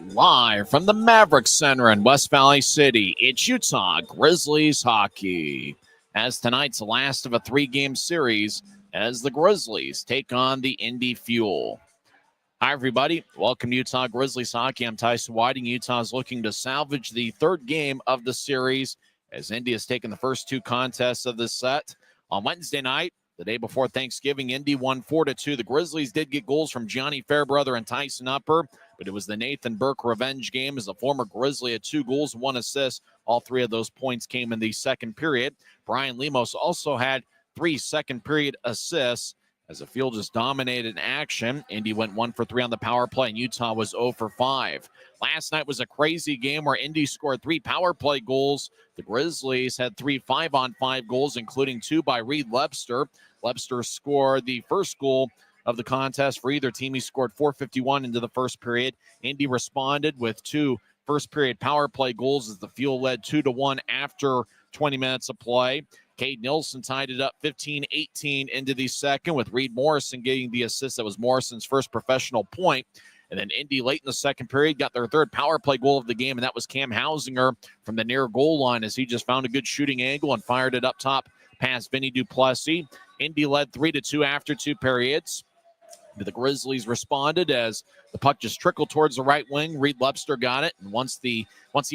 Live from the Maverik Center in West Valley City, it's Utah Grizzlies hockey. As tonight's the last of a three-game series as the Grizzlies take on the Indy Fuel. Hi, everybody. Welcome to Utah Grizzlies hockey. I'm Tyson Whiting. Utah is looking to salvage the third game of the series as Indy has taken the first two contests of this set. On Wednesday night, the day before Thanksgiving, Indy won 4-2. The Grizzlies did get goals from Johnny Fairbrother and Tyson Upper, but it was the Nathan Burke revenge game as the former Grizzly had 2 goals, 1 assist. All 3 of those points came in the second period. Brian Lemos also had 3 second-period assists as the field just dominated action. Indy went 1 for 3 on the power play, and Utah was 0 for 5. Last night was a crazy game where Indy scored 3 power play goals. The Grizzlies had 3 5-on-5 goals, including 2 by Reed Lebster. Lebster scored the first goal of the contest for either team. He scored 4:51 into the first period. Indy responded with 2 first-period power play goals as the field led 2-1 after 20 minutes of play. Cade Nilsson tied it up 15-18 into the second, with Reed Morrison getting the assist. That was Morrison's first professional point. And then Indy late in the second period got their third power play goal of the game, and that was Cam Hausinger from the near goal line as he just found a good shooting angle and fired it up top past Vinny Duplessis. Indy led 3-2 after 2 periods. The Grizzlies responded as the puck just trickled towards the right wing. Reed Lebster got it, and once he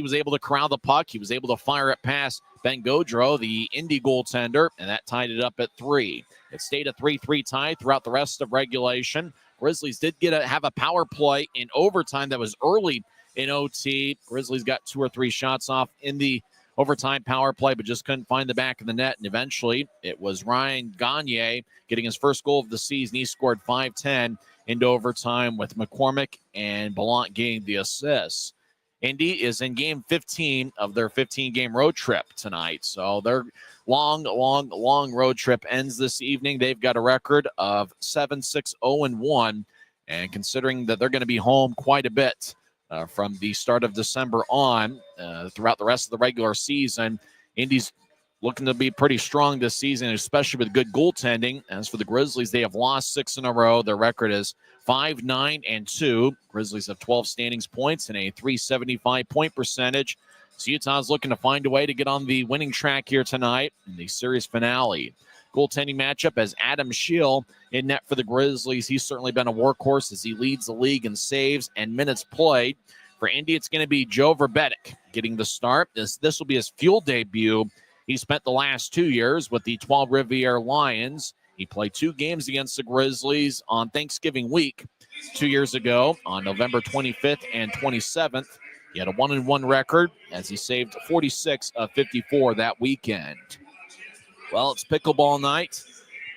was able to corral the puck, he was able to fire it past Ben Gaudreau, the Indy goaltender, and that tied it up at 3. It stayed a 3-3 tie throughout the rest of regulation. Grizzlies did have a power play in overtime that was early in OT. Grizzlies got 2 or 3 shots off in the overtime power play, but just couldn't find the back of the net. And eventually it was Ryan Gagne getting his first goal of the season. He scored 5-10 into overtime, with McCormick and Ballant getting the assists. Indy is in game 15 of their 15-game road trip tonight. So their long road trip ends this evening. They've got a record of 7-6-0-1. And considering that they're going to be home quite a bit from the start of December on throughout the rest of the regular season, Indy's looking to be pretty strong this season, especially with good goaltending. As for the Grizzlies, they have lost 6 in a row. Their record is 5-9-2. Grizzlies have 12 standings points and a .375 point percentage. So Utah's looking to find a way to get on the winning track here tonight in the series finale. Goaltending matchup as Adam Scheel in net for the Grizzlies. He's certainly been a workhorse as he leads the league in saves and minutes played. For Indy, it's going to be Joe Verbetic getting the start. This will be his Fuel debut. He spent the last 2 years with the 12 Riviere Lions. He played 2 games against the Grizzlies on Thanksgiving week 2 years ago on November 25th and 27th. He had a 1-1 record as he saved 46 of 54 that weekend. Well, it's pickleball night.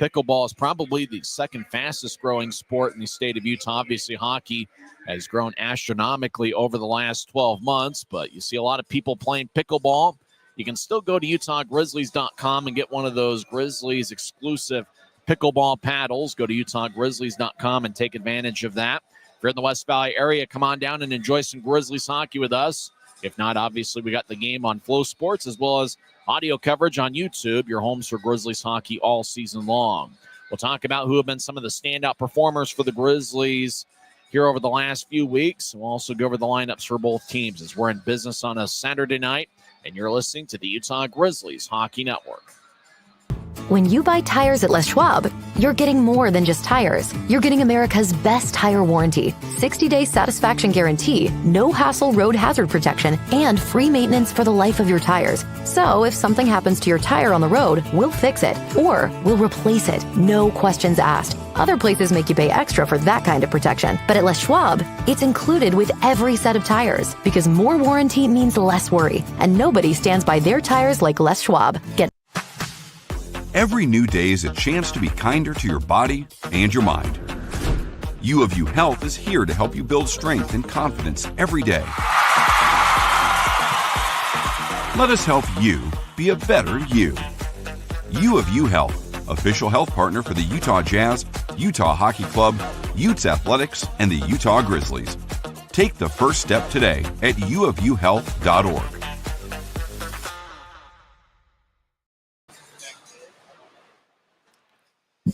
Pickleball is probably the second fastest growing sport in the state of Utah. Obviously, hockey has grown astronomically over the last 12 months, but you see a lot of people playing pickleball. You can still go to UtahGrizzlies.com and get one of those Grizzlies exclusive pickleball paddles. Go to UtahGrizzlies.com and take advantage of that. If you're in the West Valley area, come on down and enjoy some Grizzlies hockey with us. If not, obviously, we got the game on Flow Sports as well as audio coverage on YouTube, your homes for Grizzlies hockey all season long. We'll talk about who have been some of the standout performers for the Grizzlies here over the last few weeks. We'll also go over the lineups for both teams as we're in business on a Saturday night, and you're listening to the Utah Grizzlies Hockey Network. When you buy tires at Les Schwab, you're getting more than just tires. You're getting America's best tire warranty, 60-day satisfaction guarantee, no hassle road hazard protection, and free maintenance for the life of your tires. So if something happens to your tire on the road, we'll fix it, or we'll replace it, no questions asked. Other places make you pay extra for that kind of protection, but at Les Schwab, it's included with every set of tires, because more warranty means less worry, and nobody stands by their tires like Les Schwab. Every new day is a chance to be kinder to your body and your mind. U of U Health is here to help you build strength and confidence every day. Let us help you be a better you. U of U Health, official health partner for the Utah Jazz, Utah Hockey Club, Utes Athletics, and the Utah Grizzlies. Take the first step today at uofuhealth.org.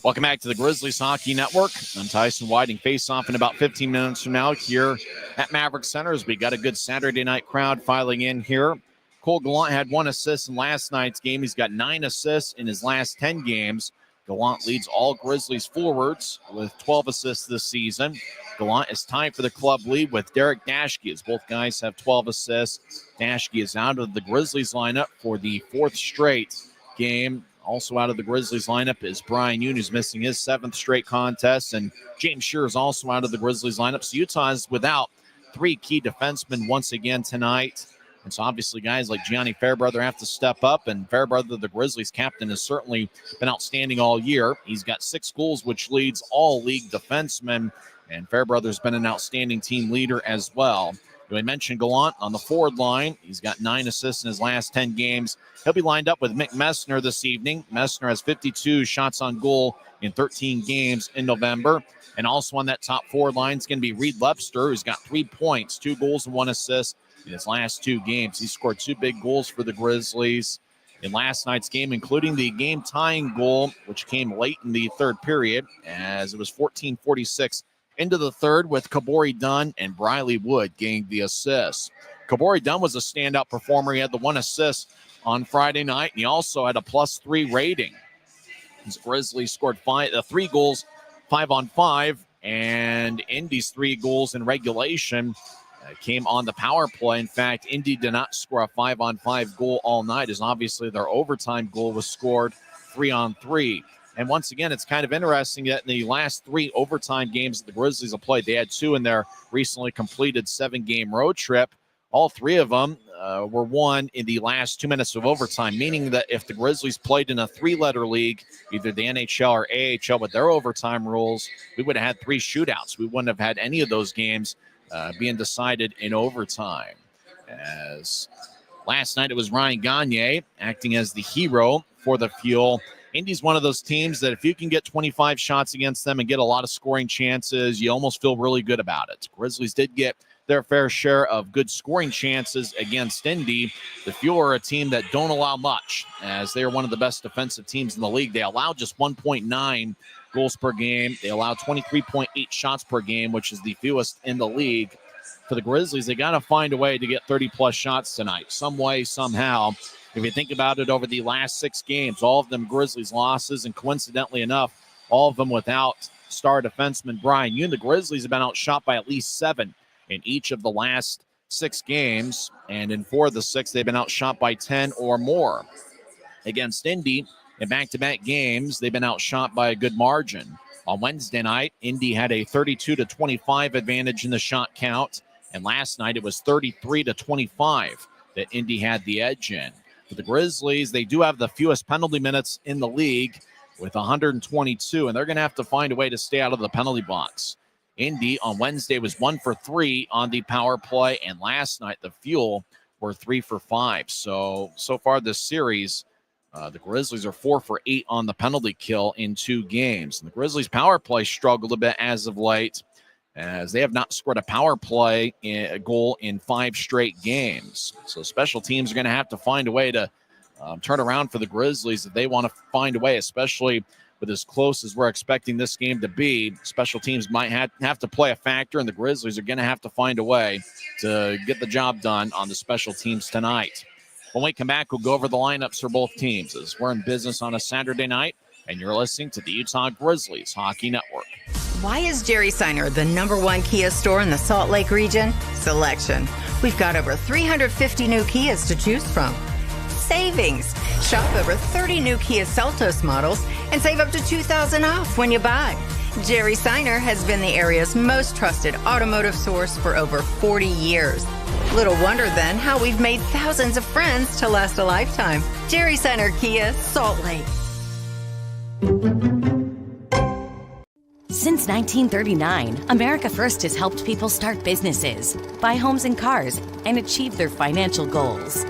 Welcome back to the Grizzlies Hockey Network. I'm Tyson Whiting. Face off in about 15 minutes from now here at Maverik Center as we got a good Saturday night crowd filing in here. Cole Gallant had 1 assist in last night's game. He's got 9 assists in his last 10 games. Gallant leads all Grizzlies forwards with 12 assists this season. Gallant is tied for the club lead with Derek Dashke as both guys have 12 assists. Dashke is out of the Grizzlies lineup for the 4th straight game. Also out of the Grizzlies lineup is Brian Yoon, who's missing his 7th straight contest, and James Shearer is also out of the Grizzlies lineup. So Utah is without 3 key defensemen once again tonight. And so obviously guys like Gianni Fairbrother have to step up, and Fairbrother, the Grizzlies captain, has certainly been outstanding all year. He's got 6 goals, which leads all league defensemen, and Fairbrother's been an outstanding team leader as well. We mentioned Gallant on the forward line. He's got 9 assists in his last 10 games. He'll be lined up with Mick Messner this evening. Messner has 52 shots on goal in 13 games in November. And also on that top forward line is going to be Reed Lepster, who's got 3 points, 2 goals and 1 assist in his last 2 games. He scored 2 big goals for the Grizzlies in last night's game, including the game-tying goal, which came late in the third period, as it was 14:46 into the third, with Kabori Dunn and Briley Wood getting the assists. Kabori Dunn was a standout performer. He had the 1 assist on Friday night, and he also had a +3 rating. His Grizzlies scored 3 goals, 5 on 5, and Indy's 3 goals in regulation came on the power play. In fact, Indy did not score a 5-on-5 goal all night, as obviously their overtime goal was scored 3-on-3. And once again, it's kind of interesting that in the last 3 overtime games that the Grizzlies have played, they had 2 in their recently completed 7-game road trip. All 3 of them were won in the last 2 minutes of overtime, meaning that if the Grizzlies played in a 3-letter league, either the NHL or AHL with their overtime rules, we would have had 3 shootouts. We wouldn't have had any of those games being decided in overtime. As last night it was Ryan Gagne acting as the hero for the Fuel. Indy's one of those teams that if you can get 25 shots against them and get a lot of scoring chances, you almost feel really good about it. Grizzlies did get their fair share of good scoring chances against Indy. The Fuel are a team that don't allow much, as they are one of the best defensive teams in the league. They allow just 1.9 goals per game. They allow 23.8 shots per game, which is the fewest in the league. For the Grizzlies, they got to find a way to get 30-plus shots tonight, some way, somehow. If you think about it, over the last 6 games, all of them Grizzlies losses, and coincidentally enough, all of them without star defenseman Brian Yoon. The Grizzlies have been outshot by at least 7 in each of the last 6 games, and in 4 of the 6, they've been outshot by 10 or more. Against Indy, in back-to-back games, they've been outshot by a good margin. On Wednesday night, Indy had a 32-25 advantage in the shot count, and last night it was 33-25 that Indy had the edge in. For the Grizzlies, they do have the fewest penalty minutes in the league with 122, and they're going to have to find a way to stay out of the penalty box. Indy on Wednesday was 1 for 3 on the power play, and last night the Fuel were 3 for 5. So far this series, the Grizzlies are 4 for 8 on the penalty kill in 2 games. And the Grizzlies power play struggled a bit as of late, as they have not scored a power play goal in 5 straight games. So special teams are going to have to find a way to turn around for the Grizzlies if they want to find a way, especially with as close as we're expecting this game to be. Special teams might have to play a factor, and the Grizzlies are going to have to find a way to get the job done on the special teams tonight. When we come back, we'll go over the lineups for both teams as we're in business on a Saturday night, and you're listening to the Utah Grizzlies Hockey Network. Why is Jerry Seiner the #1 Kia store in the Salt Lake region? Selection. We've got over 350 new Kias to choose from. Savings. Shop over 30 new Kia Seltos models and save up to $2,000 off when you buy. Jerry Seiner has been the area's most trusted automotive source for over 40 years. Little wonder then how we've made thousands of friends to last a lifetime. Jerry Seiner Kia, Salt Lake. Since 1939, America First has helped people start businesses, buy homes and cars, and achieve their financial goals.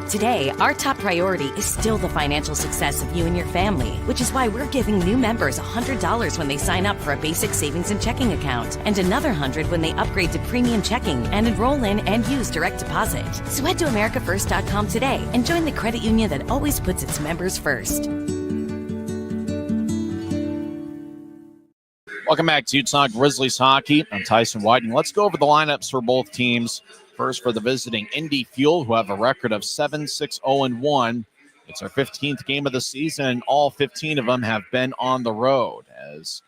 Today, our top priority is still the financial success of you and your family, which is why we're giving new members $100 when they sign up for a basic savings and checking account, and another $100 when they upgrade to premium checking and enroll in and use direct deposit. So head to AmericaFirst.com today and join the credit union that always puts its members first. Welcome back to Utah Grizzlies Hockey. I'm Tyson Whiting. Let's go over the lineups for both teams. First, for the visiting Indy Fuel, who have a record of 7-6-0-1. It's our 15th game of the season, and all 15 of them have been on the road, as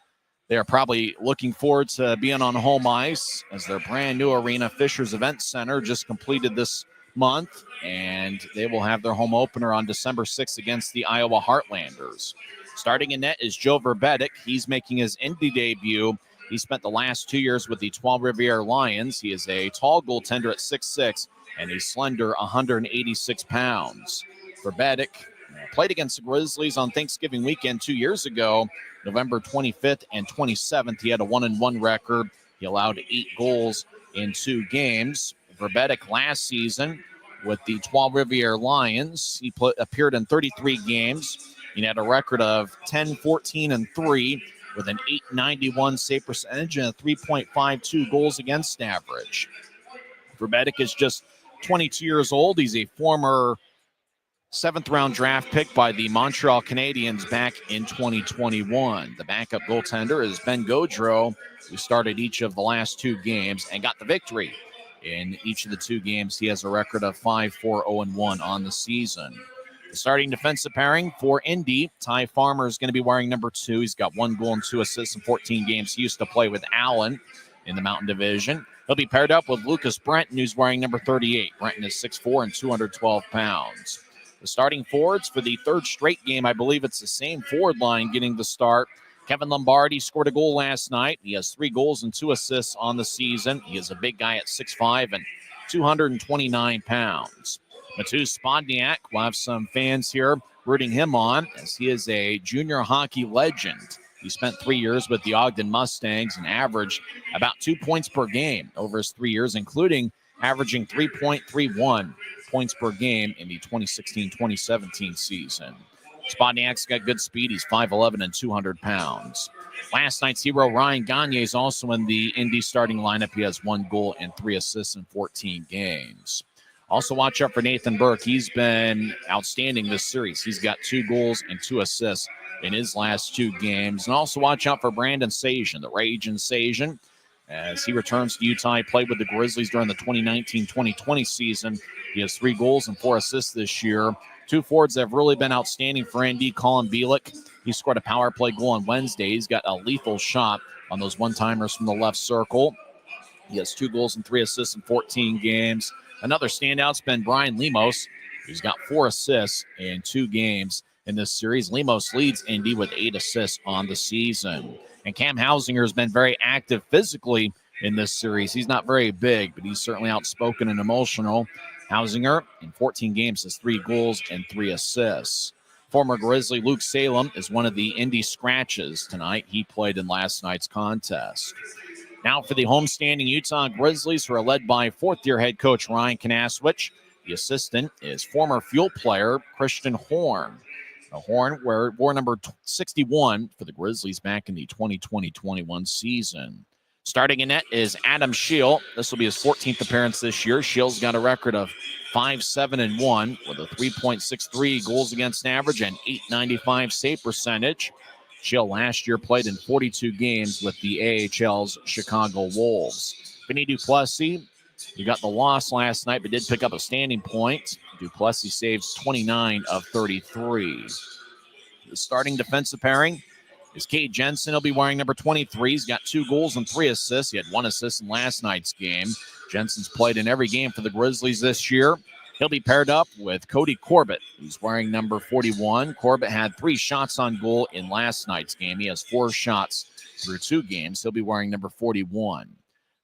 they are probably looking forward to being on home ice, as their brand new arena, Fisher's Event Center, just completed this month, and they will have their home opener on December 6th against the Iowa Heartlanders. Starting in net is Joe Verbetic. He's making his Indy debut. He spent the last 2 years with the Trois-Rivières Lions. He is a tall goaltender at 6'6", and a slender 186 pounds. Verbetic played against the Grizzlies on Thanksgiving weekend 2 years ago, November 25th and 27th. He had a 1-1 record. He allowed 8 goals in 2 games. Verbetic last season with the Trois-Rivières Lions, he appeared in 33 games. He had a record of 10-14-3 with an .891 save percentage and a 3.52 goals against average. Verbetic is just 22 years old. He's a former 7th-round draft pick by the Montreal Canadiens back in 2021. The backup goaltender is Ben Gaudreau, who started each of the last 2 games and got the victory. In each of the 2 games, he has a record of 5-4-0-1 on the season. The starting defensive pairing for Indy, Ty Farmer is going to be wearing number 2. He's got 1 goal and 2 assists in 14 games. He used to play with Allen in the Mountain Division. He'll be paired up with Lucas Brenton, who's wearing number 38. Brenton is 6'4" and 212 pounds. The starting forwards for the 3rd straight game, I believe it's the same forward line getting the start. Kevin Lombardi scored a goal last night. He has 3 goals and 2 assists on the season. He is a big guy at 6'5" and 229 pounds. Matus Spodniak will have some fans here rooting him on, as he is a junior hockey legend. He spent 3 years with the Ogden Mustangs and averaged about 2 points per game over his 3 years, including averaging 3.31 points per game in the 2016-2017 season. Spodniak's got good speed. He's 5'11" and 200 pounds. Last night's hero, Ryan Gagne, is also in the Indy starting lineup. He has 1 goal and 3 assists in 14 games. Also, watch out for Nathan Burke. He's been outstanding this series. He's got 2 goals and 2 assists in his last 2 games. And also watch out for Brandon Sajan, the Ragin' Sajan, as he returns to Utah. He played with the Grizzlies during the 2019-2020 season. He has 3 goals and 4 assists this year. 2 forwards that have really been outstanding for Indy. Colin Bielik, he scored a power play goal on Wednesday. He's got a lethal shot on those one-timers from the left circle. He has 2 goals and 3 assists in 14 games. Another standout's been Brian Lemos, who's got 4 assists in 2 games in this series. Lemos leads Indy with 8 assists on the season. And Cam Hausinger has been very active physically in this series. He's not very big, but he's certainly outspoken and emotional. Hausinger, in 14 games, has 3 goals and 3 assists. Former Grizzly Luke Salem is one of the Indy scratches tonight. He played in last night's contest. Now for the homestanding Utah Grizzlies, who are led by 4th-year head coach Ryan Kanaswich. The assistant is former Fuel player Christian Horn. Horn wore number 61 for the Grizzlies back in the 2020-21 season. Starting in net is Adam Scheel. This will be his 14th appearance this year. Scheel's got a record of 5-7-1 with a 3.63 goals against average and .895 save percentage. Scheel last year played in 42 games with the AHL's Chicago Wolves. Vinny Duplessis, he got the loss last night but did pick up a standing point. Duplessis saves 29 of 33. The starting defensive pairing is Cade Jensen. He'll be wearing number 23. He's got 2 goals and 3 assists. He had 1 assist in last night's game. Jensen's played in every game for the Grizzlies this year. He'll be paired up with Cody Corbett, who's wearing number 41. Corbett had 3 shots on goal in last night's game. He has 4 shots through 2 games. He'll be wearing number 41.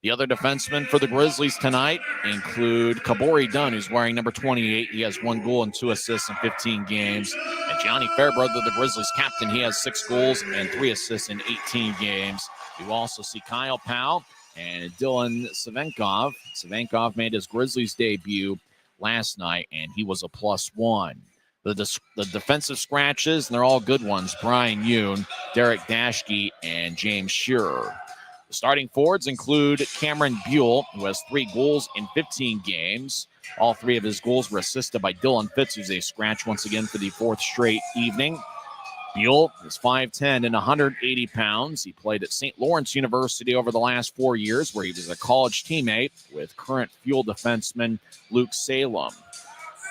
The other defensemen for the Grizzlies tonight include Kabori Dunn, who's wearing number 28. He has 1 goal and 2 assists in 15 games. And Gianni Fairbrother, the Grizzlies captain, he has 6 goals and 3 assists in 18 games. You also see Kyle Powell and Dylan Savenkov. Savenkov made his Grizzlies debut last night, and he was a +1. The defensive scratches, and they're all good ones, Brian Yoon, Derek Dashke, and James Shearer. The starting forwards include Cameron Buell, who has 3 goals in 15 games. All 3 of his goals were assisted by Dylan Fitz, who's a scratch once again for the 4th straight evening. Buell is 5'10" and 180 pounds. He played at St. Lawrence University over the last 4 years, where he was a college teammate with current Fuel defenseman Luke Salem.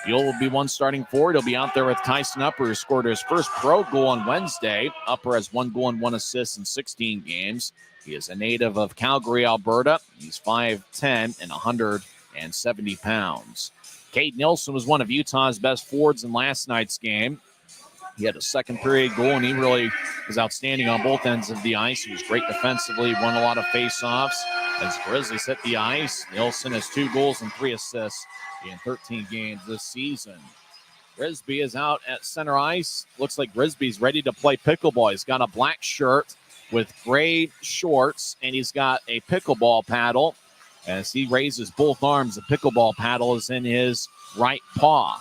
Buell will be one starting forward. He'll be out there with Tyson Upper, who scored his first pro goal on Wednesday. Upper has 1 goal and 1 assist in 16 games. He is a native of Calgary, Alberta. He's 5'10" and 170 pounds. Cade Nilsson was one of Utah's best forwards in last night's game. He had a second period goal, and he really was outstanding on both ends of the ice. He was great defensively, won a lot of face-offs. As Grizzlies hit the ice, Nilsson has 2 goals and 3 assists in 13 games this season. Grisby is out at center ice. Looks like Grisby's ready to play pickleball. He's got a black shirt with gray shorts, and he's got a pickleball paddle. As he raises both arms, the pickleball paddle is in his right paw.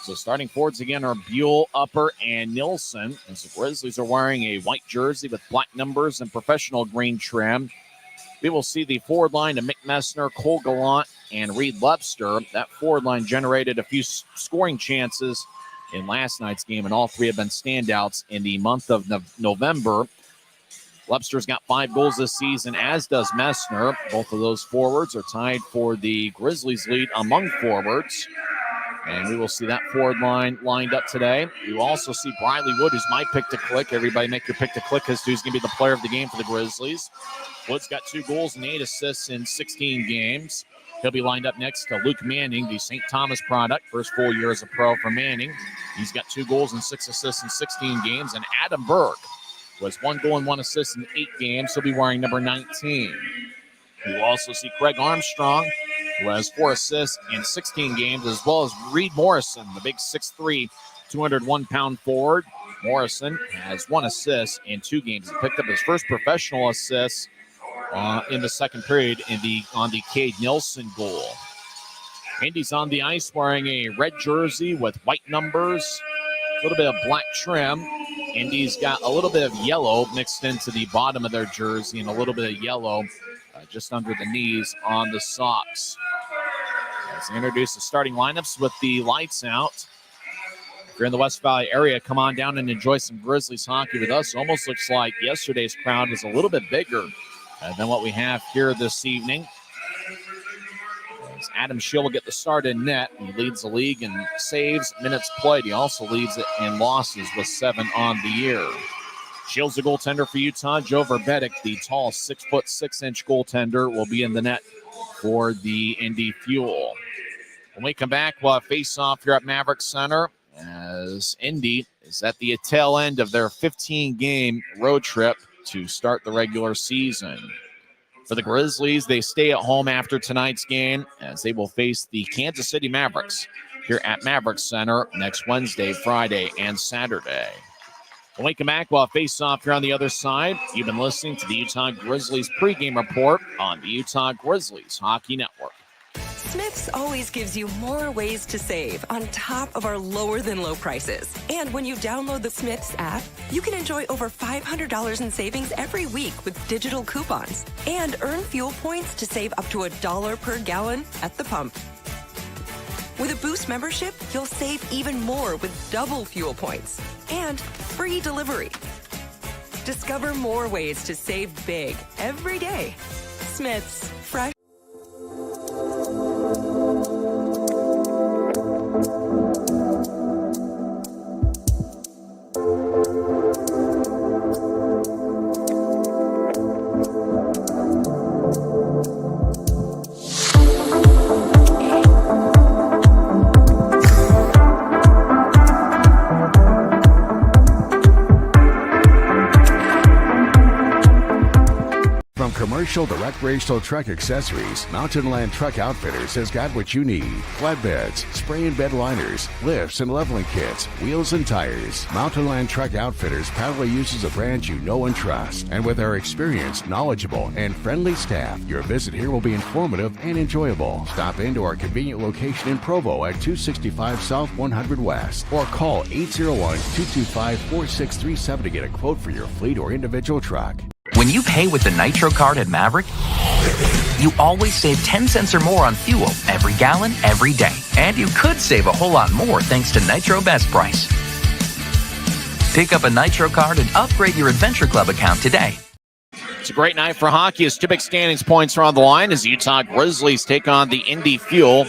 So starting forwards again are Buell, Upper, and Nilsson. As the Grizzlies are wearing a white jersey with black numbers and professional green trim. We will see the forward line of Mick Messner, Cole Gallant, and Reed Lepster. That forward line generated a few scoring chances in last night's game, and all 3 have been standouts in the month of November. Lepster's got 5 goals this season, as does Messner. Both of those forwards are tied for the Grizzlies lead among forwards. And we will see that forward line lined up today. We will also see Briley Wood, who's my pick to click. Everybody make your pick to click as to who's going to be the player of the game for the Grizzlies. Wood's got 2 goals and 8 assists in 16 games. He'll be lined up next to Luke Manning, the St. Thomas product. First full year as a pro for Manning. He's got 2 goals and 6 assists in 16 games. And Adam Berg was 1 goal and 1 assist in 8 games. He'll be wearing number 19. We will also see Craig Armstrong, who has 4 assists in 16 games, as well as Reed Morrison, the big 6'3", 201-pound forward. Morrison has 1 assist in 2 games. He picked up his first professional assist in the second period on the Cade Nilsson goal. Indy's on the ice wearing a red jersey with white numbers, a little bit of black trim. Indy's got a little bit of yellow mixed into the bottom of their jersey and a little bit of yellow just under the knees on the socks. As they introduce the starting lineups with the lights out. If you're in the West Valley area, come on down and enjoy some Grizzlies hockey with us. Almost looks like yesterday's crowd was a little bit bigger than what we have here this evening. As Adam Schill will get the start in net. He leads the league in saves, minutes played. He also leads it in losses with 7 on the year. Shield's the goaltender for Utah. Joe Verbetic, the tall 6'6" goaltender, will be in the net for the Indy Fuel. When we come back, we'll have face-off here at Maverik Center as Indy is at the tail end of their 15-game road trip to start the regular season. For the Grizzlies, they stay at home after tonight's game as they will face the Kansas City Mavericks here at Maverik Center next Wednesday, Friday, and Saturday. When we come back, we'll have face-off here on the other side. You've been listening to the Utah Grizzlies pregame report on the Utah Grizzlies Hockey Network. Smith's always gives you more ways to save on top of our lower-than-low prices. And when you download the Smith's app, you can enjoy over $500 in savings every week with digital coupons and earn fuel points to save up to $1 per gallon at the pump. With a Boost membership, you'll save even more with double fuel points and free delivery. Discover more ways to save big every day. Smith's, fresh. Commercial to recreational truck accessories, Mountain Land Truck Outfitters has got what you need. Flatbeds, spray and bed liners, lifts and leveling kits, wheels and tires. Mountain Land Truck Outfitters proudly uses a brand you know and trust. And with our experienced, knowledgeable, and friendly staff, your visit here will be informative and enjoyable. Stop into our convenient location in Provo at 265 South 100 West or call 801-225-4637 to get a quote for your fleet or individual truck. When you pay with the Nitro card at Maverik, you always save 10 cents or more on fuel every gallon, every day. And you could save a whole lot more thanks to Nitro Best Price. Pick up a Nitro card and upgrade your Adventure Club account today. It's a great night for hockey as two big standings points are on the line as the Utah Grizzlies take on the Indy Fuel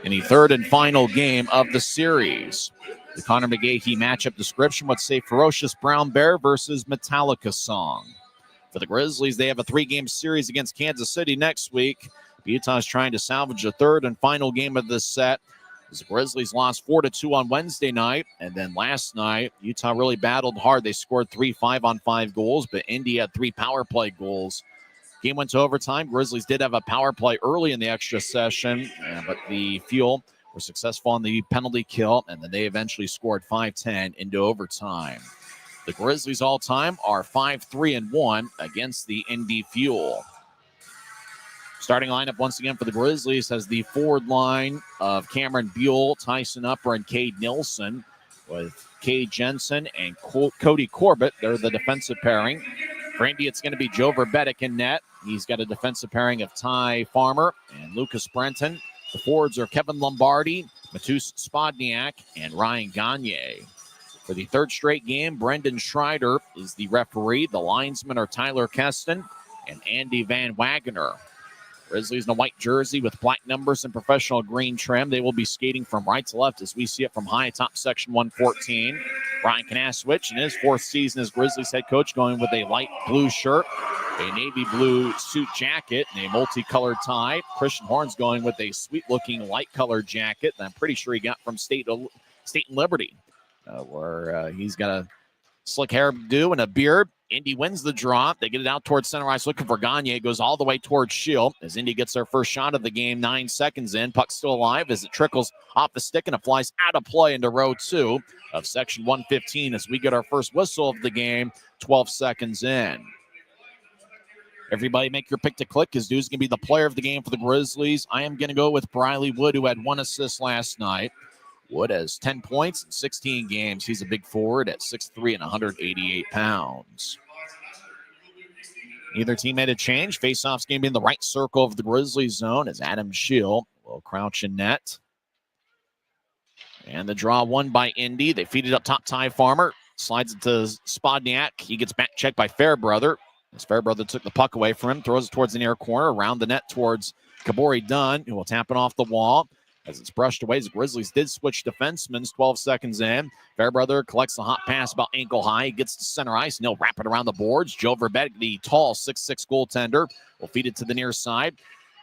in the third and final game of the series. The Connor McGahey matchup description would say Ferocious Brown Bear versus Metallica Song. For the Grizzlies, they have a 3-game series against Kansas City next week. Utah is trying to salvage the third and final game of this set. The Grizzlies lost 4-2 on Wednesday night, and then last night, Utah really battled hard. They scored 3 5-on-5 goals, but Indy had 3 power play goals. Game went to overtime. Grizzlies did have a power play early in the extra session, but the Fuel were successful on the penalty kill, and then they eventually scored 5-10 into overtime. The Grizzlies all-time are 5-3-1 against the Indy Fuel. Starting lineup once again for the Grizzlies has the forward line of Cameron Buell, Tyson Upper, and Cade Nilsson, with Cade Jensen and Cody Corbett. They're the defensive pairing. For Indy, it's going to be Joe Verbetic in net. He's got a defensive pairing of Ty Farmer and Lucas Brenton. The forwards are Kevin Lombardi, Matus Spodniak, and Ryan Gagne. For the third straight game, Brendan Schreider is the referee. The linesmen are Tyler Keston and Andy Van Wagener. Grizzlies in a white jersey with black numbers and professional green trim. They will be skating from right to left as we see it from high top section 114. Brian Kanaswich in his 4th season as Grizzlies head coach going with a light blue shirt, a navy blue suit jacket, and a multicolored tie. Christian Horn's going with a sweet-looking light-colored jacket that I'm pretty sure he got from State and Liberty, where he's got a slick hairdo and a beard. Indy wins the draw. They get it out towards center ice looking for Gagne. Goes all the way towards Shield as Indy gets their first shot of the game 9 seconds in. Puck still alive as it trickles off the stick and it flies out of play into row 2 of section 115 as we get our first whistle of the game 12 seconds in. Everybody make your pick to click because Dude's going to be the player of the game for the Grizzlies. I am going to go with Briley Wood, who had 1 assist last night. Wood has 10 points in 16 games. He's a big forward at 6'3" and 188 pounds. Neither team made a change. Face-off's going to be in the right circle of the Grizzlies zone as Adam Schill will crouch in net. And the draw won by Indy. They feed it up top. Ty Farmer slides it to Spodniak. He gets back checked by Fairbrother. As Fairbrother took the puck away from him, throws it towards the near corner, around the net towards Kabori Dunn, who will tap it off the wall. As it's brushed away, the Grizzlies did switch defensemen 12 seconds in. Fairbrother collects the hot pass about ankle high. He gets to center ice, and he'll wrap it around the boards. Joe Verbetic, the tall 6'6" goaltender, will feed it to the near side.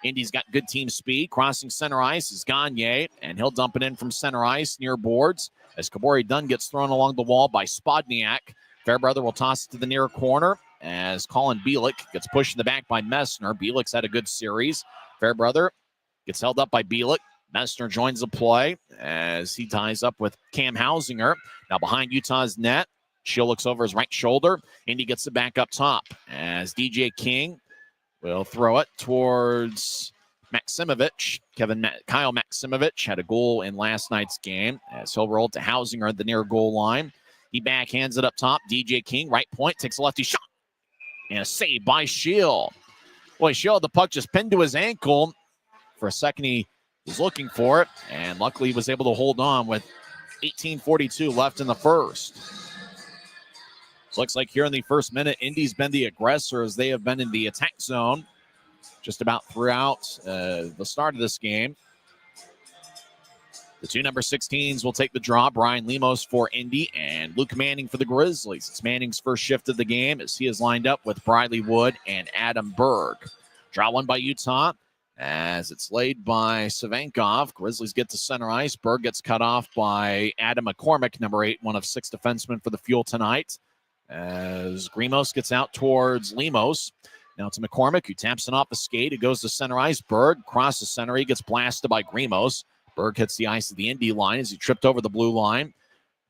Indy's got good team speed. Crossing center ice is Gagne, and he'll dump it in from center ice near boards as Kabori Dunn gets thrown along the wall by Spodniak. Fairbrother will toss it to the near corner as Colin Bielik gets pushed in the back by Messner. Bielik's had a good series. Fairbrother gets held up by Bielik. Messner joins the play as he ties up with Cam Hausinger. Now behind Utah's net, Schill looks over his right shoulder. Indy gets it back up top as DJ King will throw it towards Maximovich. Kyle Maximovich had a goal in last night's game as he'll roll it to Hausinger at the near goal line. He backhands it up top. DJ King, right point, takes a lefty shot. And a save by Schill. Boy, Schill, the puck just pinned to his ankle. For a second, he was looking for it, and luckily he was able to hold on with 18:42 left in the first. So looks like here in the first minute, Indy's been the aggressor as they have been in the attack zone just about throughout the start of this game. The two number 16s will take the draw. Brian Lemos for Indy and Luke Manning for the Grizzlies. It's Manning's first shift of the game as he is lined up with Briley Wood and Adam Berg. Draw one by Utah as it's laid by Savankov. Grizzlies get to center ice. Berg gets cut off by Adam McCormick, number 8, one of 6 defensemen for the Fuel tonight. As Grimos gets out towards Lemos. Now to McCormick, who taps it off the skate. It goes to center ice. Berg crosses center. He gets blasted by Grimos. Berg hits the ice of the Indy line as he tripped over the blue line.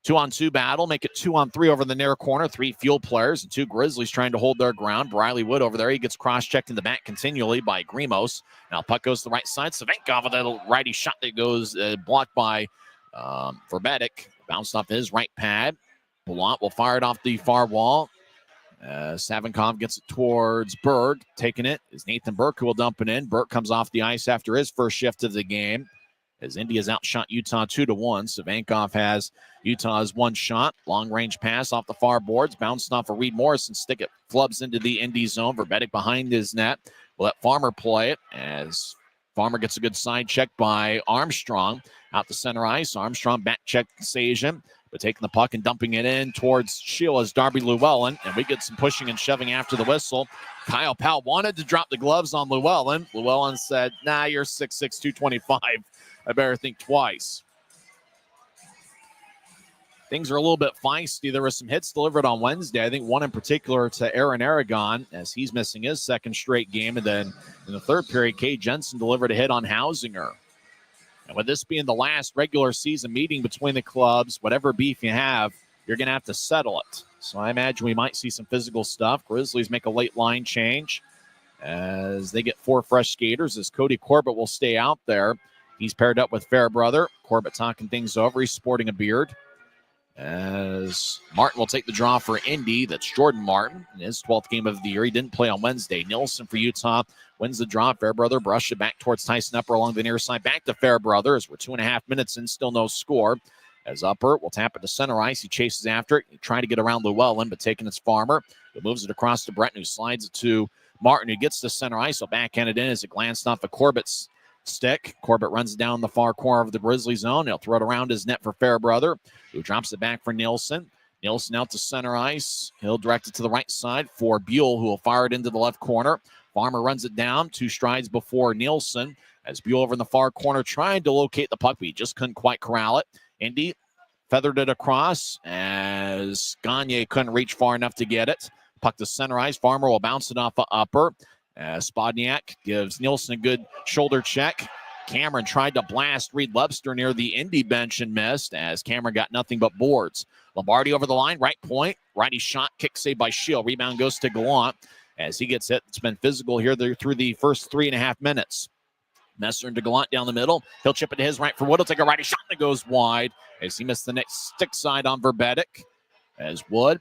2-on-2 battle. Make it 2-on-3 over the near corner. 3 Fuel players and 2 Grizzlies trying to hold their ground. Briley Wood over there. He gets cross-checked in the back continually by Grimos. Now puck goes to the right side. Savankov with a righty shot that goes blocked by Verbetic. Bounced off his right pad. Blount will fire it off the far wall. Savankov gets it towards Berg. Taking it is Nathan Burke, who will dump it in. Burke comes off the ice after his first shift of the game. as Indy has outshot Utah 2-1. Savankov has Utah's one shot. Long-range pass off the far boards. Bounced off of Reed Morrison. Stick it flubs into the Indy zone. Verbetic behind his net. We'll let Farmer play it as Farmer gets a good side check by Armstrong. Out to center ice. Armstrong back check Sajin, but taking the puck and dumping it in towards Sheila's Darby Llewellyn. And we get some pushing and shoving after the whistle. Kyle Powell wanted to drop the gloves on Llewellyn. Llewellyn said, nah, you're 6'6", 225. I better think twice. Things are a little bit feisty. There were some hits delivered on Wednesday. I think one in particular to Aaron Aragon as he's missing his second straight game. And then in the third period, Kay Jensen delivered a hit on Hausinger. And with this being the last regular season meeting between the clubs, whatever beef you have, you're going to have to settle it. So I imagine we might see some physical stuff. Grizzlies make a late line change as they get 4 fresh skaters as Cody Corbett will stay out there. He's paired up with Fairbrother. Corbett talking things over. He's sporting a beard. As Martin will take the draw for Indy. That's Jordan Martin in his 12th game of the year. He didn't play on Wednesday. Nilsson for Utah wins the draw. Fairbrother brushed it back towards Tyson Upper along the near side. Back to Fairbrother as we're 2.5 minutes in. Still no score. As Upper will tap it to center ice. He chases after it. He tried to get around Llewellyn, but taking its Farmer. He moves it across to Breton, who slides it to Martin, who gets to center ice. So backhand it in as it glanced off of Corbett's stick. Corbett runs down the far corner of the Grizzly zone. He'll throw it around his net for Fairbrother, who drops it back for Nilsson. Nilsson out to center ice. He'll direct it to the right side for Buell, who will fire it into the left corner. Farmer runs it down 2 strides before Nilsson as Buell over in the far corner trying to locate the puck, but he just couldn't quite corral it. Indy feathered it across as Gagne couldn't reach far enough to get it. Puck to center ice. Farmer will bounce it off of Upper. Spodniak gives Nilsson a good shoulder check. Cameron tried to blast Reed Webster near the Indy bench and missed as Cameron got nothing but boards. Lombardi over the line, right point. Righty shot, kick saved by Shield. Rebound goes to Gallant as he gets hit. It's been physical here through the first 3.5 minutes. Messer into Gallant down the middle. He'll chip it to his right for Wood. He'll take a righty shot that goes wide as he missed the next stick side on Verbetic. As Wood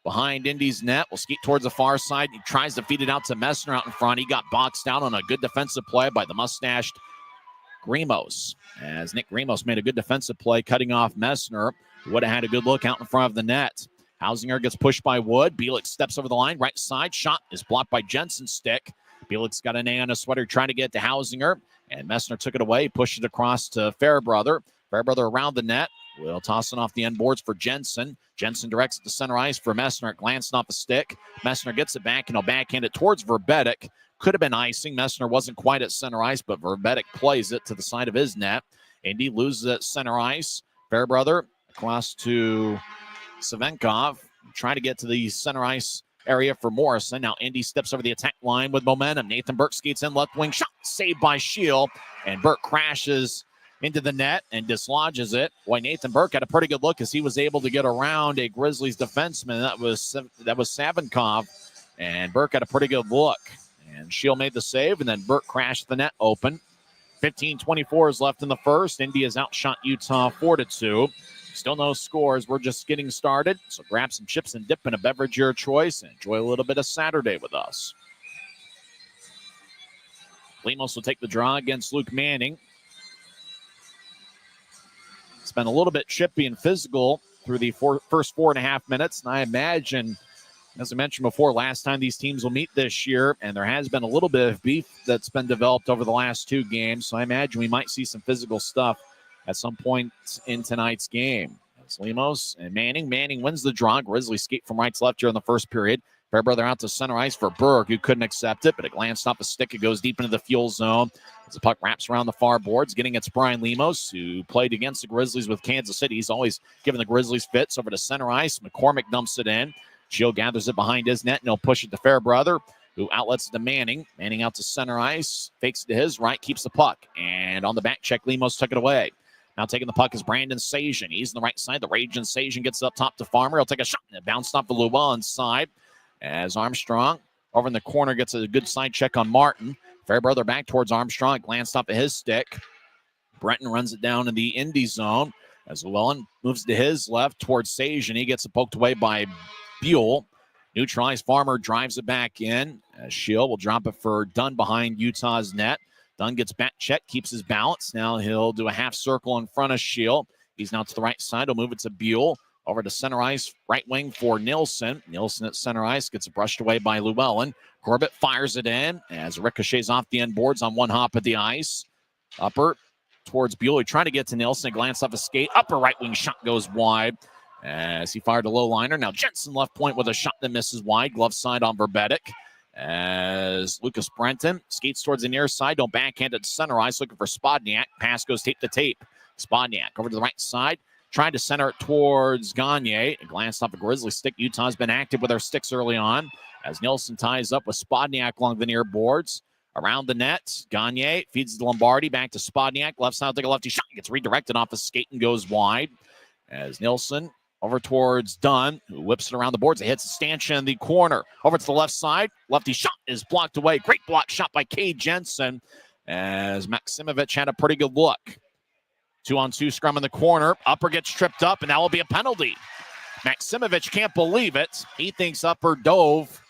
behind Indy's net will skeet towards the far side. He tries to feed it out to Messner out in front. He got boxed out on a good defensive play by the mustached Grimos. As Nick Grimos made a good defensive play, cutting off Messner, who would have had a good look out in front of the net. Hausinger gets pushed by Wood. Bielik steps over the line. Right side shot is blocked by Jensen's stick. Bielik's got an A on his sweater trying to get to Hausinger. And Messner took it away, pushed it across to Fairbrother. Fairbrother around the net. Will toss it off the end boards for Jensen. Jensen directs it to center ice for Messner. It glanced off a stick. Messner gets it back and he'll backhand it towards Verbetic. Could have been icing. Messner wasn't quite at center ice, but Verbetic plays it to the side of his net. Indy loses at center ice. Fairbrother across to Savenkov. Trying to get to the center ice area for Morrison. Now Indy steps over the attack line with momentum. Nathan Burke skates in left wing. Shot saved by Shield. And Burke crashes into the net and dislodges it. Boy, Nathan Burke had a pretty good look as he was able to get around a Grizzlies defenseman. That was Savenkov. And Burke had a pretty good look. And Shield made the save, and then Burke crashed the net open. 15:24 is left in the first. Indy has outshot Utah 4-2. Still no scores. We're just getting started. So grab some chips and dip in a beverage of your choice and enjoy a little bit of Saturday with us. Lemos will take the draw against Luke Manning. It's been a little bit chippy and physical through the first 4.5 minutes. And I imagine, as I mentioned before, last time these teams will meet this year, and there has been a little bit of beef that's been developed over the last 2 games. So I imagine we might see some physical stuff at some point in tonight's game. It's Lemos and Manning. Manning wins the draw. Grizzlies skate from right to left here in the first period. Fairbrother out to center ice for Berg, who couldn't accept it, but it glanced off a stick. It goes deep into the fuel zone as the puck wraps around the far boards. Getting it's Brian Lemos, who played against the Grizzlies with Kansas City. He's always given the Grizzlies fits. Over to center ice. McCormick dumps it in. Shield gathers it behind his net, and he'll push it to Fairbrother, who outlets it to Manning. Manning out to center ice. Fakes it to his right, keeps the puck. And on the back check, Lemos took it away. Now taking the puck is Brandon Sajin. He's on the right side. The Raging Sajin gets up top to Farmer. He'll take a shot, and it bounced off the Llewellyn's side. As Armstrong over in the corner gets a good side check on Martin. Fairbrother back towards Armstrong. Glanced off of his stick. Brenton runs it down in the Indy zone. As Llewellyn moves to his left towards Sajin. He gets it poked away by Buell. Neutralized. Farmer drives it back in. Shield will drop it for Dunn behind Utah's net. Dunn gets back check, keeps his balance. Now he'll do a half circle in front of Shield. He's now to the right side. He'll move it to Buell. Over to center ice, right wing for Nielsen. Nielsen at center ice gets brushed away by Llewellyn. Corbett fires it in as it ricochets off the end boards on one hop of the ice. Upper towards Buell. He trying to get to Nielsen. A glance off his skate. Upper right wing shot goes wide as he fired a low liner. Now Jensen left point with a shot that misses wide. Glove side on Verbetic. As Lucas Brenton skates towards the near side. Don't backhand it to center ice. Looking for Spodniak. Pass goes tape to tape. Spodniak over to the right side. Trying to center it towards Gagne. A glance off a Grizzly stick. Utah's been active with their sticks early on. As Nielsen ties up with Spodniak along the near boards. Around the net, Gagne feeds to Lombardi. Back to Spodniak. Left side, take a lefty shot. Gets redirected off the skate and goes wide. As Nielsen over towards Dunn, who whips it around the boards. It hits a stanchion in the corner. Over to the left side. Lefty shot is blocked away. Great block shot by Cade Jensen. As Maximovich had a pretty good look. 2-on-2 scrum in the corner. Upper gets tripped up, and that will be a penalty. Maximovich can't believe it. He thinks Upper dove,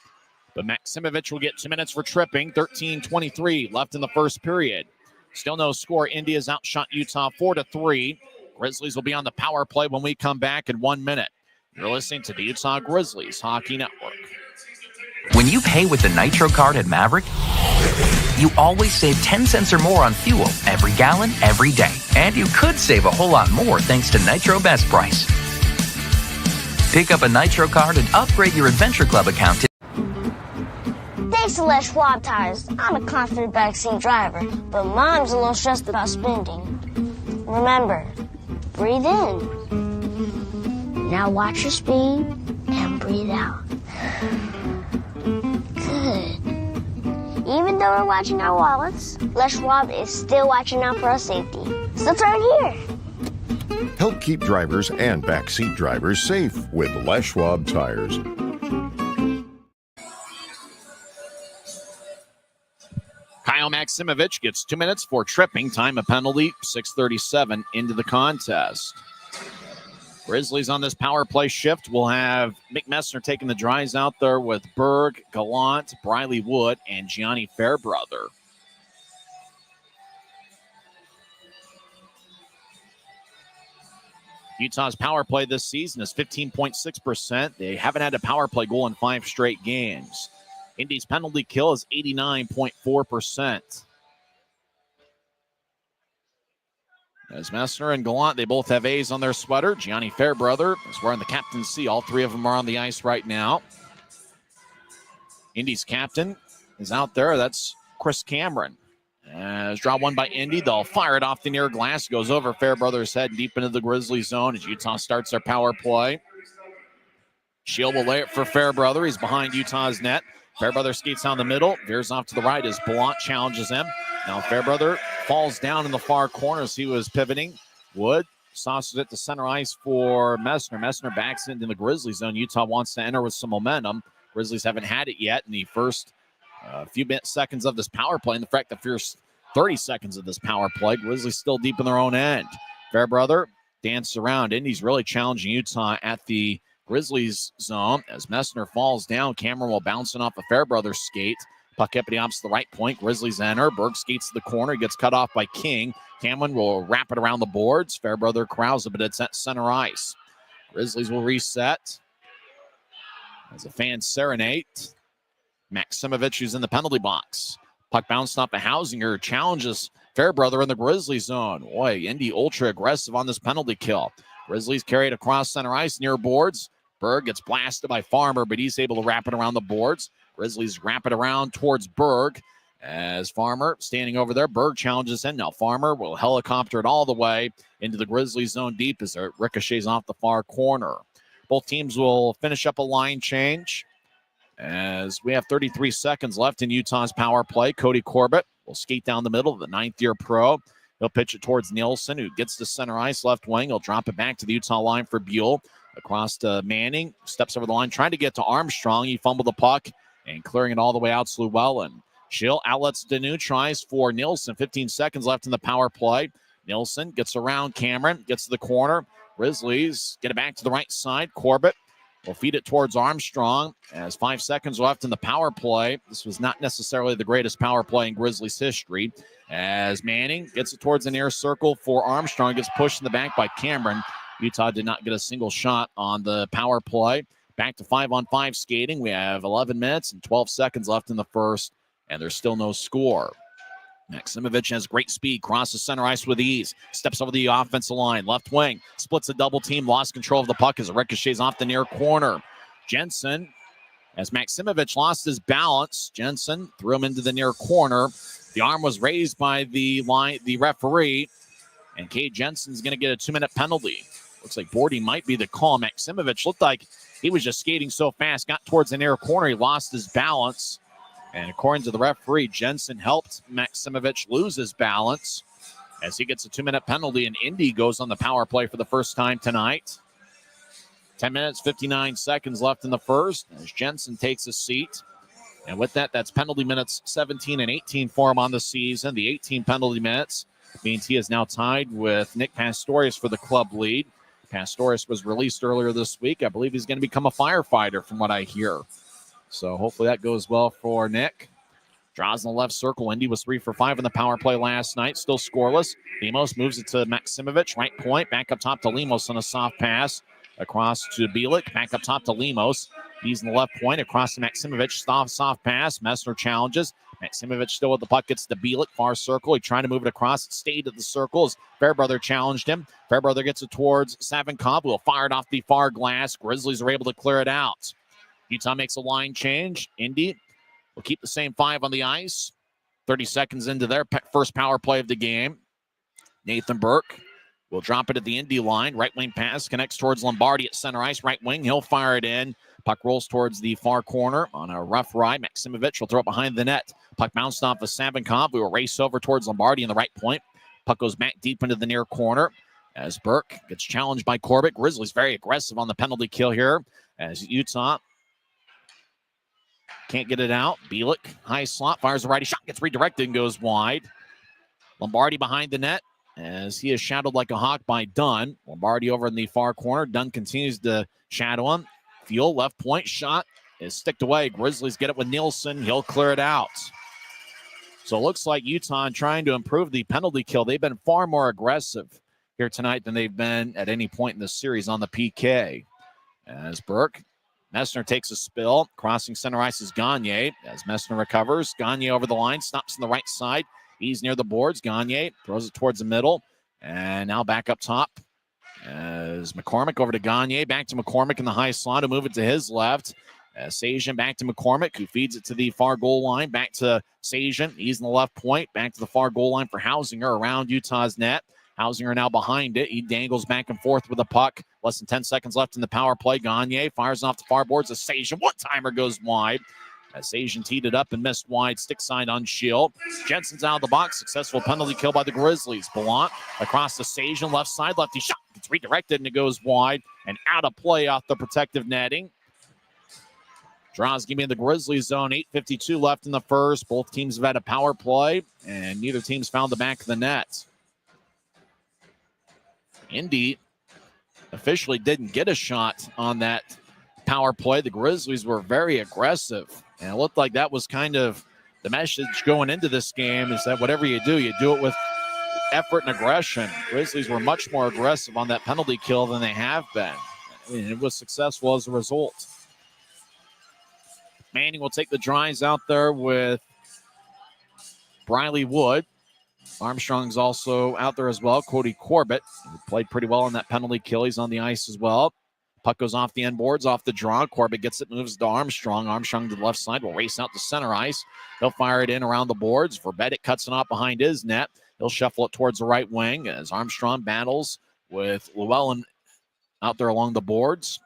but Maximovich will get 2 minutes for tripping. 13:23 left in the first period. Still no score. Indy has outshot Utah 4-3. Grizzlies will be on the power play when we come back in 1 minute. You're listening to the Utah Grizzlies Hockey Network. When you pay with the Nitro card at Maverik, you always save 10 cents or more on fuel every gallon, every day. And you could save a whole lot more thanks to Nitro Best Price. Pick up a Nitro card and upgrade your Adventure Club account to... Thanks to Les Schwab Tires, I'm a confident backseat driver, but Mom's a little stressed about spending. Remember, breathe in. Now watch your speed and breathe out. Good. Even though we're watching our wallets, Les Schwab is still watching out for our safety. So turn here. Help keep drivers and backseat drivers safe with Les Schwab Tires. Kyle Maximovich gets 2 minutes for tripping. Time a penalty, 6:37 into the contest. Grizzlies on this power play shift will have Mick Messner taking the dries out there with Berg, Gallant, Briley Wood, and Gianni Fairbrother. Utah's power play this season is 15.6%. They haven't had a power play goal in 5 straight games. Indy's penalty kill is 89.4%. As Messner and Gallant, they both have A's on their sweater. Gianni Fairbrother is wearing the captain's C. All three of them are on the ice right now. Indy's captain is out there. That's Chris Cameron. As draw one by Indy, they'll fire it off the near glass. Goes over Fairbrother's head deep into the Grizzly zone as Utah starts their power play. Shield will lay it for Fairbrother. He's behind Utah's net. Fairbrother skates down the middle, veers off to the right as Blount challenges him. Now Fairbrother falls down in the far corner as he was pivoting. Wood sauces it to center ice for Messner. Messner backs into the Grizzly zone. Utah wants to enter with some momentum. Grizzlies haven't had it yet in the first few seconds of this power play. In fact, the first 30 seconds of this power play, Grizzlies still deep in their own end. Fairbrother dances around. Indy's really challenging Utah at the Grizzlies zone as Messner falls down. Cameron will bouncing off a Fairbrother skate. Puck up at the opposite the right point. Grizzlies enter. Berg skates to the corner. He gets cut off by King. Cameron will wrap it around the boards. Fairbrother corrals it, but it's at center ice. Grizzlies will reset. As a fan serenade, Maximovich is in the penalty box. Puck bounced off a Hausinger. Challenges Fairbrother in the Grizzly zone. Boy, Indy ultra aggressive on this penalty kill. Grizzlies carry it across center ice near boards. Berg gets blasted by Farmer, but he's able to wrap it around the boards. Grizzlies wrap it around towards Berg as Farmer standing over there. Berg challenges him. Now Farmer will helicopter it all the way into the Grizzlies zone deep as it ricochets off the far corner. Both teams will finish up a line change as we have 33 seconds left in Utah's power play. Cody Corbett will skate down the middle of the ninth-year pro. He'll pitch it towards Nielsen, who gets to center ice, left wing. He'll drop it back to the Utah line for Buell. Across to Manning, steps over the line, trying to get to Armstrong. He fumbled the puck and clearing it all the way out to Llewellyn. Schill outlets Danu, tries for Nielsen. 15 seconds left in the power play. Nielsen gets around Cameron, gets to the corner. Grizzlies get it back to the right side. Corbett will feed it towards Armstrong as 5 seconds left in the power play. This was not necessarily the greatest power play in Grizzlies history, as Manning gets it towards the near circle for Armstrong, gets pushed in the back by Cameron. Utah did not get a single shot on the power play. Back to 5-on-5 skating. We have 11 minutes and 12 seconds left in the first, and there's still no score. Maksimovic has great speed, crosses center ice with ease, steps over the offensive line, left wing, splits a double team, lost control of the puck as it ricochets off the near corner. Jensen, as Maksimovic lost his balance, Jensen threw him into the near corner. The arm was raised by the referee, and Cade Jensen's going to get a 2-minute penalty. Looks like boarding might be the call. Maksimovic looked like he was just skating so fast, got towards the near corner, he lost his balance. And according to the referee, Jensen helped Maksimovic lose his balance as he gets a 2-minute penalty, and Indy goes on the power play for the first time tonight. 10 minutes, 59 seconds left in the first as Jensen takes a seat. And with that, that's penalty minutes 17 and 18 for him on the season. The 18 penalty minutes means he is now tied with Nick Pastorius for the club lead. Pastorius was released earlier this week. I believe he's going to become a firefighter from what I hear. So hopefully that goes well for Nick. Draws in the left circle. Indy was 3 for 5 in the power play last night. Still scoreless. Lemos moves it to Maksimovic. Right point. Back up top to Lemos on a soft pass. Across to Bielik. Back up top to Lemos. He's in the left point. Across to Maksimovic. Soft pass. Messner challenges. Maksimovic still with the puck. Gets to Bielik. Far circle. He tried to move it across. It stayed at the circle as Fairbrother challenged him. Fairbrother gets it towards Savinkov. Will fire it off the far glass. Grizzlies are able to clear it out. Utah makes a line change. Indy will keep the same 5 on the ice. 30 seconds into their first power play of the game. Nathan Burke will drop it at the Indy line. Right wing pass connects towards Lombardi at center ice. Right wing, he'll fire it in. Puck rolls towards the far corner on a rough ride. Maksimovic will throw it behind the net. Puck bounced off of Savinkov. We will race over towards Lombardi in the right point. Puck goes back deep into the near corner as Burke gets challenged by Corbett. Grizzlies very aggressive on the penalty kill here as Utah can't get it out. Bielik, high slot, fires a righty shot, gets redirected and goes wide. Lombardi behind the net as he is shadowed like a hawk by Dunn. Lombardi over in the far corner. Dunn continues to shadow him. Fuel, left point shot is sticked away. Grizzlies get it with Nielsen. He'll clear it out. So it looks like Utah trying to improve the penalty kill. They've been far more aggressive here tonight than they've been at any point in this series on the PK. As Burke, Messner takes a spill. Crossing center ice is Gagne. As Messner recovers, Gagne over the line, stops on the right side. He's near the boards. Gagne throws it towards the middle. And now back up top as McCormick over to Gagne. Back to McCormick in the high slot to move it to his left. Sajan back to McCormick, who feeds it to the far goal line. Back to Sajan. He's in the left point. Back to the far goal line for Hausinger around Utah's net. Hausinger now behind it. He dangles back and forth with the puck. Less than 10 seconds left in the power play. Gagne fires off the far boards. A Sajan one-timer goes wide. As Sajan teed it up and missed wide. Stick side on Shield. Jensen's out of the box. Successful penalty kill by the Grizzlies. Ballant across the Sajan left side. Lefty shot. Gets redirected and it goes wide. And out of play off the protective netting. Draws give me the Grizzlies zone. 8:52 left in the first. Both teams have had a power play. And neither team's found the back of the net. Indy officially didn't get a shot on that power play. The Grizzlies were very aggressive. And it looked like that was kind of the message going into this game, is that whatever you do it with effort and aggression. Grizzlies were much more aggressive on that penalty kill than they have been. And it was successful as a result. Manning will take the drives out there with Briley Wood. Armstrong's also out there as well. Cody Corbett, who played pretty well on that penalty kill. He's on the ice as well. Puck goes off the end boards, off the draw. Corbett gets it, moves to Armstrong. Armstrong to the left side will race out to center ice. He'll fire it in around the boards. Verbetic cuts it off behind his net. He'll shuffle it towards the right wing as Armstrong battles with Llewellyn out there along the boards.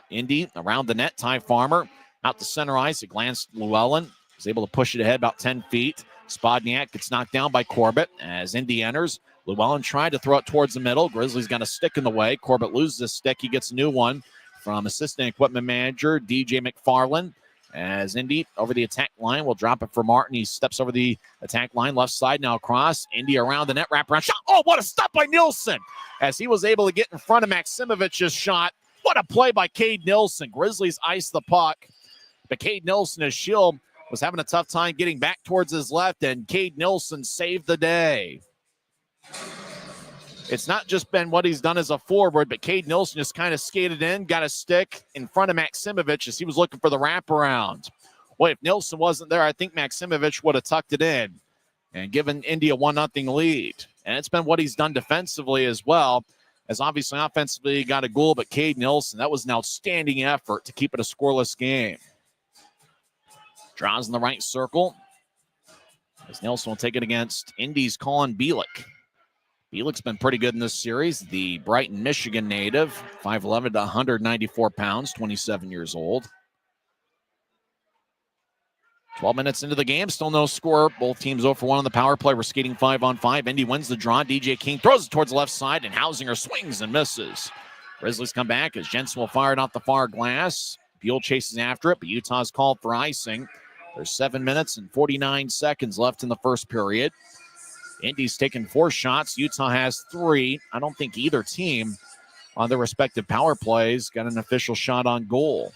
Indy around the net. Ty Farmer out to center ice. It glanced Llewellyn. Was able to push it ahead about 10 feet. Spodniak gets knocked down by Corbett as Indy enters. Llewellyn tried to throw it towards the middle. Grizzlies got a stick in the way. Corbett loses a stick. He gets a new one from assistant equipment manager DJ McFarland. As Indy over the attack line will drop it for Martin. He steps over the attack line, left side now across. Indy around the net, wraparound shot. Oh, what a stop by Nielsen as he was able to get in front of Maksimovic's shot. What a play by Cade Nilsson. Grizzlies iced the puck, but Cade Nilsson, his shield, was having a tough time getting back towards his left, and Cade Nilsson saved the day. It's not just been what he's done as a forward, but Cade Nilsson just kind of skated in, got a stick in front of Maximovich as he was looking for the wraparound. Well, if Nilsson wasn't there, I think Maximovich would have tucked it in and given Indy a 1-0 lead. And it's been what he's done defensively as well, as obviously offensively he got a goal, but Cade Nilsson, that was an outstanding effort to keep it a scoreless game. Draws in the right circle, as Nilsson will take it against Indy's Colin Bielik. Bielik's been pretty good in this series. The Brighton, Michigan native, 5'11" to 194 pounds, 27 years old. 12 minutes into the game, still no score. Both teams 0 for 1 on the power play. We're skating 5-on-5. Indy wins the draw. DJ King throws it towards the left side, and Hausinger swings and misses. Grizzlies come back as Jensen will fire it off the far glass. Buell chases after it, but Utah's called for icing. There's 7 minutes and 49 seconds left in the first period. Indy's taken 4 shots. Utah has 3. I don't think either team on their respective power plays got an official shot on goal.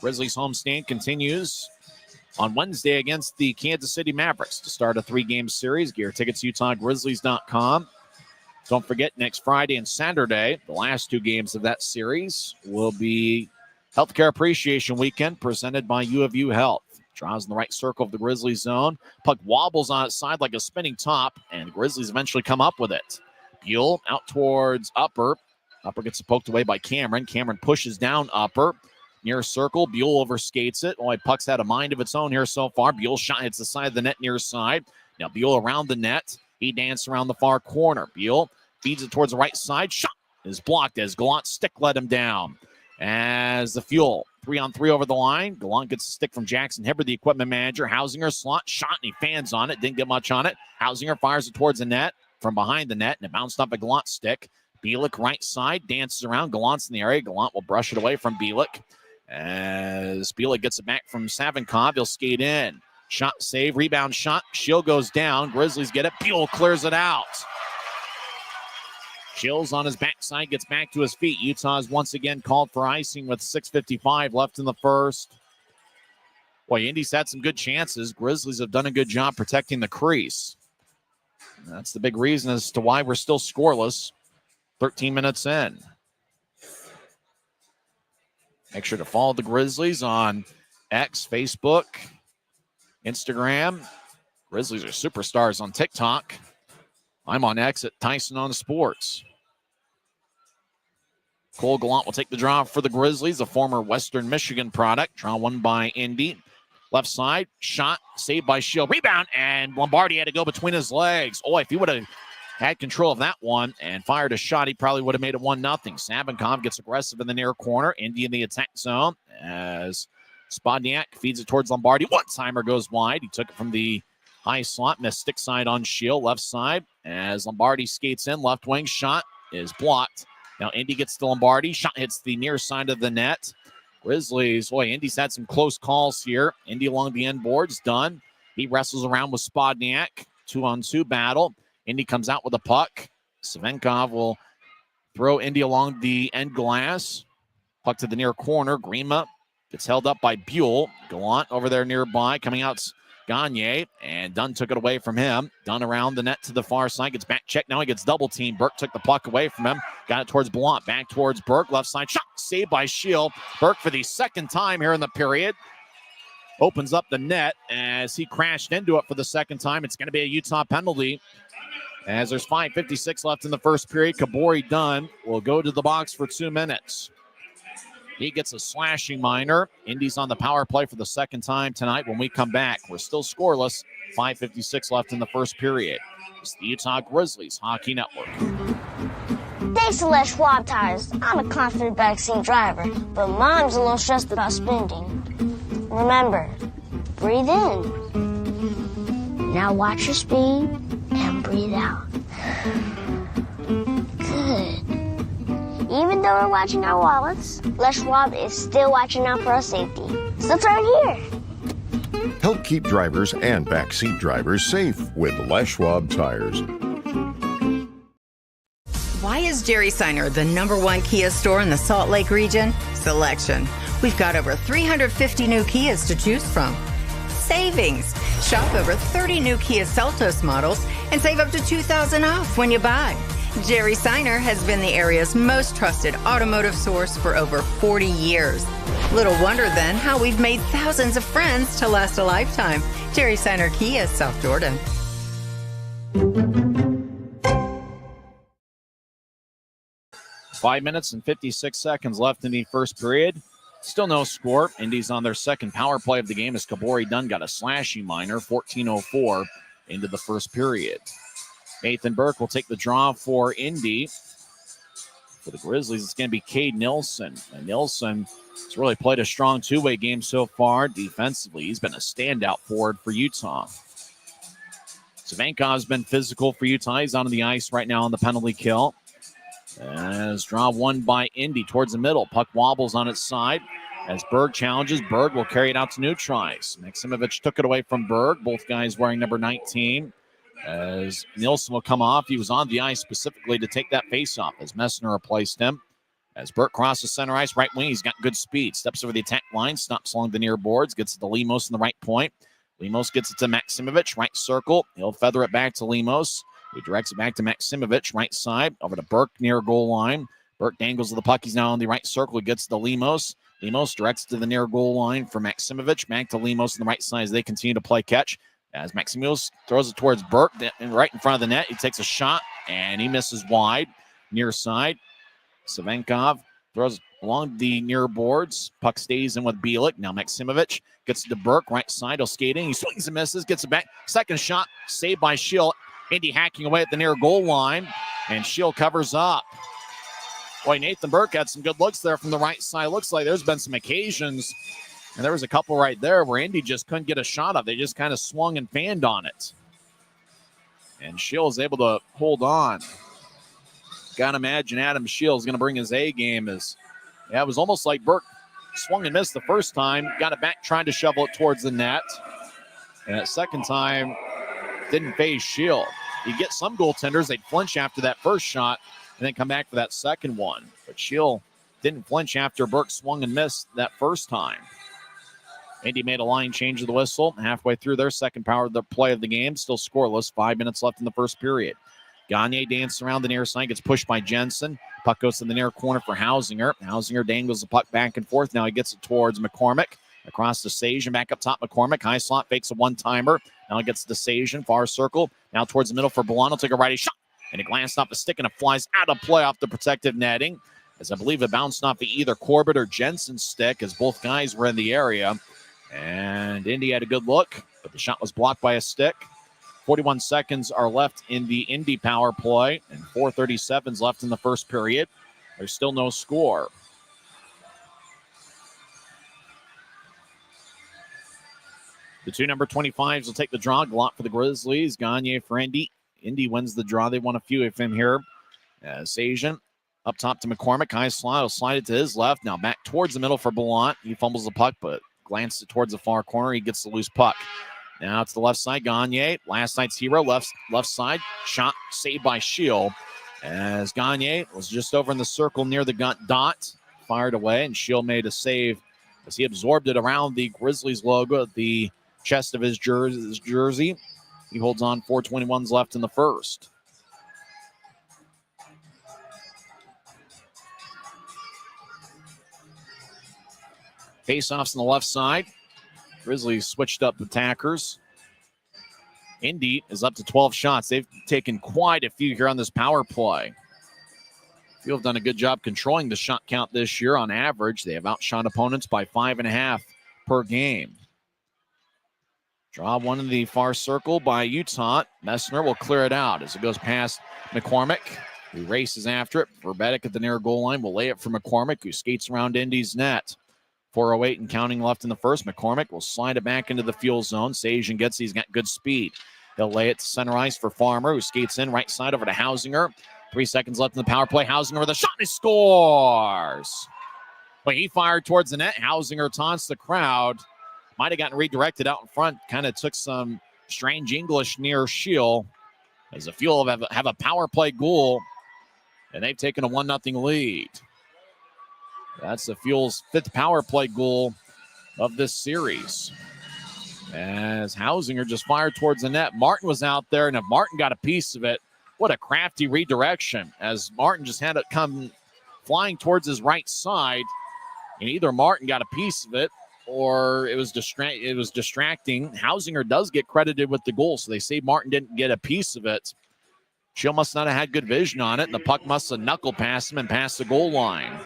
Grizzlies homestand continues on Wednesday against the Kansas City Mavericks to start a 3-game series. Gear tickets, UtahGrizzlies.com. Don't forget, next Friday and Saturday, the last 2 games of that series will be Healthcare Appreciation Weekend presented by U of U Health. Draws in the right circle of the Grizzlies zone. Puck wobbles on its side like a spinning top, and the Grizzlies eventually come up with it. Buell out towards Upper. Upper gets poked away by Cameron. Cameron pushes down Upper. Near circle, Buell overskates it. Boy, puck's had a mind of its own here so far. Buell shot hits the side of the net near side. Now Buell around the net. He danced around the far corner. Buell feeds it towards the right side. Shot is blocked as Gallant's stick let him down. As the Fuel 3-on-3 over the line. Gallant gets a stick from Jackson Hibbert, the equipment manager. Hausinger slot shot, and he fans on it. Didn't get much on it. Hausinger fires it towards the net from behind the net, and it bounced off a Gallant stick. Bielik right side, dances around. Gallant's in the area. Gallant will brush it away from Bielik. As Bielik gets it back from Savinkov, he'll skate in. Shot save, rebound shot. Shield goes down. Grizzlies get it. Buell clears it out. Shill's on his backside, gets back to his feet. Utah's once again called for icing with 6:55 left in the first. Boy, Indy's had some good chances. Grizzlies have done a good job protecting the crease. And that's the big reason as to why we're still scoreless 13 minutes in. Make sure to follow the Grizzlies on X, Facebook, Instagram. Grizzlies are superstars on TikTok. I'm on X at Tyson on Sports. Cole Gallant will take the draw for the Grizzlies, a former Western Michigan product. Draw won by Indy. Left side, shot, saved by Shield. Rebound, and Lombardi had to go between his legs. Oh, if he would have had control of that one and fired a shot, he probably would have made it 1-0. Savinkov gets aggressive in the near corner. Indy in the attack zone as Spodniak feeds it towards Lombardi. One-timer goes wide. He took it from the high slot, missed stick side on Shield. Left side as Lombardi skates in. Left wing shot is blocked. Now Indy gets to Lombardi. Shot hits the near side of the net. Grizzlies, boy, Indy's had some close calls here. Indy along the end boards, done. He wrestles around with Spodniak. 2-on-2 battle. Indy comes out with a puck. Savinkov will throw Indy along the end glass. Puck to the near corner. Grima gets held up by Buell. Gallant over there nearby. Coming out Gagne, and Dunn took it away from him. Dunn around the net to the far side. Gets back checked. Now he gets double teamed. Burke took the puck away from him. Got it towards Blount. Back towards Burke. Left side shot. Saved by Shield. Burke for the second time here in the period opens up the net as he crashed into it for the second time. It's going to be a Utah penalty as there's 5:56 left in the first period. Kabori Dunn will go to the box for 2 minutes. He gets a slashing minor. Indy's on the power play for the second time tonight. When we come back, we're still scoreless. 5:56 left in the first period. It's the Utah Grizzlies Hockey Network. Thanks to Les Schwab Tires, I'm a confident backseat driver, but Mom's a little stressed about spending. Remember, breathe in. Now watch your speed and breathe out. Good. Even though we're watching our wallets, Les Schwab is still watching out for our safety. So turn here. Help keep drivers and backseat drivers safe with Les Schwab Tires. How's Jerry Seiner, the #1 Kia store in the Salt Lake region? Selection. We've got over 350 new Kias to choose from. Savings. Shop over 30 new Kia Seltos models and save up to $2,000 off when you buy. Jerry Seiner has been the area's most trusted automotive source for over 40 years. Little wonder then how we've made thousands of friends to last a lifetime. Jerry Seiner Kia, South Jordan. 5 minutes and 56 seconds left in the first period. Still no score. Indy's on their second power play of the game as Kabori Dunn got a slashing minor, 14:04 into the first period. Nathan Burke will take the draw for Indy. For the Grizzlies, it's going to be Cade Nilsson. And Nilsson has really played a strong two-way game so far defensively. He's been a standout forward for Utah. Savenkov's been physical for Utah. He's on the ice right now on the penalty kill. As draw won by Indy towards the middle. Puck wobbles on its side. As Berg challenges, Berg will carry it out to Neutrais. Maximovich took it away from Berg. Both guys wearing number 19. As Nilsson will come off. He was on the ice specifically to take that faceoff as Messner replaced him. As Burke crosses center ice, right wing, he's got good speed. Steps over the attack line, stops along the near boards, gets it to Lemos in the right point. Lemos gets it to Maximovich, right circle. He'll feather it back to Lemos. He directs it back to Maximovich, right side, over to Burke near goal line. Burke dangles the puck. He's now on the right circle. He gets to Lemos. Lemos directs it to the near goal line for Maximovich. Back to Lemos on the right side as they continue to play catch. As Maximovich throws it towards Burke, right in front of the net. He takes a shot, and he misses wide. Near side, Savenkov throws along the near boards. Puck stays in with Bielik. Now Maximovich gets to Burke, right side. He'll skate in. He swings and misses, gets it back. Second shot, saved by Shield. Indy hacking away at the near goal line, and Shield covers up. Boy, Nathan Burke had some good looks there from the right side. Looks like there's been some occasions, and there was a couple right there where Indy just couldn't get a shot up. They just kind of swung and fanned on it. And Shield is able to hold on. Got to imagine Adam Shields going to bring his A game. It was almost like Burke swung and missed the first time. Got it back, trying to shovel it towards the net. And that second time, didn't phase Shield. You get some goaltenders, they'd flinch after that first shot and then come back for that second one. But Shield didn't flinch after Burke swung and missed that first time. Indy made a line change of the whistle halfway through their second power of the play of the game. Still scoreless. 5 minutes left in the first period. Gagne dances around the near side, gets pushed by Jensen. Puck goes to the near corner for Hausinger. Hausinger dangles the puck back and forth. Now he gets it towards McCormick. Across to Sajan, back up top, McCormick. High slot, fakes a one-timer. Now he gets to Sajan, far circle. Now towards the middle for Bolano. Take a righty shot. And it glanced off the stick and it flies out of play off the protective netting. As I believe it bounced off of either Corbett or Jensen's stick as both guys were in the area. And Indy had a good look, but the shot was blocked by a stick. 41 seconds are left in the Indy power play, and 4:37 left in the first period. There's still no score. The two number 25s will take the draw. Glot for the Grizzlies. Gagne for Indy. Indy wins the draw. They won a few of him here. Sajan up top to McCormick. High slide. Will slide it to his left. Now back towards the middle for Ballant. He fumbles the puck, but glances it towards the far corner. He gets the loose puck. Now it's the left side. Gagne, last night's hero, left side. Shot saved by Shield. As Gagne was just over in the circle near the dot. Fired away, and Shield made a save as he absorbed it around the Grizzlies logo at the chest of his jersey. He holds on. 4:21 left in the first. Faceoffs on the left side. Grizzlies switched up attackers. Indy is up to 12 shots. They've taken quite a few here on this power play. Field have done a good job controlling the shot count this year on average. They have outshot opponents by 5.5 per game. Draw one in the far circle by Utah. Messner will clear it out as it goes past McCormick, who races after it. Verbetic at the near goal line will lay it for McCormick, who skates around Indy's net. 4:08 and counting left in the first. McCormick will slide it back into the fuel zone. Sajan gets it. He's got good speed. He'll lay it to center ice for Farmer, who skates in right side over to Hausinger. 3 seconds left in the power play. Hausinger with a shot, and he scores. But he fired towards the net. Hausinger taunts the crowd. Might have gotten redirected out in front. Kind of took some strange English near Shield. As the Fuel have a power play goal and they've taken a 1-0 lead. That's the Fuel's 5th power play goal of this series. As Hausinger just fired towards the net. Martin was out there, and if Martin got a piece of it, what a crafty redirection, as Martin just had it come flying towards his right side, and either Martin got a piece of it or it was distracting. Hausinger does get credited with the goal, so they say Martin didn't get a piece of it. Schill must not have had good vision on it, and the puck must have knuckle passed him and passed the goal line.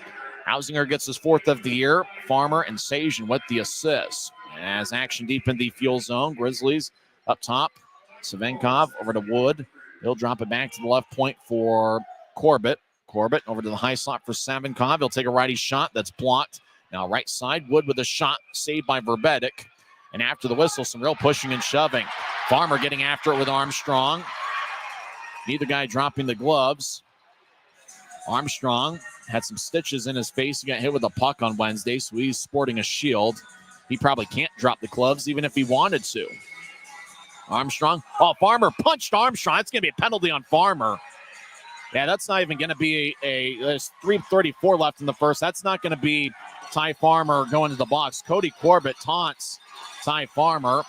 Hausinger gets his 4th of the year. Farmer and Sajin with the assists. As action deep in the Fuel zone, Grizzlies up top. Savenkov over to Wood. He'll drop it back to the left point for Corbett. Corbett over to the high slot for Savenkov. He'll take a righty shot that's blocked. Now right side, Wood with a shot saved by Verbetic. And after the whistle, some real pushing and shoving. Farmer getting after it with Armstrong. Neither guy dropping the gloves. Armstrong had some stitches in his face. He got hit with a puck on Wednesday, so he's sporting a shield. He probably can't drop the gloves even if he wanted to. Armstrong. Oh, Farmer punched Armstrong. That's going to be a penalty on Farmer. Yeah, that's not even going to be there's 3:34 left in the first. That's not going to be Ty Farmer going to the box. Cody Corbett taunts Ty Farmer.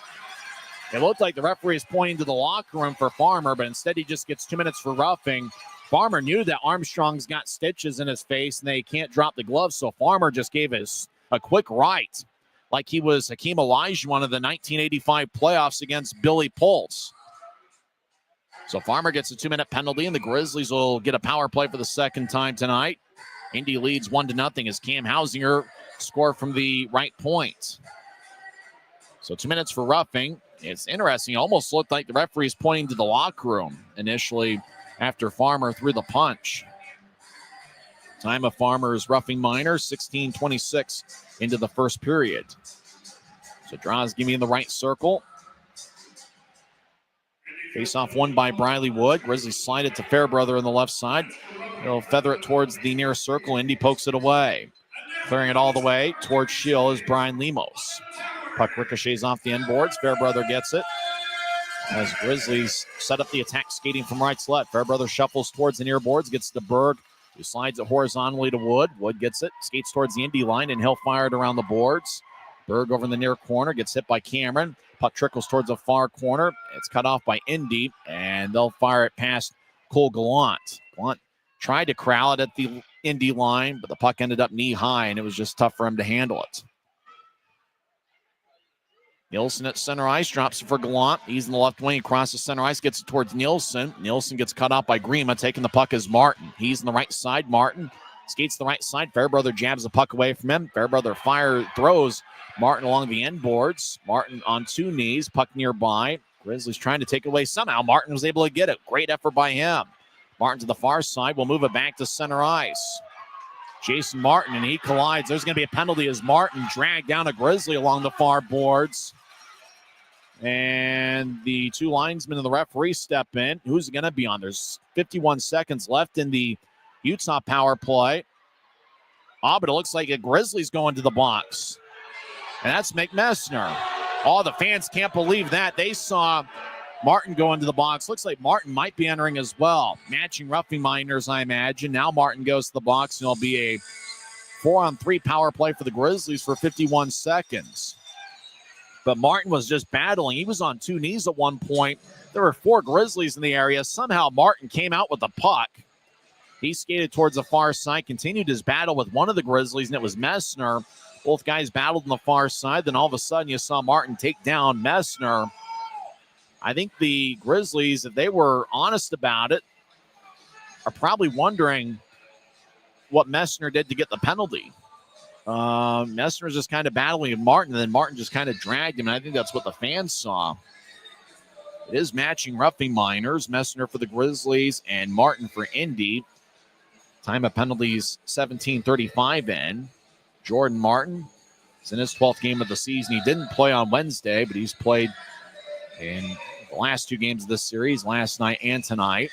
It looked like the referee is pointing to the locker room for Farmer, but instead he just gets 2 minutes for roughing. Farmer knew that Armstrong's got stitches in his face and they can't drop the gloves, so Farmer just gave us a quick right, like he was Hakeem Olajuwon of the 1985 playoffs against Billy Pulse. So Farmer gets a 2-minute penalty, and the Grizzlies will get a power play for the second time tonight. Indy leads 1-0 as Cam Hausinger scored from the right point. So 2 minutes for roughing. It's interesting. It almost looked like the referee is pointing to the locker room initially after Farmer threw the punch. Time of Farmer's roughing minor, 16:26 into the first period. So draws give me in the right circle. Face-off won by Briley Wood. Grizzlies slide it to Fairbrother on the left side. He'll feather it towards the near circle. Indy pokes it away. Clearing it all the way towards Schill is Brian Lemos. Puck ricochets off the end boards. Fairbrother gets it. As Grizzlies set up the attack skating from right to left. Fairbrother shuffles towards the near boards, gets to Berg, who slides it horizontally to Wood. Wood gets it, skates towards the Indy line, and he'll fire it around the boards. Berg over in the near corner, gets hit by Cameron. Puck trickles towards the far corner. It's cut off by Indy, and they'll fire it past Cole Gallant. Gallant tried to corral it at the Indy line, but the puck ended up knee high, and it was just tough for him to handle it. Nielsen at center ice, drops it for Gallant. He's in the left wing, crosses center ice, gets it towards Nielsen. Nielsen gets cut off by Grima, taking the puck is Martin. He's on the right side. Martin skates the right side. Fairbrother jabs the puck away from him. Fairbrother throws Martin along the end boards. Martin on 2 knees, puck nearby. Grizzlies trying to take it away somehow. Martin was able to get it. Great effort by him. Martin to the far side. We'll move it back to center ice. Jason Martin, and he collides. There's going to be a penalty as Martin dragged down a Grizzly along the far boards. And the 2 linesmen and the referee step in. Who's it going to be on? There's 51 seconds left in the Utah power play. Oh, but it looks like a Grizzlies going to the box. And that's McMessner. Oh, the fans can't believe that. They saw Martin go into the box. Looks like Martin might be entering as well. Matching roughing minors, I imagine. Now Martin goes to the box, and it'll be a 4-on-3 power play for the Grizzlies for 51 seconds. But Martin was just battling. He was on 2 knees at one point. There were 4 Grizzlies in the area. Somehow Martin came out with the puck. He skated towards the far side, continued his battle with one of the Grizzlies, and it was Messner. Both guys battled on the far side. Then all of a sudden you saw Martin take down Messner. I think the Grizzlies, if they were honest about it, are probably wondering what Messner did to get the penalty. Messner was just kind of battling with Martin, and then Martin just kind of dragged him, and I think that's what the fans saw. It is matching roughing minors. Messner for the Grizzlies and Martin for Indy. Time of penalties 17:35 in. Jordan Martin is in his 12th game of the season. He didn't play on Wednesday, but he's played in the last 2 games of this series, last night and tonight.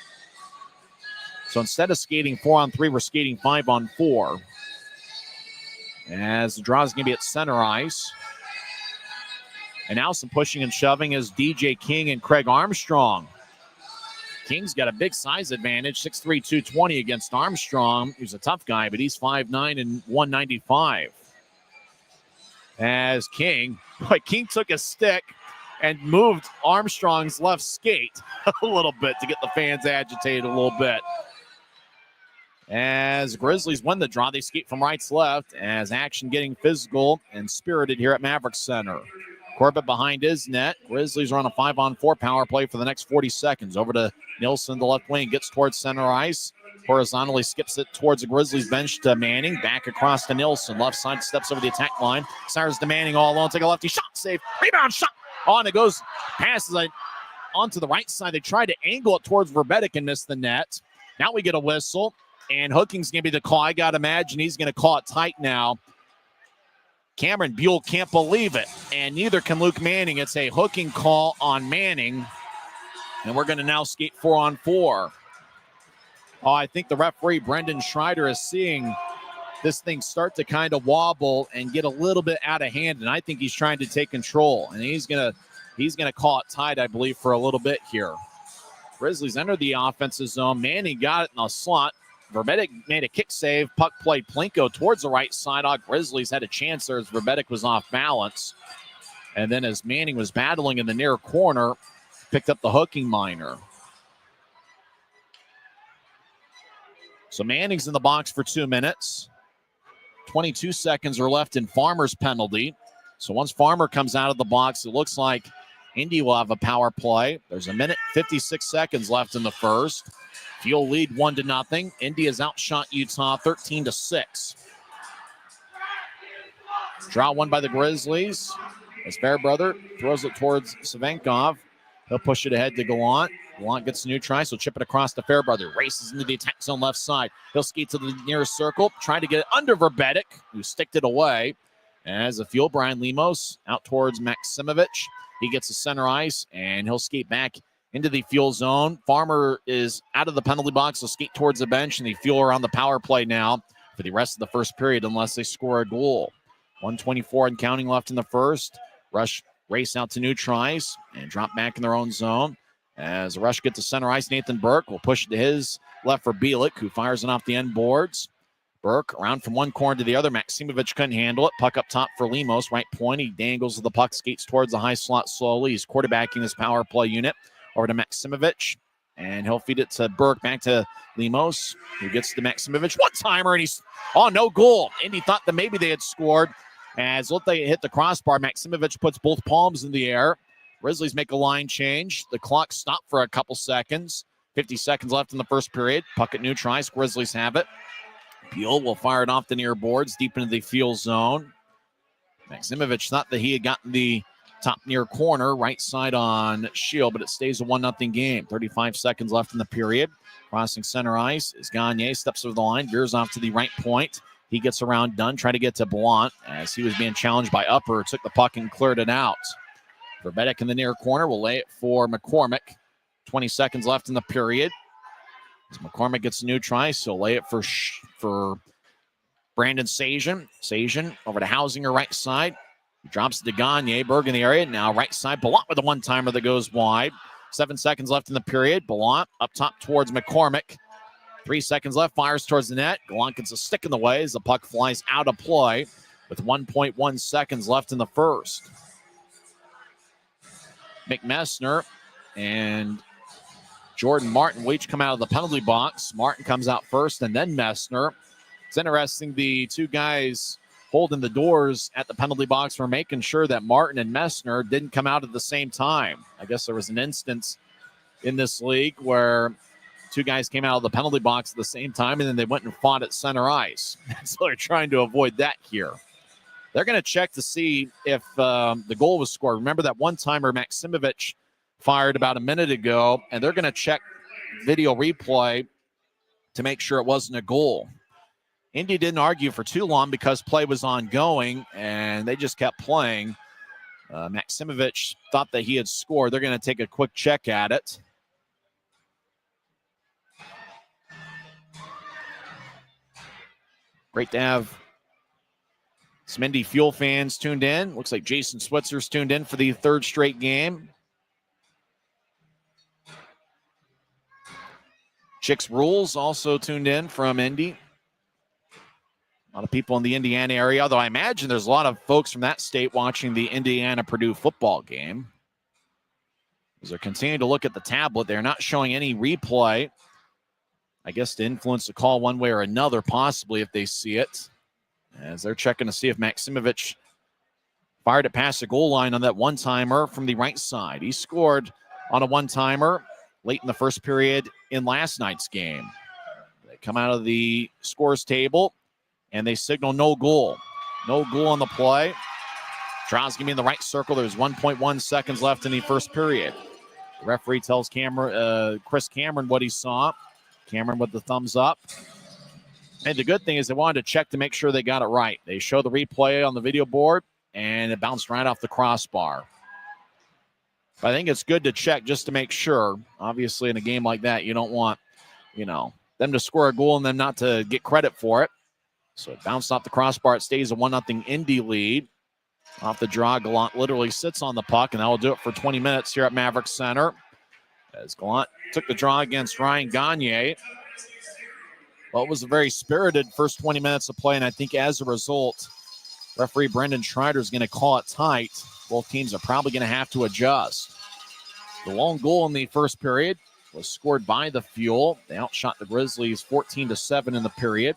So instead of skating 4-on-3, we're skating 5-on-4. As the draw is going to be at center ice. And now some pushing and shoving as DJ King and Craig Armstrong King's got a big size advantage, 6'3", 220 against Armstrong, who's a tough guy, but he's 5'9" and 195. As King took a stick and moved Armstrong's left skate a little bit to get the fans agitated a little bit. As Grizzlies win the draw, they skate from right to left as action getting physical and spirited here at Maverik Center. Corbett behind his net. Grizzlies are on a 5-on-4 power play for the next 40 seconds. Over to Nilsson, the left wing, gets towards center ice. Horizontally skips it towards the Grizzlies bench to Manning. Back across to Nilsson. Left side steps over the attack line. Cyrus to Manning all alone. Take a lefty shot. Save. Rebound shot. On it goes. Passes it onto the right side. They tried to angle it towards Verbetic and missed the net. Now we get a whistle. And Hooking's going to be the call. I got to imagine he's going to call it tight now. Cameron Buell can't believe it. And neither can Luke Manning. It's a hooking call on Manning. And we're going to now skate 4-on-4. Oh, I think the referee, Brendan Schreider, is seeing this thing start to kind of wobble and get a little bit out of hand. And I think he's trying to take control. And he's going to call it tight, I believe, for a little bit here. Grizzlies enter the offensive zone. Manning got it in the slot. Verbetic made a kick save. Puck played Plinko towards the right side. Grizzlies had a chance there as Verbetic was off balance. And then as Manning was battling in the near corner, picked up the hooking minor. So Manning's in the box for 2 minutes. 22 seconds are left in Farmer's penalty. So once Farmer comes out of the box, it looks like Indy will have a power play. There's 1:56 seconds left in the first. Fuel lead 1-0. Indy has outshot Utah 13-6. Draw won by the Grizzlies. As Fairbrother throws it towards Savenkov. He'll push it ahead to Gallant. Gallant gets a new try, so chip it across to Fairbrother. Races into the attack zone left side. He'll skate to the nearest circle, trying to get it under Verbetic, who sticked it away. As a Fuel, Brian Lemos out towards Maximovich. He gets the center ice, and he'll skate back into the Fuel zone. Farmer is out of the penalty box. He'll skate towards the bench, and the Fuel are on the power play now for the rest of the first period unless they score a goal. 1:24 and counting left in the first. Rush race out to new tries and drop back in their own zone. As Rush gets to center ice, Nathan Burke will push it to his left for Bielik, who fires it off the end boards. Burke around from one corner to the other. Maximovich couldn't handle it. Puck up top for Lemos. Right point. He dangles the puck, skates towards the high slot slowly. He's quarterbacking his power play unit. Over to Maximovich. And he'll feed it to Burke. Back to Lemos, who gets to Maximovich. One-timer, and he's... Oh, no goal. Indy thought that maybe they had scored. As they hit the crossbar, Maximovich puts both palms in the air. Grizzlies make a line change. The clock stopped for a couple seconds. 50 seconds left in the first period. Puck at new tries. Grizzlies have it. Buell will fire it off the near boards deep into the Fuel zone. Maximovich thought that he had gotten the top near corner, right side on Shield, but it stays a 1-0 game. 35 seconds left in the period. Crossing center ice is Gagne. Steps over the line. Veers off to the right point. He gets around Dunn, trying to get to Blount as he was being challenged by Upper. Took the puck and cleared it out. Verbetic in the near corner will lay it for McCormick. 20 seconds left in the period. As McCormick gets a new try, so lay it for Brandon Sajan. Sajan over to Hausinger, right side. He drops to Gagne. Berg in the area. Now right side. Blount with a one-timer that goes wide. 7 seconds left in the period. Blount up top towards McCormick. 3 seconds left. Fires towards the net. Gallant gets a stick in the way as the puck flies out of play with 1.1 seconds left in the first. McMessner and Jordan Martin will each come out of the penalty box. Martin comes out first and then Messner. It's interesting, the two guys holding the doors at the penalty box were making sure that Martin and Messner didn't come out at the same time. I guess there was an instance in this league where two guys came out of the penalty box at the same time and then they went and fought at center ice. So they're trying to avoid that here. They're going to check to see if the goal was scored. Remember that one-timer Maximovich fired about a minute ago, and they're going to check video replay to make sure it wasn't a goal. Indy didn't argue for too long because play was ongoing, and they just kept playing. Maximovich thought that he had scored. They're going to take a quick check at it. Great to have some Indy Fuel fans tuned in. Looks like Jason Switzer's tuned in for the third straight game. Chicks Rules also tuned in from Indy. A lot of people in the Indiana area, although I imagine there's a lot of folks from that state watching the Indiana-Purdue football game. As they're continuing to look at the tablet, they're not showing any replay. I guess to influence the call one way or another, possibly if they see it. As they're checking to see if Maksimovic fired it past the goal line on that one-timer from the right side. He scored on a one-timer late in the first period in last night's game. They come out of the scores table, and they signal no goal. No goal on the play. Drow's going to be in the right circle. There's 1.1 seconds left in the first period. The referee tells Chris Cameron what he saw. Cameron with the thumbs up. And the good thing is they wanted to check to make sure they got it right. They show the replay on the video board, and it bounced right off the crossbar. But I think it's good to check just to make sure. Obviously, in a game like that, you don't want, them to score a goal and them not to get credit for it. So it bounced off the crossbar. It stays a 1-0 Indy lead. Off the draw, Gallant literally sits on the puck, and that will do it for 20 minutes here at Maverik Center. As Gallant took the draw against Ryan Gagne. Well, it was a very spirited first 20 minutes of play, and I think as a result, referee Brendan Schreider is going to call it tight. Both teams are probably going to have to adjust. The lone goal in the first period was scored by the Fuel. They outshot the Grizzlies 14-7 in the period.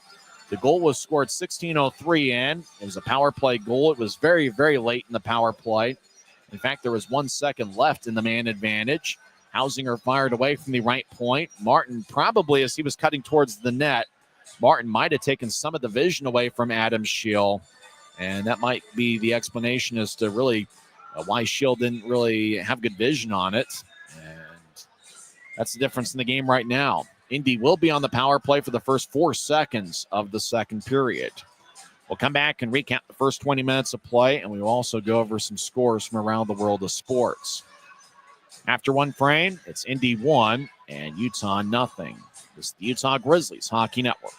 The goal was scored 16:03 in. It was a power play goal. It was very, very late in the power play. In fact, there was 1 second left in the man advantage. Hausinger fired away from the right point. Martin, probably as he was cutting towards the net, Martin might have taken some of the vision away from Adam Scheel. And that might be the explanation as to really why Scheel didn't really have good vision on it. And that's the difference in the game right now. Indy will be on the power play for the first 4 seconds of the second period. We'll come back and recap the first 20 minutes of play, and we will also go over some scores from around the world of sports. After one frame, it's Indy 1 and Utah 0. This is the Utah Grizzlies Hockey Network.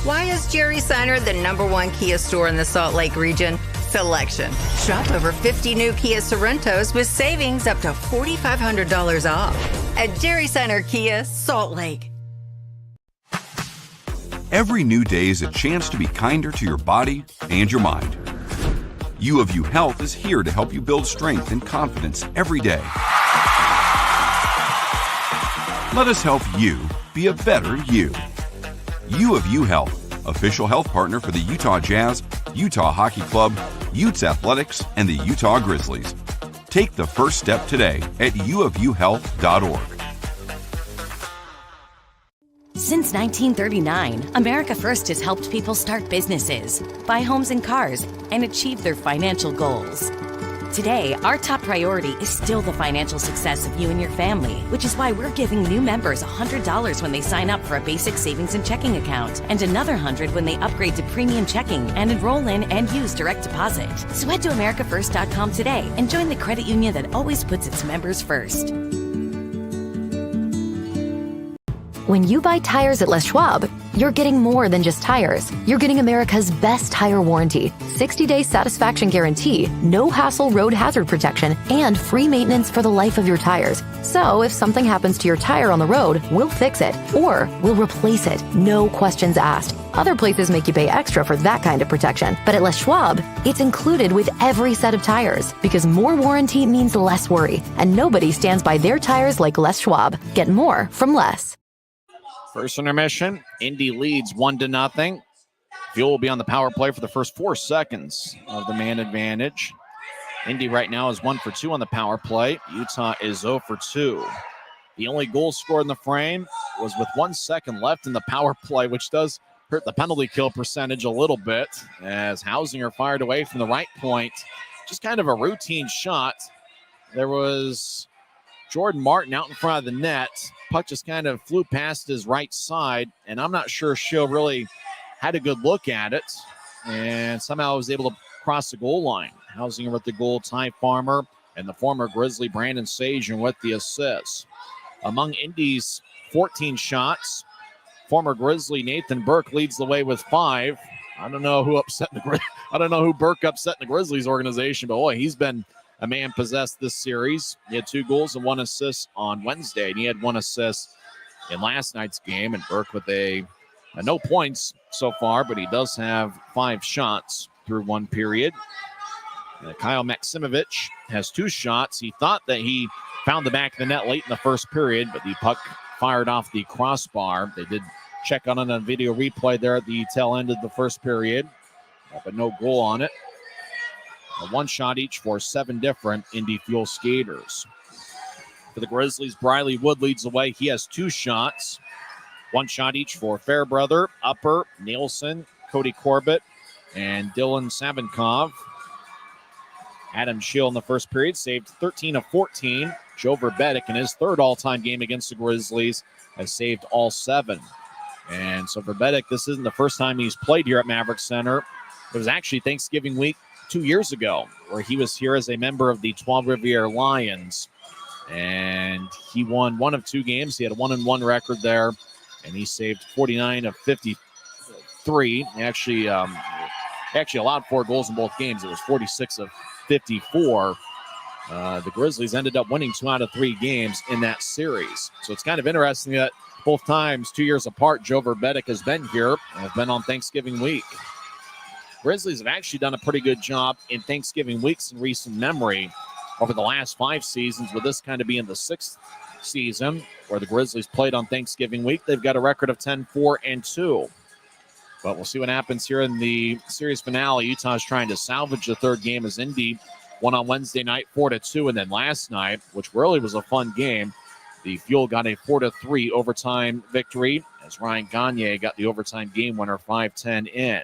Why is Jerry Seiner the #1 Kia store in the Salt Lake region? Selection. Shop over 50 new Kia Sorrentos with savings up to $4,500 off at Jerry Seiner Kia, Salt Lake. Every new day is a chance to be kinder to your body and your mind. U of U Health is here to help you build strength and confidence every day. Let us help you be a better you. U of U Health, official health partner for the Utah Jazz, Utah Hockey Club, Utes Athletics, and the Utah Grizzlies. Take the first step today at uofuhealth.org. Since 1939, America First has helped people start businesses, buy homes and cars, and achieve their financial goals. Today, our top priority is still the financial success of you and your family, which is why we're giving new members $100 when they sign up for a basic savings and checking account, and another $100 when they upgrade to premium checking and enroll in and use direct deposit. So head to americafirst.com today and join the credit union that always puts its members first. When you buy tires at Les Schwab, you're getting more than just tires. You're getting America's best tire warranty, 60-day satisfaction guarantee, no hassle road hazard protection, and free maintenance for the life of your tires. So if something happens to your tire on the road, we'll fix it, or we'll replace it, no questions asked. Other places make you pay extra for that kind of protection, but at Les Schwab, it's included with every set of tires, because more warranty means less worry, and nobody stands by their tires like Les Schwab. Get more from less. First intermission, Indy leads 1-0. Fuel will be on the power play for the first 4 seconds of the man advantage. Indy right now is 1 for 2 on the power play. Utah is 0 for 2. The only goal scored in the frame was with 1 second left in the power play, which does hurt the penalty kill percentage a little bit, as Hausinger fired away from the right point. Just kind of a routine shot. There was Jordan Martin out in front of the net. Puck just kind of flew past his right side, and I'm not sure Scheel really had a good look at it, and somehow was able to cross the goal line. Hausinger with the goal, Ty Farmer, and the former Grizzly Brandon Sajan with the assist. Among Indy's 14 shots, Former Grizzly Nathan Burke leads the way with 5. I don't know who Burke upset in the Grizzlies organization, but boy, he's been a man possessed this series. He had 2 goals and 1 assist on Wednesday, and he had 1 assist in last night's game. And Burke with no points so far, but he does have 5 shots through 1 period. Kyle Maximovich has 2 shots. He thought that he found the back of the net late in the first period, but the puck fired off the crossbar. They did check on it on video replay there at the tail end of the first period, but no goal on it. 1 shot each for 7 different Indy Fuel skaters. For the Grizzlies, Briley Wood leads the way. He has 2 shots. 1 shot each for Fairbrother, Upper, Nielsen, Cody Corbett, and Dylan Savinkov. Adam Scheel in the first period saved 13 of 14. Joe Verbetic in his 3rd all-time game against the Grizzlies has saved all 7. And so Verbetic, this isn't the first time he's played here at Maverik Center. It was actually Thanksgiving week 2 years ago where he was here as a member of the Trois Rivières Lions. And he won 1 of 2 games. He had a 1-1 record there, and he saved 49 of 53. He actually allowed 4 goals in both games. It was 46 of 54. The Grizzlies ended up winning 2 out of 3 games in that series. So it's kind of interesting that both times, 2 years apart, Joe Verbetic has been here and has been on Thanksgiving week. Grizzlies have actually done a pretty good job in Thanksgiving weeks in recent memory over the last 5 seasons, with this kind of being the 6th season where the Grizzlies played on Thanksgiving week. They've got a record of 10-4-2. But we'll see what happens here in the series finale. Utah's trying to salvage the 3rd game as Indy won on Wednesday night 4-2, and then last night, which really was a fun game, the Fuel got a 4-3 overtime victory as Ryan Gagne got the overtime game winner 5-10 in.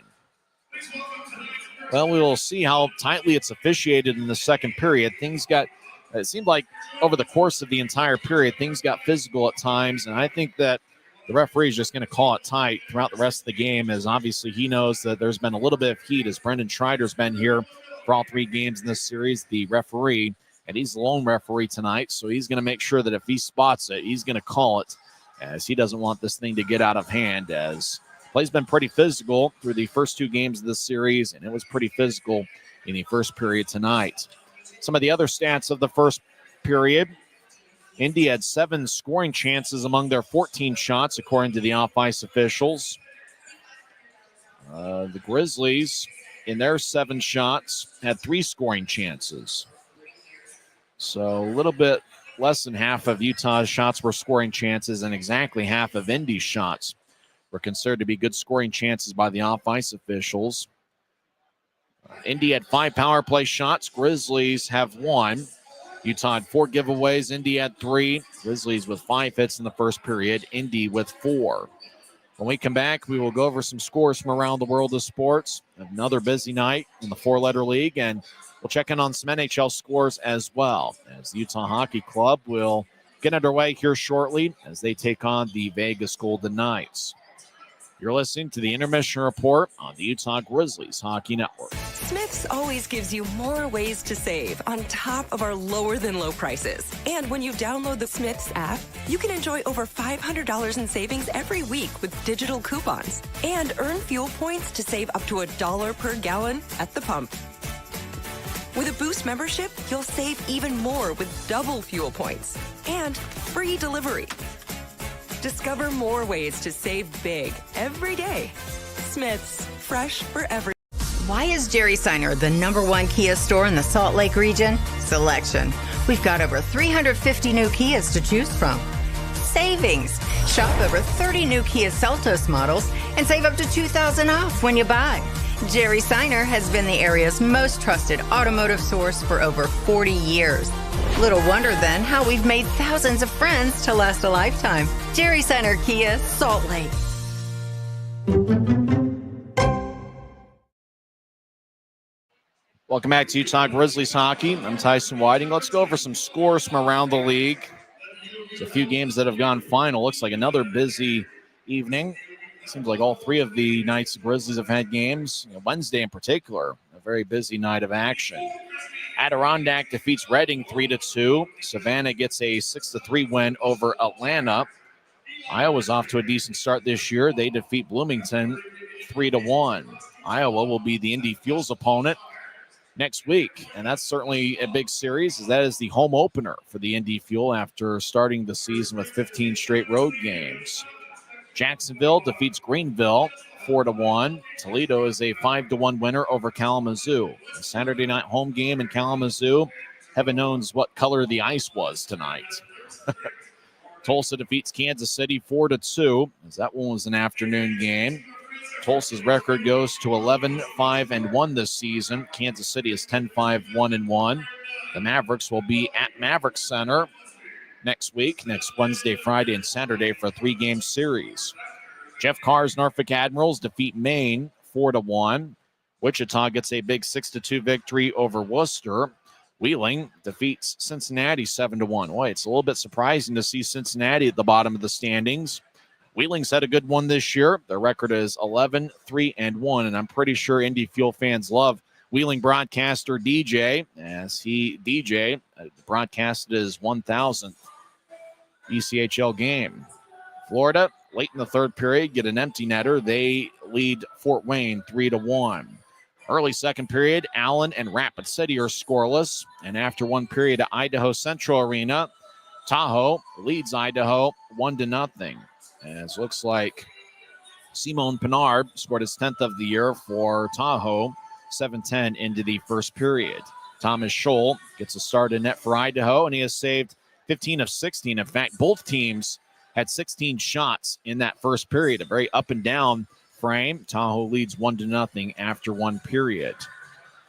Well, we will see how tightly it's officiated in the second period. It seemed like over the course of the entire period, things got physical at times, and I think that the referee is just going to call it tight throughout the rest of the game, as obviously he knows that there's been a little bit of heat as Brendan Schreider's been here for all 3 games in this series, the referee, and he's the lone referee tonight, so he's going to make sure that if he spots it, he's going to call it, as he doesn't want this thing to get out of hand, as play's been pretty physical through the first 2 games of this series, and it was pretty physical in the first period tonight. Some of the other stats of the first period: Indy had 7 scoring chances among their 14 shots, according to the off-ice officials. The Grizzlies, in their 7 shots, had 3 scoring chances. So a little bit less than half of Utah's shots were scoring chances, and exactly half of Indy's shots were considered to be good scoring chances by the off-ice officials. Indy had 5 power play shots. Grizzlies have 1. Utah had 4 giveaways. Indy had 3. Grizzlies with 5 hits in the first period. Indy with 4. When we come back, we will go over some scores from around the world of sports. Another busy night in the 4-letter league, and we'll check in on some NHL scores as well, as the Utah Hockey Club will get underway here shortly as they take on the Vegas Golden Knights. You're listening to the Intermission Report on the Utah Grizzlies Hockey Network. Smith's always gives you more ways to save on top of our lower than low prices. And when you download the Smith's app, you can enjoy over $500 in savings every week with digital coupons and earn fuel points to save up to $1 per gallon at the pump. With a Boost membership, you'll save even more with double fuel points and free delivery. Discover more ways to save big every day. Smith's, fresh for every. Why is Jerry Seiner the #1 Kia store in the Salt Lake region? Selection. We've got over 350 new Kias to choose from. Savings. Shop over 30 new Kia Seltos models and save up to $2,000 off when you buy. Jerry Seiner has been the area's most trusted automotive source for over 40 years. Little wonder then how we've made thousands of friends to last a lifetime. Jerry Seiner Kia, Salt Lake. Welcome back to Utah Grizzlies Hockey. I'm Tyson Whiting. Let's go over some scores from around the league. There's a few games that have gone final. Looks like another busy evening. Seems like all 3 of the nights the Grizzlies have had games. Wednesday in particular, a very busy night of action. Adirondack defeats Reading 3-2. Savannah gets a 6-3 win over Atlanta. Iowa's off to a decent start this year. They defeat Bloomington 3-1. Iowa will be the Indy Fuel's opponent next week, and that's certainly a big series, as that is the home opener for the Indy Fuel after starting the season with 15 straight road games. Jacksonville defeats Greenville 4-1. Toledo is a 5-1 winner over Kalamazoo. A Saturday night home game in Kalamazoo. Heaven knows what color the ice was tonight. Tulsa defeats Kansas City 4-2, as that one was an afternoon game. Tulsa's record goes to 11-5-1 this season. Kansas City is 10-5-1-1. The Mavericks will be at Maverik Center next week, next Wednesday, Friday, and Saturday for a 3-game series. Jeff Carr's Norfolk Admirals defeat Maine 4-1. Wichita gets a big 6-2 victory over Worcester. Wheeling defeats Cincinnati 7-1. Boy, it's a little bit surprising to see Cincinnati at the bottom of the standings. Wheeling's had a good one this year. Their record is 11-3-1, and I'm pretty sure Indy Fuel fans love Wheeling broadcaster DJ, as he broadcasted his 1,000th ECHL game. Florida, late in the third period, get an empty netter. They lead Fort Wayne 3-1. Early second period, Allen and Rapid City are scoreless. And after one period at Idaho Central Arena, Tahoe leads Idaho 1-0. As looks like Simone Pinard scored his 10th of the year for Tahoe, 7:10 into the first period. Thomas Scholl gets a start in net for Idaho, and he has saved 15 of 16. In fact, both teams had 16 shots in that first period, a very up and down frame. Tahoe leads 1-0 after one period.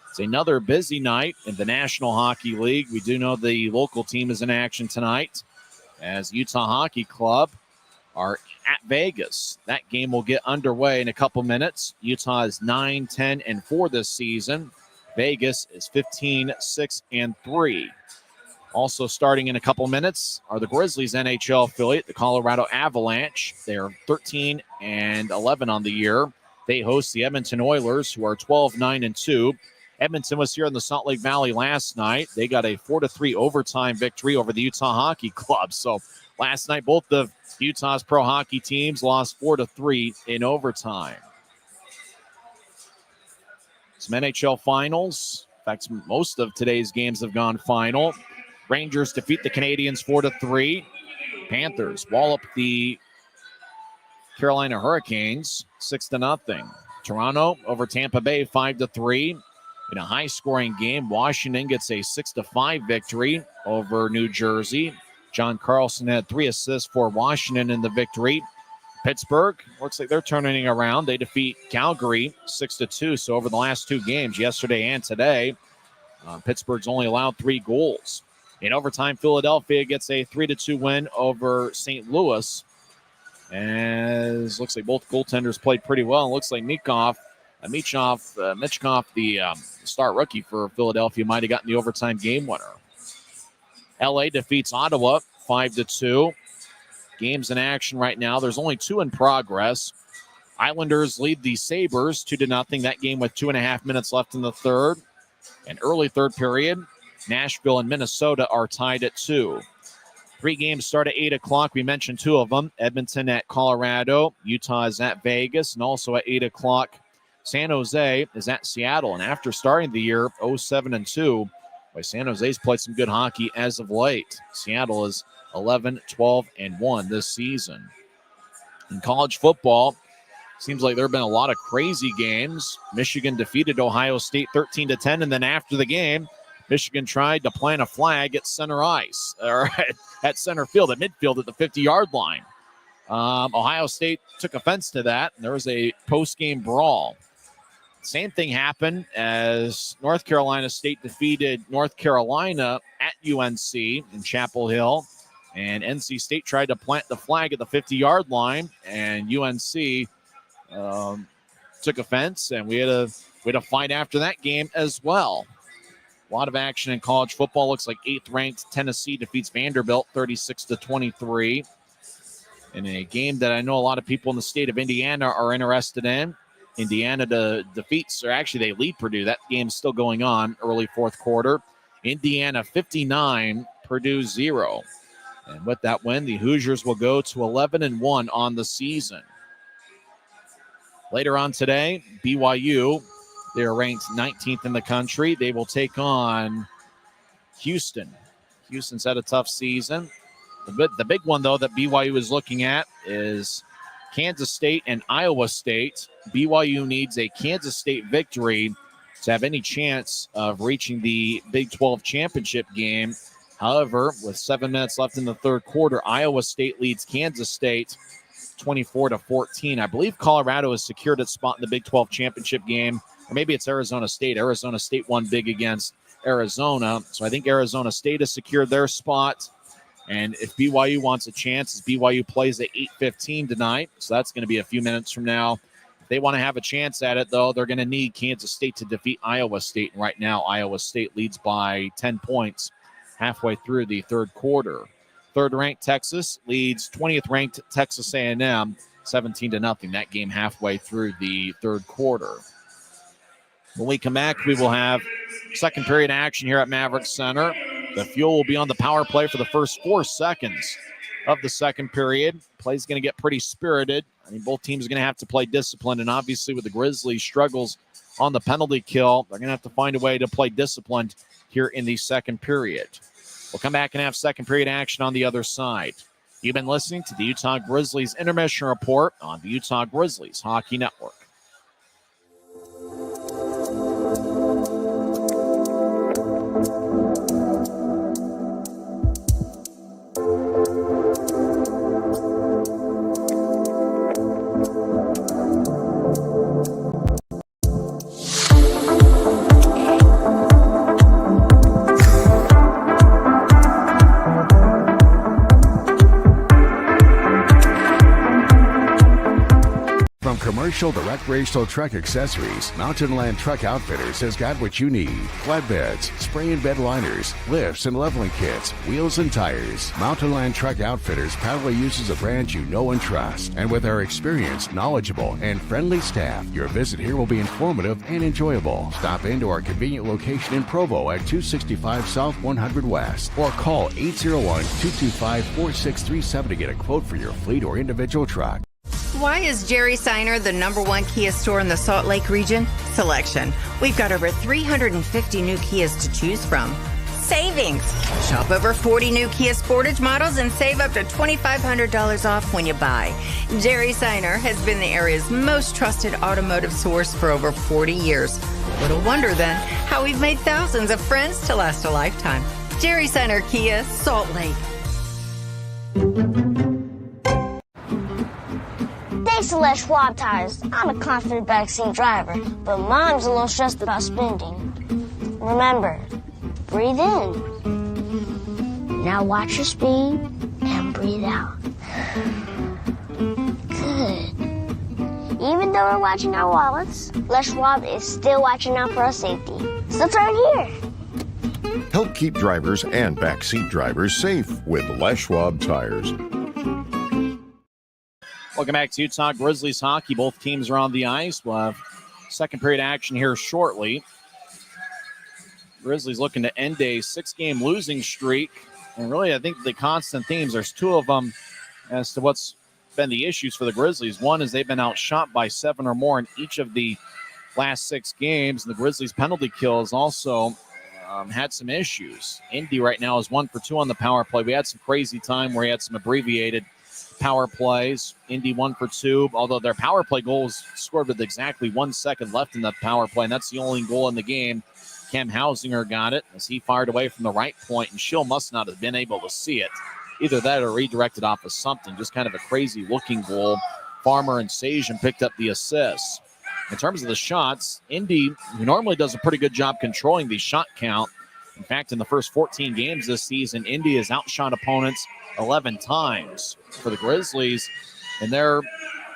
It's another busy night in the National Hockey League. We do know the local team is in action tonight, as Utah Hockey Club are at Vegas. That game will get underway in a couple minutes. Utah is 9-10-4 this season. Vegas is 15-6-3. Also starting in a couple minutes are the Grizzlies NHL affiliate, the Colorado Avalanche. They are 13-11 on the year. They host the Edmonton Oilers, who are 12-9-2. Edmonton was here in the Salt Lake Valley last night. They got a 4-3 overtime victory over the Utah Hockey Club. So last night, both of Utah's pro hockey teams lost 4-3 in overtime. Some NHL finals. In fact, most of today's games have gone final. Rangers defeat the Canadiens 4-3. Panthers wallop the Carolina Hurricanes 6-0. Toronto over Tampa Bay 5-3. In a high-scoring game, Washington gets a 6-5 victory over New Jersey. John Carlson had 3 assists for Washington in the victory. Pittsburgh, looks like they're turning around. They defeat Calgary 6-2. So over the last 2 games, yesterday and today, Pittsburgh's only allowed 3 goals. In overtime, Philadelphia gets a 3-2 win over St. Louis. As looks like both goaltenders played pretty well. It looks like Michkov, the star rookie for Philadelphia, might have gotten the overtime game winner. LA defeats Ottawa 5-2. Games in action right now. There's only 2 in progress. Islanders lead the Sabres 2-0. That game with 2.5 minutes left in the third. An early third period. Nashville and Minnesota are tied at 2. 3 games start at 8 o'clock. We mentioned 2 of them. Edmonton at Colorado. Utah is at Vegas. And also at 8 o'clock, San Jose is at Seattle. And after starting the year 0-7-2, San Jose's played some good hockey as of late. Seattle is 11-12-1 this season. In college football, seems like there have been a lot of crazy games. Michigan defeated Ohio State 13-10. And then after the game, Michigan tried to plant a flag at center ice, or at center field, at midfield at the 50-yard line. Ohio State took offense to that, and there was a post-game brawl. Same thing happened as North Carolina State defeated North Carolina at UNC in Chapel Hill, and NC State tried to plant the flag at the 50-yard line, and UNC took offense, and we had a fight after that game as well. A lot of action in college football. Looks like 8th-ranked Tennessee defeats Vanderbilt 36-23 in a game that I know a lot of people in the state of Indiana are interested in. Indiana they lead Purdue. That game's still going on, early fourth quarter. Indiana 59, Purdue 0. And with that win, the Hoosiers will go to 11-1 on the season. Later on today, BYU, they're ranked 19th in the country. They will take on Houston. Houston's had a tough season. The big one, though, that BYU is looking at is Kansas State and Iowa State. BYU needs a Kansas State victory to have any chance of reaching the Big 12 championship game. However, with 7 minutes left in the third quarter, Iowa State leads Kansas State 24-14. I believe Colorado has secured its spot in the Big 12 championship game, or maybe it's Arizona State. Arizona State won big against Arizona, so I think Arizona State has secured their spot. And if BYU wants a chance, as BYU plays at 8:15 tonight, so that's going to be a few minutes from now. If they want to have a chance at it, though, they're going to need Kansas State to defeat Iowa State. And right now, Iowa State leads by 10 points halfway through the third quarter. Third-ranked Texas leads 20th-ranked Texas A&M 17-0. That game halfway through the third quarter. When we come back, we will have second period action here at Maverik Center. The Fuel will be on the power play for the first 4 seconds of the second period. Play's going to get pretty spirited. I mean, both teams are going to have to play disciplined, and obviously with the Grizzlies' struggles on the penalty kill, they're going to have to find a way to play disciplined here in the second period. We'll come back and have second period action on the other side. You've been listening to the Utah Grizzlies Intermission Report on the Utah Grizzlies Hockey Network. Commercial to recreational truck accessories, Mountain Land Truck Outfitters has got what you need. Flatbeds, spray and bed liners, lifts and leveling kits, wheels and tires. Mountain Land Truck Outfitters proudly uses a brand you know and trust. And with our experienced, knowledgeable, and friendly staff, your visit here will be informative and enjoyable. Stop into our convenient location in Provo at 265 South 100 West or call 801-225-4637 to get a quote for your fleet or individual truck. Why is Jerry Seiner the #1 Kia store in the Salt Lake region? Selection. We've got over 350 new Kias to choose from. Savings. Shop over 40 new Kia Sportage models and save up to $2,500 off when you buy. Jerry Seiner has been the area's most trusted automotive source for over 40 years. Little wonder then how we've made thousands of friends to last a lifetime. Jerry Seiner Kia, Salt Lake. Thanks to Les Schwab Tires, I'm a confident backseat driver, but Mom's a little stressed about spending. Remember, breathe in. Now watch your speed and breathe out. Good. Even though we're watching our wallets, Les Schwab is still watching out for our safety. So turn here. Help keep drivers and backseat drivers safe with Les Schwab Tires. Welcome back to Utah Grizzlies hockey. Both teams are on the ice. We'll have second period action here shortly. Grizzlies looking to end a 6-game losing streak. And really, I think the constant themes, there's 2 of them as to what's been the issues for the Grizzlies. One is they've been outshot by 7 or more in each of the last 6 games. And the Grizzlies' penalty kills also had some issues. Indy right now is 1 for 2 on the power play. We had some crazy time where he had some abbreviated power plays. Indy 1 for 2, although their power play goal was scored with exactly 1 second left in the power play, and that's the only goal in the game. Cam Hausinger got it as he fired away from the right point, and Schill must not have been able to see it. Either that or redirected off of something. Just kind of a crazy-looking goal. Farmer and Sajan picked up the assists. In terms of the shots, Indy, who normally does a pretty good job controlling the shot count. In fact, in the first 14 games this season, Indy has outshot opponents 11 times. For the Grizzlies, in their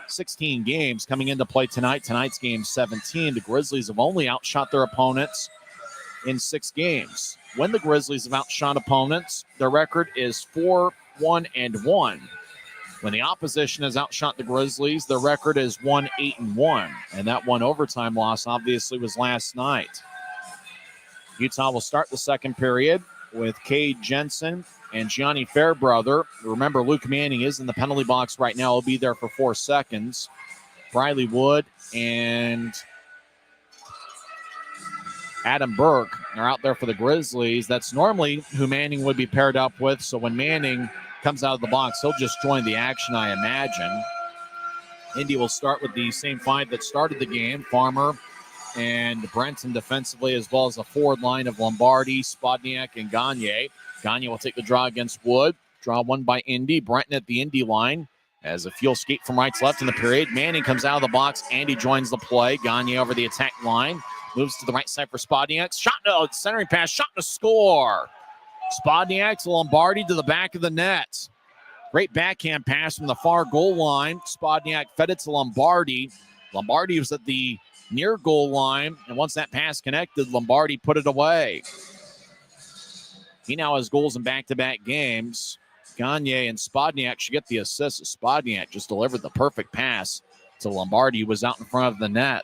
16 games coming into play tonight, tonight's game 17, the Grizzlies have only outshot their opponents in 6 games. When the Grizzlies have outshot opponents, their record is 4-1-1. When the opposition has outshot the Grizzlies, their record is 1-8-1. And that one overtime loss obviously was last night. Utah will start the second period with Cade Jensen and Gianni Fairbrother. Remember, Luke Manning is in the penalty box right now. He'll be there for 4 seconds. Briley Wood and Adam Burke are out there for the Grizzlies. That's normally who Manning would be paired up with. So when Manning comes out of the box, he'll just join the action, I imagine. Indy will start with the same five that started the game. Farmer and Brenton defensively, as well as a forward line of Lombardi, Spodniak, and Gagne. Gagne will take the draw against Wood. Draw one by Indy. Brenton at the Indy line as a Fuel skate from right to left in the period. Manning comes out of the box. Andy joins the play. Gagne over the attack line. Moves to the right side for Spodniak. Shot, no, centering pass, shot to score. Spodniak to Lombardi to the back of the net. Great backhand pass from the far goal line. Spodniak fed it to Lombardi. Lombardi was at the near goal line, and once that pass connected, Lombardi put it away. He now has goals in back-to-back games. Gagne and Spodniak should get the assist. Spodniak just delivered the perfect pass to Lombardi, who was out in front of the net.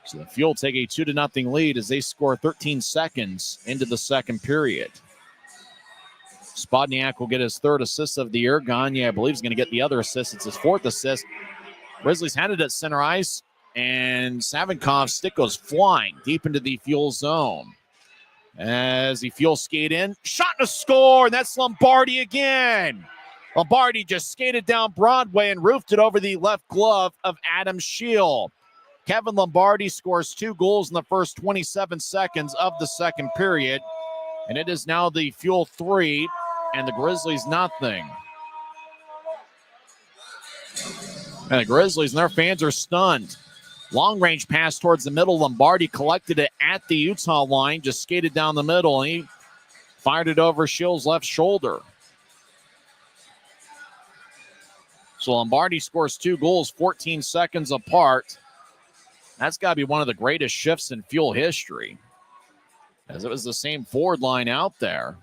So the Fuel take a 2-0 lead as they score 13 seconds into the second period. Spodniak will get his 3rd assist of the year. Gagne, I believe, is going to get the other assist. It's his 4th assist. Grizzlies had it at center ice, and Savinkov's stick goes flying deep into the Fuel zone. As the Fuel skate in, shot to score, and that's Lombardi again. Lombardi just skated down Broadway and roofed it over the left glove of Adam Scheel. Kevin Lombardi scores 2 goals in the first 27 seconds of the second period. And it is now the Fuel 3 and the Grizzlies nothing. And the Grizzlies and their fans are stunned. Long range pass towards the middle. Lombardi collected it at the Utah line, just skated down the middle, and he fired it over Scheel's left shoulder. So Lombardi scores 2 goals 14 seconds apart. That's got to be one of the greatest shifts in Fuel history, as it was the same forward line out there.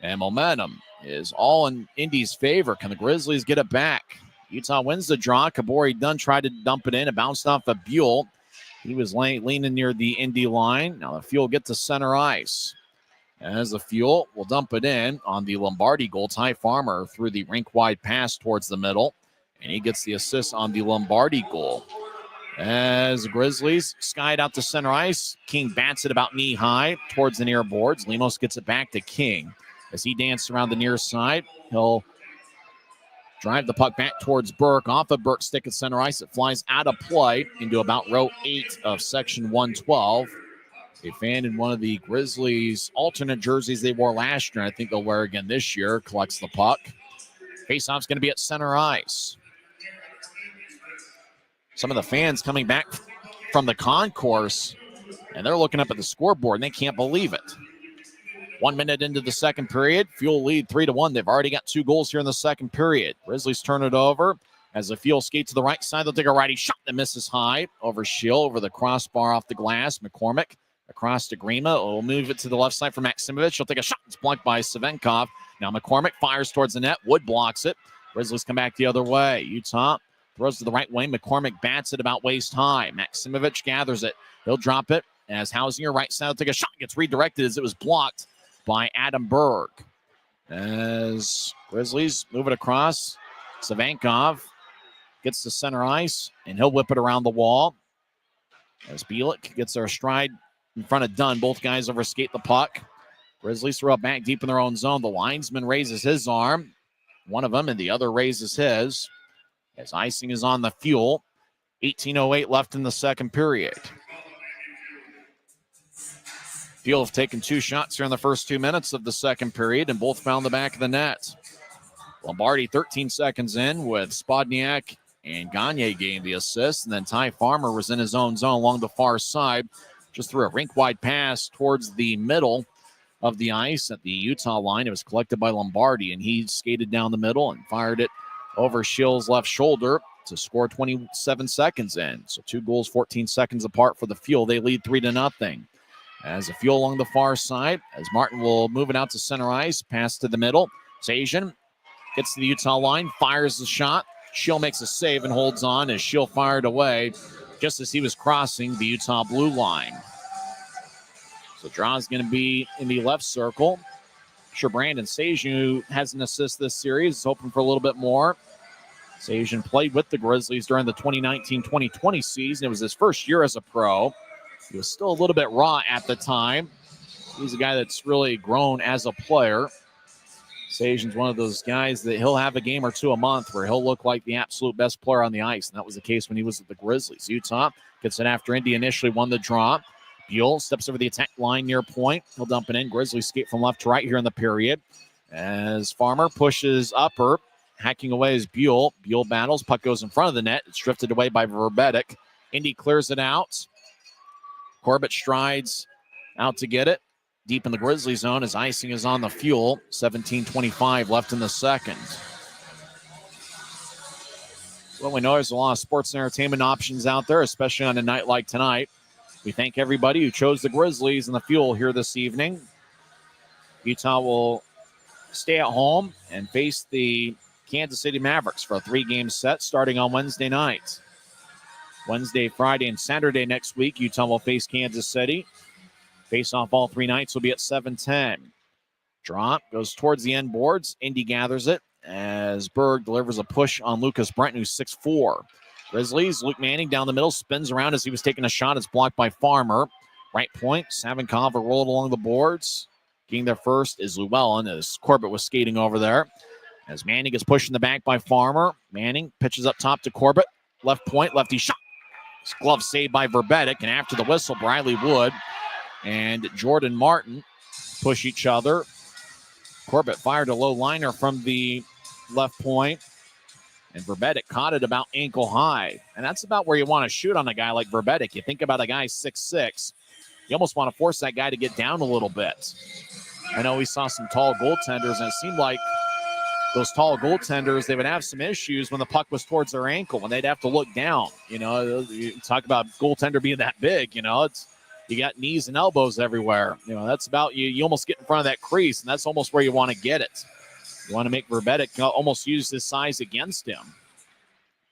And momentum is all in Indy's favor. Can the Grizzlies get it back? Utah wins the draw. Kabori Dunn tried to dump it in. It bounced off of Buell. He was leaning near the Indy line. Now the Fuel get to center ice. As the Fuel will dump it in on the Lombardi goal. Ty Farmer threw the rink-wide pass towards the middle, and he gets the assist on the Lombardi goal. As the Grizzlies skied out to center ice, King bats it about knee-high towards the near boards. Lemos gets it back to King. As he danced around the near side, he'll drive the puck back towards Burke. Off of Burke's stick at center ice, it flies out of play into about row 8 of section 112. A fan in one of the Grizzlies' alternate jerseys they wore last year, I think they'll wear again this year, collects the puck. Faceoff's going to be at center ice. Some of the fans coming back from the concourse, and they're looking up at the scoreboard, and they can't believe it. 1 minute into the second period, Fuel lead 3-1. They've already got 2 goals here in the second period. Grizzlies turn it over as the Fuel skate to the right side. They'll take a righty shot that misses high over Scheel, over the crossbar off the glass. McCormick across to Grima. Will move it to the left side for Maximovich. He'll take a shot. It's blocked by Savinkov. Now McCormick fires towards the net. Wood blocks it. Grizzlies come back the other way. Utah throws to the right wing. McCormick bats it about waist high. Maximovich gathers it. He'll drop it as Hausinger right side will take a shot. Gets redirected as it was blocked by Adam Berg. As Grizzlies move it across, Savinkov gets to center ice, and he'll whip it around the wall. As Bielik gets their stride in front of Dunn. Both guys overskate the puck. Grizzlies throw it back deep in their own zone. The linesman raises his arm, one of them, and the other raises his. As icing is on the Fuel. 18:08 left in the second period. Fuel have taken 2 shots here in the first 2 minutes of the second period, and both found the back of the net. Lombardi 13 seconds in with Spodniak and Gagne getting the assist, and then Ty Farmer was in his own zone along the far side. Just threw a rink-wide pass towards the middle of the ice at the Utah line. It was collected by Lombardi, and he skated down the middle and fired it over Scheel's left shoulder to score 27 seconds in. So 2 goals, 14 seconds apart for the Fuel. They lead 3-0. As the Fuel along the far side, as Martin will move it out to center ice, pass to the middle. Sajan gets to the Utah line, fires the shot. Scheel makes a save and holds on as Scheel fired away just as he was crossing the Utah blue line. So draw is going to be in the left circle. Sure, Brandon Sajan, who has an assist this series, is hoping for a little bit more. Sajan played with the Grizzlies during the 2019-2020 season. It was his first year as a pro. He was still a little bit raw at the time. He's a guy that's really grown as a player. Sajan's one of those guys that he'll have a game or two a month where he'll look like the absolute best player on the ice, and that was the case when he was at the Grizzlies. Utah gets it after Indy initially won the draw. Buell steps over the attack line near point. He'll dump it in. Grizzlies skate from left to right here in the period. As Farmer pushes upper, hacking away is Buell. Buell battles. Puck goes in front of the net. It's drifted away by Verbetic. Indy clears it out. Corbett strides out to get it. Deep in the Grizzly zone as icing is on the Fuel. 17:25 left in the second. Well, we know there's a lot of sports and entertainment options out there, especially on a night like tonight. We thank everybody who chose the Grizzlies and the Fuel here this evening. Utah will stay at home and face the Kansas City Mavericks for a 3-game set starting on Wednesday night. Wednesday, Friday, and Saturday next week, Utah will face Kansas City. Face-off all 3 nights will be at 7:10. Drop goes towards the end boards. Indy gathers it as Berg delivers a push on Lucas Brent, who's 6'4". Grizzlies, Luke Manning down the middle, spins around as he was taking a shot. It's blocked by Farmer. Right point, Savinkov rolled along the boards. Getting there first is Llewellyn as Corbett was skating over there. As Manning gets pushed in the back by Farmer. Manning pitches up top to Corbett. Left point, lefty shot. Glove saved by Verbetic, and after the whistle, Briley Wood and Jordan Martin push each other. Corbett fired a low liner from the left point, and Verbetic caught it about ankle high. And that's about where you want to shoot on a guy like Verbetic. You think about a guy 6'6", you almost want to force that guy to get down a little bit. I know we saw some tall goaltenders, and it seemed like those tall goaltenders, they would have some issues when the puck was towards their ankle, when they'd have to look down. You know, you talk about goaltender being that big, you know, you got knees and elbows everywhere. You know, that's about you almost get in front of that crease, and that's almost where you want to get it. You want to make Verbetic almost use his size against him.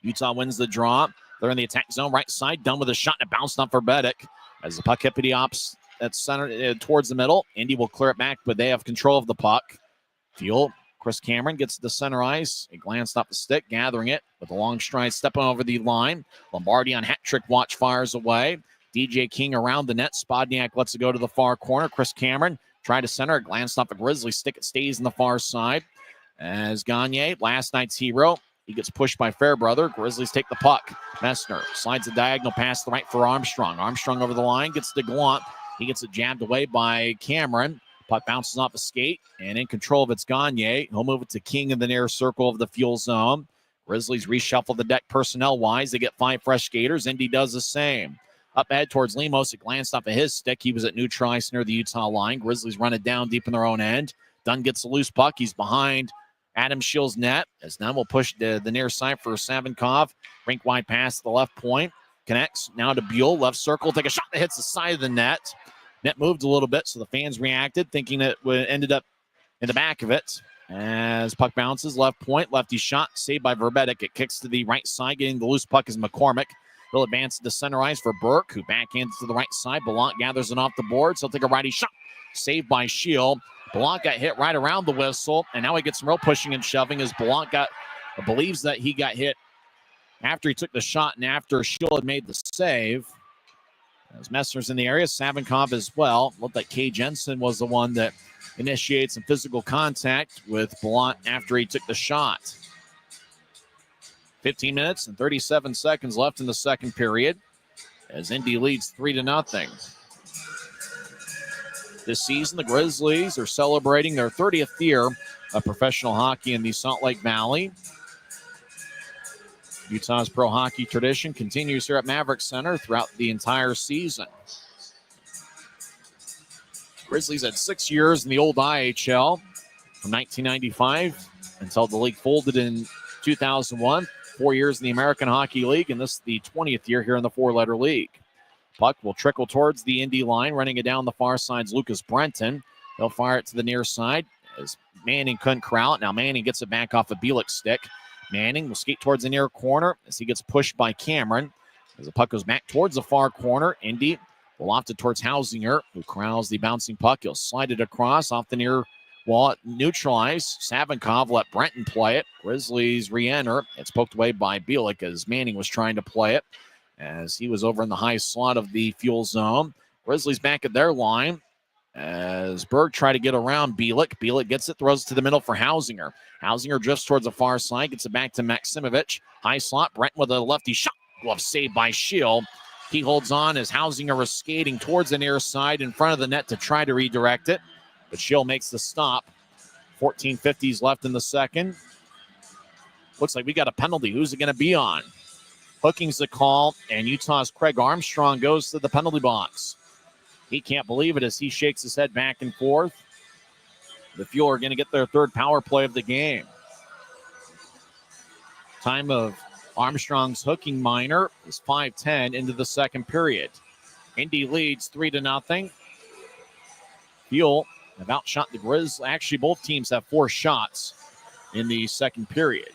Utah wins the draw. They're in the attack zone, right side, done with a shot, and it bounced off Verbetic. As the puck hit the ops at center towards the middle, Indy will clear it back, but they have control of the puck. Fuel. Chris Cameron gets to the center ice. He glanced off the stick, gathering it with a long stride, stepping over the line. Lombardi on hat trick watch fires away. DJ King around the net. Spodniak lets it go to the far corner. Chris Cameron tried to center it, glanced off a Grizzly stick. It stays on the far side. As Gagne, last night's hero, he gets pushed by Fairbrother. Grizzlies take the puck. Messner slides a diagonal pass to the right for Armstrong. Armstrong over the line, gets to Gallant. He gets it jabbed away by Cameron. Puck bounces off a skate, and in control of it's Gagne. He'll move it to King in the near circle of the Fuel zone. Grizzlies reshuffle the deck personnel-wise. They get 5 fresh skaters. Indy does the same. Up ahead towards Lemos. It glanced off of his stick. He was at neutral ice near the Utah line. Grizzlies run it down deep in their own end. Dunn gets a loose puck. He's behind Adam Shields' net. As Dunn will push the near side for Savinkov. Rink wide pass to the left point. Connects now to Buell. Left circle. Take a shot that hits the side of the net. Net moved a little bit, so the fans reacted, thinking it ended up in the back of it. As puck bounces, left point, lefty shot, saved by Verbetic. It kicks to the right side, getting the loose puck is McCormick. He'll advance to center ice for Burke, who backhands to the right side. Bellant gathers it off the boards. He'll take a righty shot, saved by Shield. Bellant got hit right around the whistle, and now he gets some real pushing and shoving as Bellant believes that he got hit after he took the shot and after Shield had made the save. As Messner's in the area, Savinkov as well. Looked like Kay Jensen was the one that initiated some physical contact with Bellant after he took the shot. 15 minutes and 37 seconds left in the second period as Indy leads 3-0. This season, the Grizzlies are celebrating their 30th year of professional hockey in the Salt Lake Valley. Utah's pro hockey tradition continues here at Maverik Center throughout the entire season. Grizzlies had 6 years in the old IHL from 1995 until the league folded in 2001. 4 years in the American Hockey League, and this is the 20th year here in the four-letter league. Puck will trickle towards the Indy line, running it down the far side's Lucas Brenton. They'll fire it to the near side as Manning couldn't corral it. Now Manning gets it back off a Bielik's stick. Manning will skate towards the near corner as he gets pushed by Cameron. As the puck goes back towards the far corner, Indy will loft it towards Hausinger, who corrals the bouncing puck. He'll slide it across off the near wall, neutralized. Savinkov let Brenton play it. Grizzlies re-enter. It's poked away by Bielik as Manning was trying to play it, as he was over in the high slot of the Fuel zone. Grizzlies back at their line as Berg tried to get around Bielik. Bielik gets it, throws it to the middle for Hausinger. Hausinger drifts towards the far side, gets it back to Maximovich. High slot, Brent with a lefty shot. Glove saved by Shield. He holds on as Hausinger was skating towards the near side in front of the net to try to redirect it. But Shield makes the stop. 14:50s left in the second. Looks like we got a penalty. Who's it going to be on? Hooking's the call, and Utah's Craig Armstrong goes to the penalty box. He can't believe it as he shakes his head back and forth. The Fuel are going to get their third power play of the game. Time of Armstrong's hooking minor is 5:10 into the second period. Indy leads 3-0. Fuel have outshot the Grizzlies. Actually, both teams have 4 shots in the second period.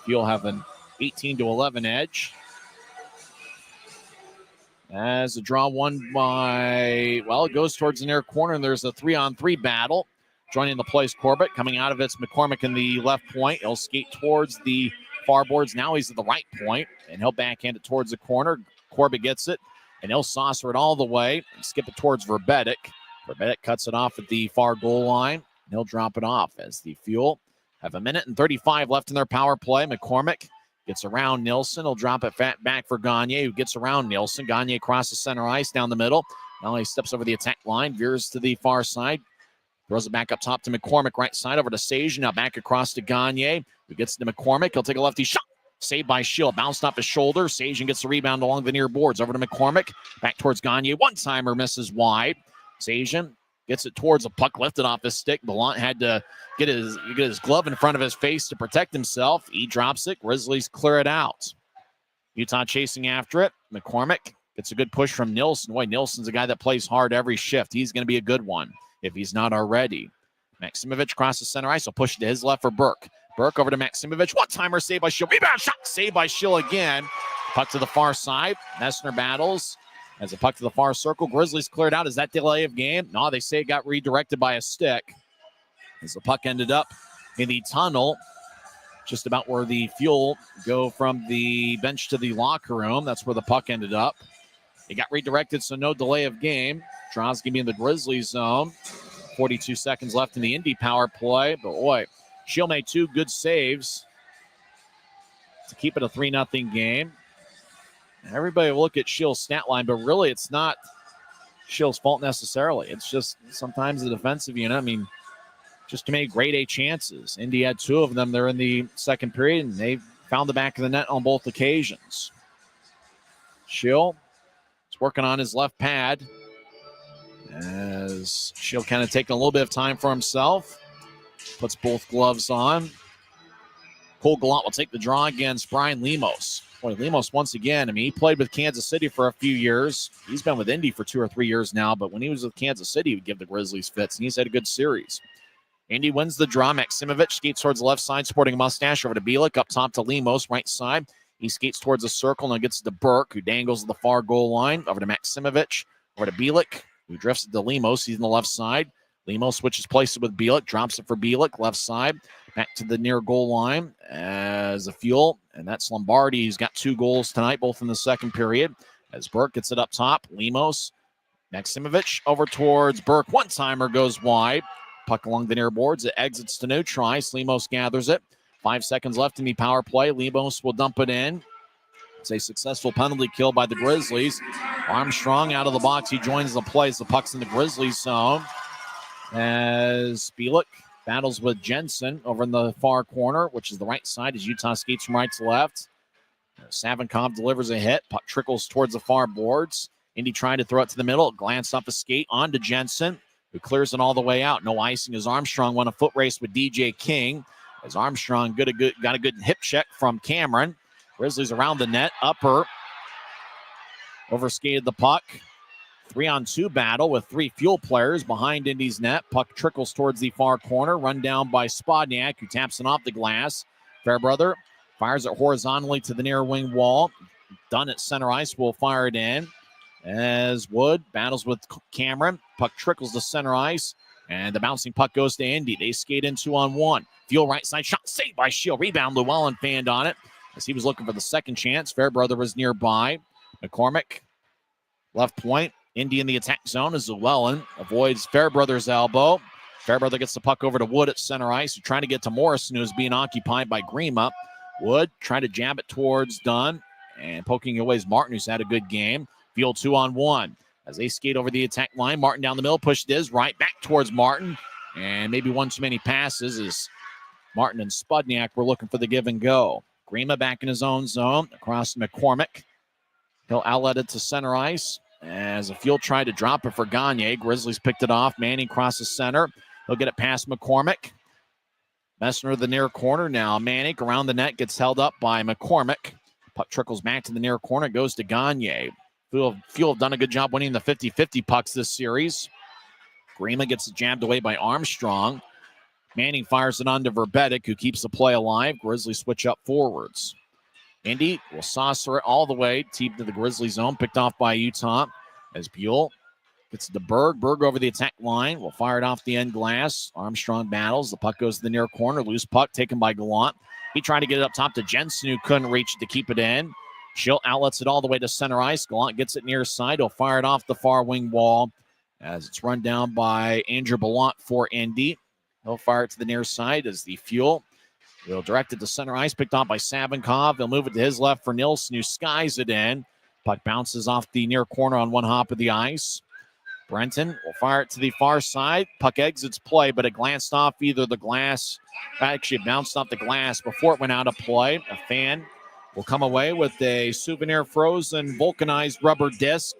Fuel have an 18-11 edge. As a draw won by, well, it goes towards the near corner, and there's a 3-on-3 battle. Joining the place, Corbett. Coming out of it's McCormick in the left point. He'll skate towards the far boards. Now he's at the right point, and he'll backhand it towards the corner. Corbett gets it, and he'll saucer it all the way and skip it towards Verbetic. Verbetic cuts it off at the far goal line, and he'll drop it off as the Fuel have 1:35 left in their power play. McCormick gets around Nilsson. He'll drop it back for Gagne, who gets around Nilsson. Gagne crosses center ice down the middle. Now he steps over the attack line, veers to the far side, throws it back up top to McCormick, right side over to Sage. Now back across to Gagne, who gets to McCormick. He'll take a lefty shot. Saved by Shield. Bounced off his shoulder. Sajan gets the rebound along the near boards. Over to McCormick. Back towards Gagne. One-timer misses wide. Sajan gets it towards a puck lifted off his stick. Ballant had to get his glove in front of his face to protect himself. He drops it. Grizzlies clear it out. Utah chasing after it. McCormick gets a good push from Nilsson. Boy, Nilsson's a guy that plays hard every shift. He's going to be a good one if he's not already. Maximovich crosses center ice. He'll push it to his left for Burke. Burke over to Maximovich. One-timer saved by Shield. Rebound shot saved by Shield again. Puck to the far side. Messner battles as a puck to the far circle. Grizzlies cleared out. Is that delay of game? No, they say it got redirected by a stick. As the puck ended up in the tunnel, just about where the Fuel go from the bench to the locker room. That's where the puck ended up. It got redirected, so no delay of game. Draws going to be in the Grizzlies zone. 42 seconds left in the Indy power play. But boy, Shield made 2 good saves to keep it a 3-0 game. Everybody will look at Shield's stat line, but really it's not Shield's fault necessarily. It's just sometimes the defensive unit. I mean, just too many grade A chances. Indy had 2 of them there in the second period, and they found the back of the net on both occasions. Shield is working on his left pad as Shield kind of taking a little bit of time for himself. Puts both gloves on. Cole Gallant will take the draw against Brian Lemos. Boy, Lemos once again, I mean, he played with Kansas City for a few years. He's been with Indy for 2 or 3 years now, but when he was with Kansas City, he would give the Grizzlies fits, and he's had a good series. Indy wins the draw. Maximovich skates towards the left side, sporting a mustache over to Bielik, up top to Lemos, right side. He skates towards the circle and gets to Burke, who dangles to the far goal line, over to Maximovich, over to Bielik, who drifts to Lemos. He's on the left side. Lemos switches places with Bielik, drops it for Bielik, left side, back to the near goal line as a Fuel, and that's Lombardi. He's got 2 goals tonight, both in the second period. As Burke gets it up top, Lemos, Maximovich over towards Burke. One-timer goes wide. Puck along the near boards. It exits to neutralize. Lemos gathers it. 5 seconds left in the power play. Lemos will dump it in. It's a successful penalty kill by the Grizzlies. Armstrong out of the box. He joins the play as the puck's in the Grizzlies zone. As Bielik battles with Jensen over in the far corner, which is the right side as Utah skates from right to left. Savinkov delivers a hit. Puck trickles towards the far boards. Indy trying to throw it to the middle. Glance off a skate onto Jensen, who clears it all the way out. No icing as Armstrong won a foot race with DJ King. As Armstrong got a good hip check from Cameron. Grizzlies around the net. Upper overskated the puck. 3-on-2 battle with 3 Fuel players behind Indy's net. Puck trickles towards the far corner. Run down by Spodniak, who taps it off the glass. Fairbrother fires it horizontally to the near wing wall. Dunn at center ice will fire it in. as Wood battles with Cameron. Puck trickles to center ice, and the bouncing puck goes to Indy. They skate in 2-on-1. Fuel right side shot saved by Shield. Rebound, Llewellyn fanned on it as he was looking for the second chance. Fairbrother was nearby. McCormick, left point. Indy in the attack zone as Llewellyn avoids Fairbrother's elbow. Fairbrother gets the puck over to Wood at center ice. He's trying to get to Morrison, who's being occupied by Grima. Wood trying to jab it towards Dunn, and poking away is Martin, who's had a good game. Field 2-on-1 as they skate over the attack line. Martin down the middle, pushed his right back towards Martin, and maybe one too many passes as Martin and Spudniak were looking for the give and go. Grima back in his own zone across McCormick. He'll outlet it to center ice as the Field tried to drop it for Gagne. Grizzlies picked it off. Manning crosses center. He'll get it past McCormick. Messner to the near corner now. Manning around the net, gets held up by McCormick. Puck trickles back to the near corner, goes to Gagne. Fuel have done a good job winning the 50-50 pucks this series. Grima gets jabbed away by Armstrong. Manning fires it on to Verbetic, who keeps the play alive. Grizzlies switch up forwards. Indy will saucer it all the way deep to the Grizzly zone, picked off by Utah as Buell gets to Berg. Berg over the attack line. Will fire it off the end glass. Armstrong battles. The puck goes to the near corner. Loose puck taken by Gallant. He tried to get it up top to Jensen, who couldn't reach it to keep it in. Schilt outlets it all the way to center ice. Gallant gets it near side. He'll fire it off the far wing wall as it's run down by Andrew Gallant for Indy. He'll fire it to the near side as the Fuel will direct it to center ice, picked off by Savinkov. He'll move it to his left for Nilsson, who skies it in. Puck bounces off the near corner on one hop of the ice. Brenton will fire it to the far side. Puck exits play, but it glanced off either the glass. Actually, it bounced off the glass before it went out of play. A fan will come away with a souvenir frozen vulcanized rubber disc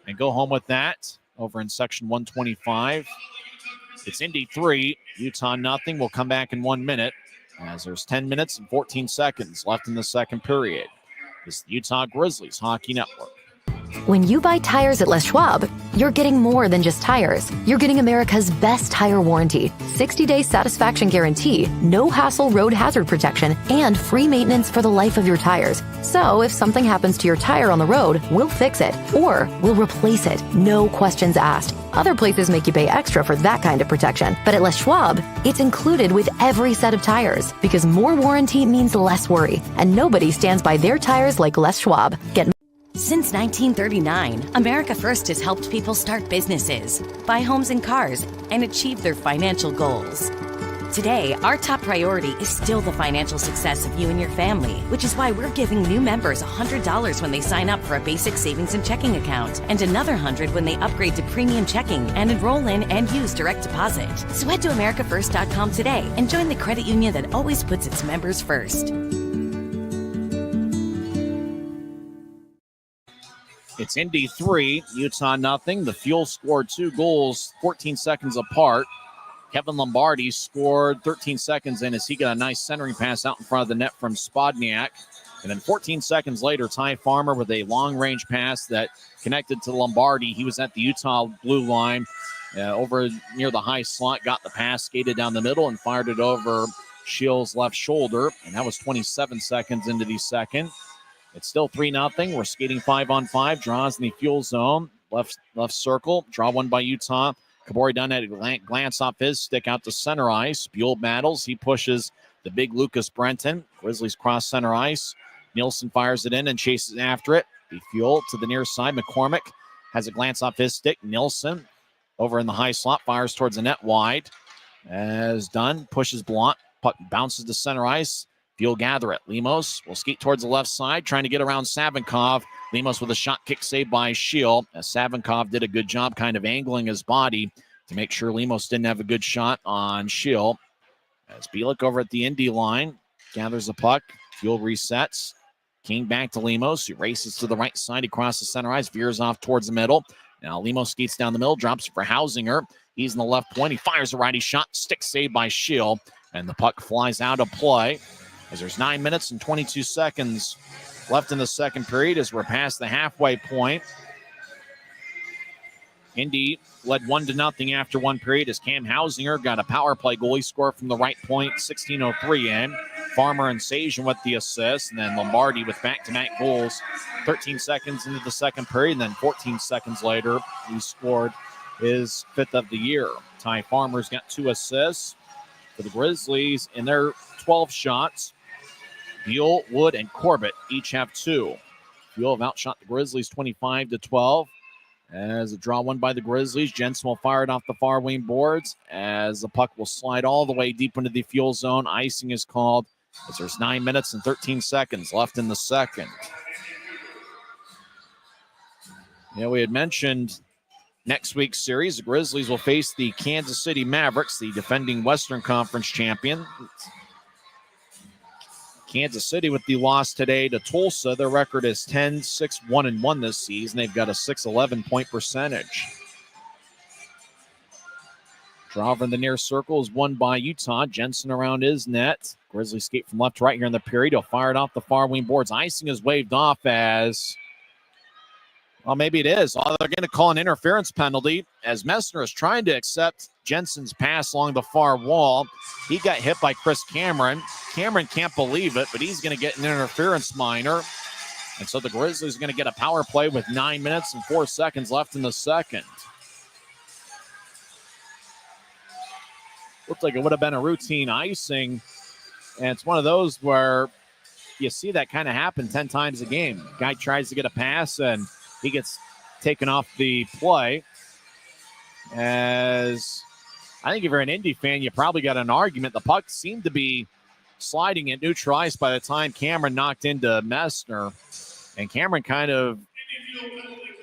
and go home with that over in section 125. It's Indy 3, Utah nothing. We'll come back in 1 minute as there's 10 minutes and 14 seconds left in the second period. This is the Utah Grizzlies Hockey Network. When you buy tires at Les Schwab, you're getting more than just tires. You're getting America's best tire warranty, 60-day satisfaction guarantee, no hassle road hazard protection, and free maintenance for the life of your tires. So if something happens to your tire on the road, we'll fix it, or we'll replace it, no questions asked. Other places make you pay extra for that kind of protection, but at Les Schwab, it's included with every set of tires, because more warranty means less worry, and nobody stands by their tires like Les Schwab. Since 1939, America First has helped people start businesses, buy homes and cars, and achieve their financial goals. Today, our top priority is still the financial success of you and your family, which is why we're giving new members $100 when they sign up for a basic savings and checking account, and another $100 when they upgrade to premium checking and enroll in and use direct deposit. So head to AmericaFirst.com today and join the credit union that always puts its members first. It's Indy 3, Utah nothing. The Fuel scored 2 goals 14 seconds apart. Kevin Lombardi scored 13 seconds in as he got a nice centering pass out in front of the net from Spodniak. And then 14 seconds later, Ty Farmer with a long-range pass that connected to Lombardi. He was at the Utah blue line over near the high slot, got the pass, skated down the middle, and fired it over Shield's left shoulder. And that was 27 seconds into the second. It's still 3-0. We're skating 5-on-5. Draws in the Fuel zone. Left circle. Draw one by Utah. Kabori Dunn had a glance off his stick out to center ice. Buell battles. He pushes the big Lucas Brenton. Grizzlies cross center ice. Nielsen fires it in and chases after it. The Fuel to the near side. McCormick has a glance off his stick. Nielsen over in the high slot. Fires towards the net wide. As Dunn pushes Blount. Puck bounces to center ice. Fuel gather it. Lemos will skate towards the left side, trying to get around Savinkov. Lemos with a shot kick saved by Shield. As Savinkov did a good job kind of angling his body to make sure Lemos didn't have a good shot on Shield. As Bielik over at the Indy line gathers the puck. Fuel resets. King back to Lemos. He races to the right side. He crosses center ice, veers off towards the middle. Now Lemos skates down the middle, drops it for Hausinger. He's in the left point. He fires a righty shot. Stick saved by Shield. And the puck flies out of play. As there's 9 minutes and 22 seconds left in the second period as we're past the halfway point. Indy led 1-0 after one period as Cam Hausinger got a power play goal. He scored from the right point, 16:03 in. Farmer and Sajan with the assist, and then Lombardi with back-to-back goals 13 seconds into the second period, and then 14 seconds later, he scored his 5th of the year. Ty Farmer's got 2 assists for the Grizzlies in their 12 shots. Buell, Wood, and Corbett each have 2. Buell have outshot the Grizzlies 25-12. As a draw won by the Grizzlies, Jensen will fire it off the far wing boards as the puck will slide all the way deep into the Fuel zone. Icing is called as there's 9 minutes and 13 seconds left in the second. We had mentioned next week's series, the Grizzlies will face the Kansas City Mavericks, the defending Western Conference champion. Kansas City with the loss today to Tulsa. Their record is 10-6-1-1 this season. They've got a 611 point percentage. Draw over in the near circle is won by Utah. Jensen around his net. Grizzlies skate from left to right here in the period. He'll fire it off the far wing boards. Icing is waved off as, well, maybe it is. They're going to call an interference penalty as Messner is trying to accept Jensen's pass along the far wall. He got hit by Chris Cameron. Cameron can't believe it, but he's going to get an interference minor. And so the Grizzlies are going to get a power play with 9 minutes and 4 seconds left in the second. Looked like it would have been a routine icing. And it's one of those where you see that kind of happen 10 times a game. Guy tries to get a pass and he gets taken off the play. As I think if you're an Indy fan, you probably got an argument. The puck seemed to be sliding at neutral ice by the time Cameron knocked into Messner. And Cameron kind of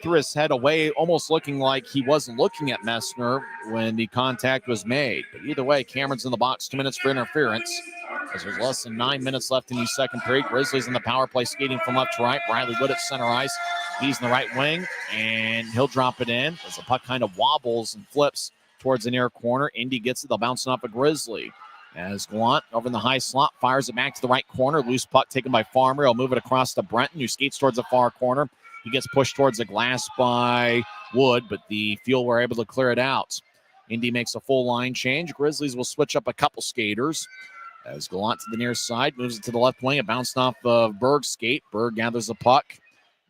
threw his head away, almost looking like he wasn't looking at Messner when the contact was made. But either way, Cameron's in the box, 2 minutes for interference. As there's less than 9 minutes left in the second period. Grizzlies in the power play skating from left to right. Bradley Wood at center ice. He's in the right wing, and he'll drop it in as the puck kind of wobbles and flips towards the near corner. Indy gets it. They'll bounce it off a Grizzly. As Gallant over in the high slot fires it back to the right corner. Loose puck taken by Farmer. He'll move it across to Brenton, who skates towards the far corner. He gets pushed towards the glass by Wood, but the Fuel were able to clear it out. Indy makes a full line change. Grizzlies will switch up a couple skaters. As Gallant to the near side, moves it to the left wing. It bounced off of Berg's skate. Berg gathers the puck.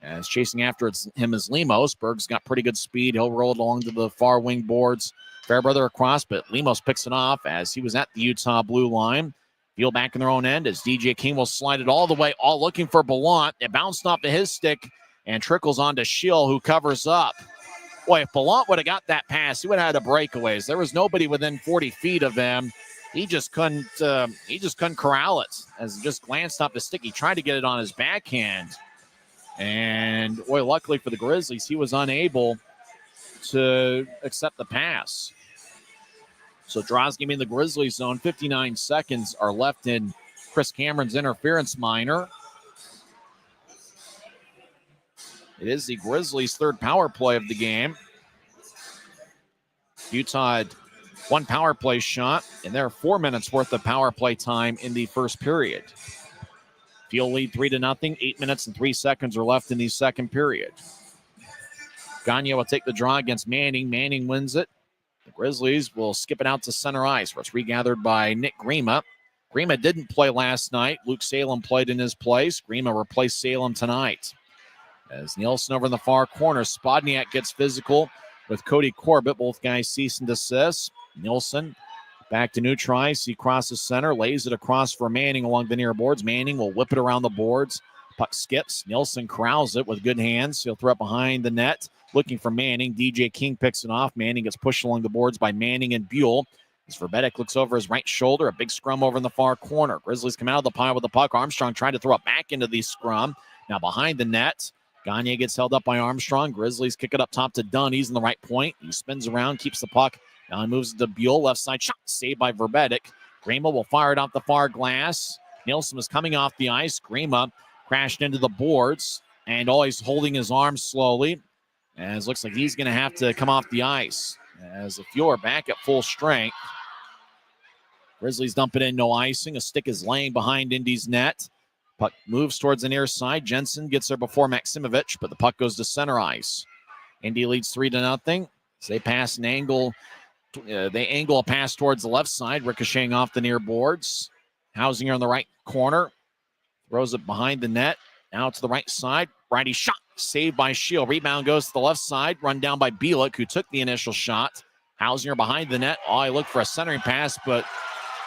As chasing after him is Lemos. Berg's got pretty good speed. He'll roll it along to the far wing boards. Fairbrother across, but Lemos picks it off as he was at the Utah blue line. Fuel back in their own end as DJ King will slide it all the way, all looking for Ballant. It bounced off of his stick and trickles onto Schill, who covers up. Boy, if Ballant would have got that pass, he would have had a breakaways. There was nobody within 40 feet of him. He just couldn't corral it as he just glanced off the stick. He tried to get it on his backhand. And, boy, luckily for the Grizzlies, he was unable to accept the pass. So draws game in the Grizzlies zone. 59 seconds are left in Chris Cameron's interference minor. It is the Grizzlies' third power play of the game. Utah had one power play shot, and there are 4 minutes worth of power play time in the first period. Fuel lead 3-0. 8 minutes and 3 seconds are left in the second period. Gagne will take the draw against Manning. Manning wins it. The Grizzlies will skip it out to center ice, where it's regathered by Nick Grima. Grima didn't play last night. Luke Salem played in his place. Grima replaced Salem tonight. As Nielsen over in the far corner, Spodniak gets physical with Cody Corbett. Both guys cease and desist. Nielsen back to neutral ice. He crosses center, lays it across for Manning along the near boards. Manning will whip it around the boards. Puck skips. Nielsen corrals it with good hands. He'll throw it behind the net, looking for Manning. DJ King picks it off. Manning gets pushed along the boards by Manning and Buell. As Verbetic looks over his right shoulder, a big scrum over in the far corner. Grizzlies come out of the pile with the puck. Armstrong trying to throw it back into the scrum. Now behind the net. Gagne gets held up by Armstrong. Grizzlies kick it up top to Dunn. He's in the right point. He spins around, keeps the puck. Now he moves to Buell. Left side shot saved by Verbetic. Grima will fire it off the far glass. Nielsen was coming off the ice. Grima crashed into the boards and always holding his arms slowly. As looks like he's going to have to come off the ice. As the Fuel are back at full strength. Grizzlies dump it in, no icing. A stick is laying behind Indy's net. Puck moves towards the near side. Jensen gets there before Maximovich, but the puck goes to center ice. Indy leads 3-0. As they pass an angle. They angle a pass towards the left side, ricocheting off the near boards. Hausinger on the right corner. Throws it behind the net. Now to the right side. Righty shot. Saved by Shield. Rebound goes to the left side. Run down by Bielik, who took the initial shot. Hausinger behind the net. Oh, he looked for a centering pass, but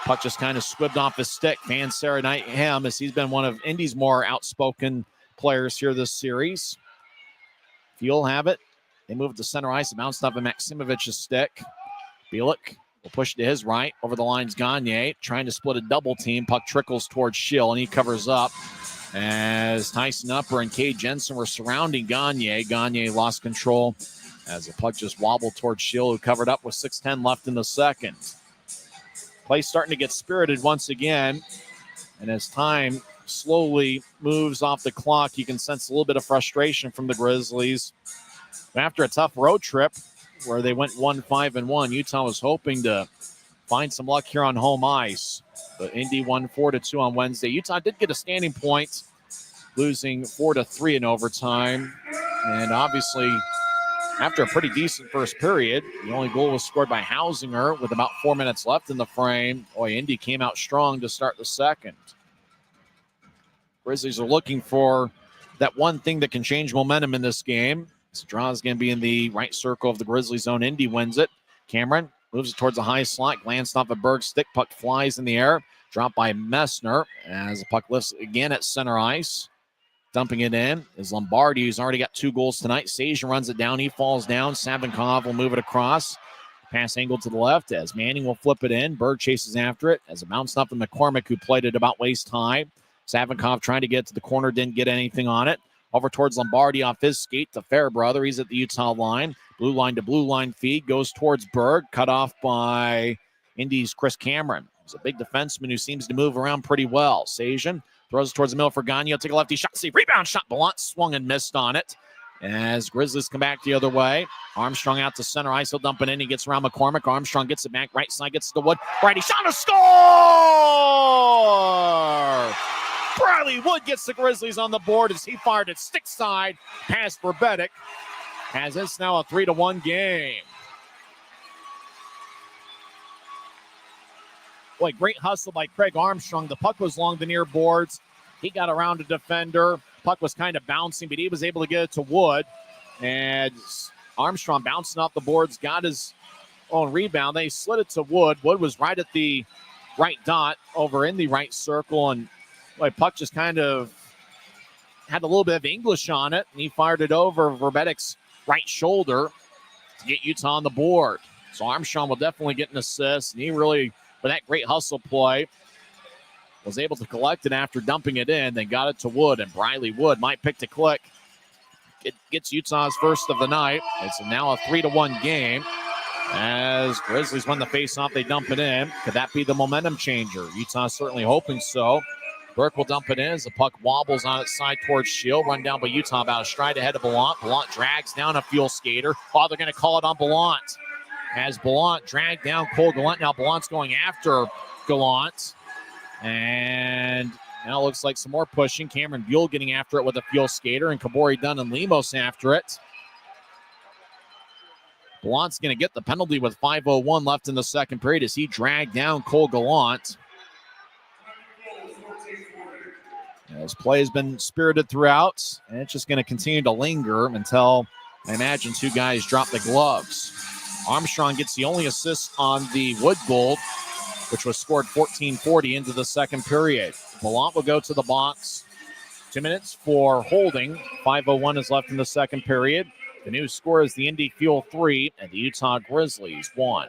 puck just kind of squibbed off his stick. Fans serenade him as he's been one of Indy's more outspoken players here this series. Fuel have it. They move it to center ice. It bounced off of Maximovic's stick. Bielik will push to his right. Over the line's Gagne, trying to split a double team. Puck trickles towards Schill, and he covers up as Tyson Upper and Kay Jensen were surrounding Gagne. Gagne lost control as the puck just wobbled towards Schill, who covered up with 6:10 left in the second. Play starting to get spirited once again, and as time slowly moves off the clock, you can sense a little bit of frustration from the Grizzlies. After a tough road trip where they went 1-5-1, Utah was hoping to find some luck here on home ice. But Indy won 4-2 on Wednesday. Utah did get a standing point, losing 4-3 in overtime. And obviously, after a pretty decent first period, the only goal was scored by Hausinger with about 4 minutes left in the frame. Boy, Indy came out strong to start the second. Grizzlies are looking for that one thing that can change momentum in this game. This draw is going to be in the right circle of the Grizzlies zone. Indy wins it. Cameron moves it towards the high slot, glanced off of Berg's stick. Puck flies in the air. Dropped by Messner as the puck lifts again at center ice. Dumping it in is Lombardi, who's already got 2 goals tonight. Sajan runs it down. He falls down. Savinkov will move it across. Pass angled to the left as Manning will flip it in. Berg chases after it as it bounced off of McCormick, who played it about waist high. Savinkov trying to get to the corner, didn't get anything on it. Over towards Lombardi off his skate to Fairbrother. He's at the Utah line. Blue line to blue line feed. Goes towards Berg. Cut off by Indy's Chris Cameron. He's a big defenseman who seems to move around pretty well. Sajan throws it towards the middle for Gagne. Take a lefty shot. See, rebound shot. Ballant swung and missed on it. As Grizzlies come back the other way. Armstrong out to center ice. He'll dump it in. He gets around McCormick. Armstrong gets it back. Right side gets to Wood. Righty shot to score! Bradley Wood gets the Grizzlies on the board as he fired it stick side past Verbetic. As it's now a 3-1 game. Boy, great hustle by Craig Armstrong. The puck was along the near boards. He got around a defender. Puck was kind of bouncing, but he was able to get it to Wood. And Armstrong bouncing off the boards, got his own rebound. They slid it to Wood. Wood was right at the right dot over in the right circle, and boy, puck just kind of had a little bit of English on it, and he fired it over Verbetic's right shoulder to get Utah on the board. So Armstrong will definitely get an assist, and he really, with that great hustle play, was able to collect it after dumping it in. They got it to Wood, and Briley Wood might pick the click. It gets Utah's first of the night. It's now a 3-1 game. As Grizzlies win the faceoff, they dump it in. Could that be the momentum changer? Utah's certainly hoping so. Burke will dump it in as the puck wobbles on its side towards Shield. Run down by Utah about a stride ahead of Ballant. Ballant drags down a Fuel skater. Oh, they're going to call it on Ballant. As Ballant dragged down Cole Gallant. Now Ballant's going after Gallant. And now it looks like some more pushing. Cameron Buell getting after it with a Fuel skater. And Kabori Dunn and Lemos after it. Ballant's going to get the penalty with 5:01 left in the second period as he dragged down Cole Gallant. His play has been spirited throughout, and it's just going to continue to linger until, I imagine, 2 guys drop the gloves. Armstrong gets the only assist on the Wood goal, which was scored 14:40 into the second period. Ballant will go to the box. 2 minutes for holding. 5:01 is left in the second period. The new score is the Indy Fuel 3 and the Utah Grizzlies 1.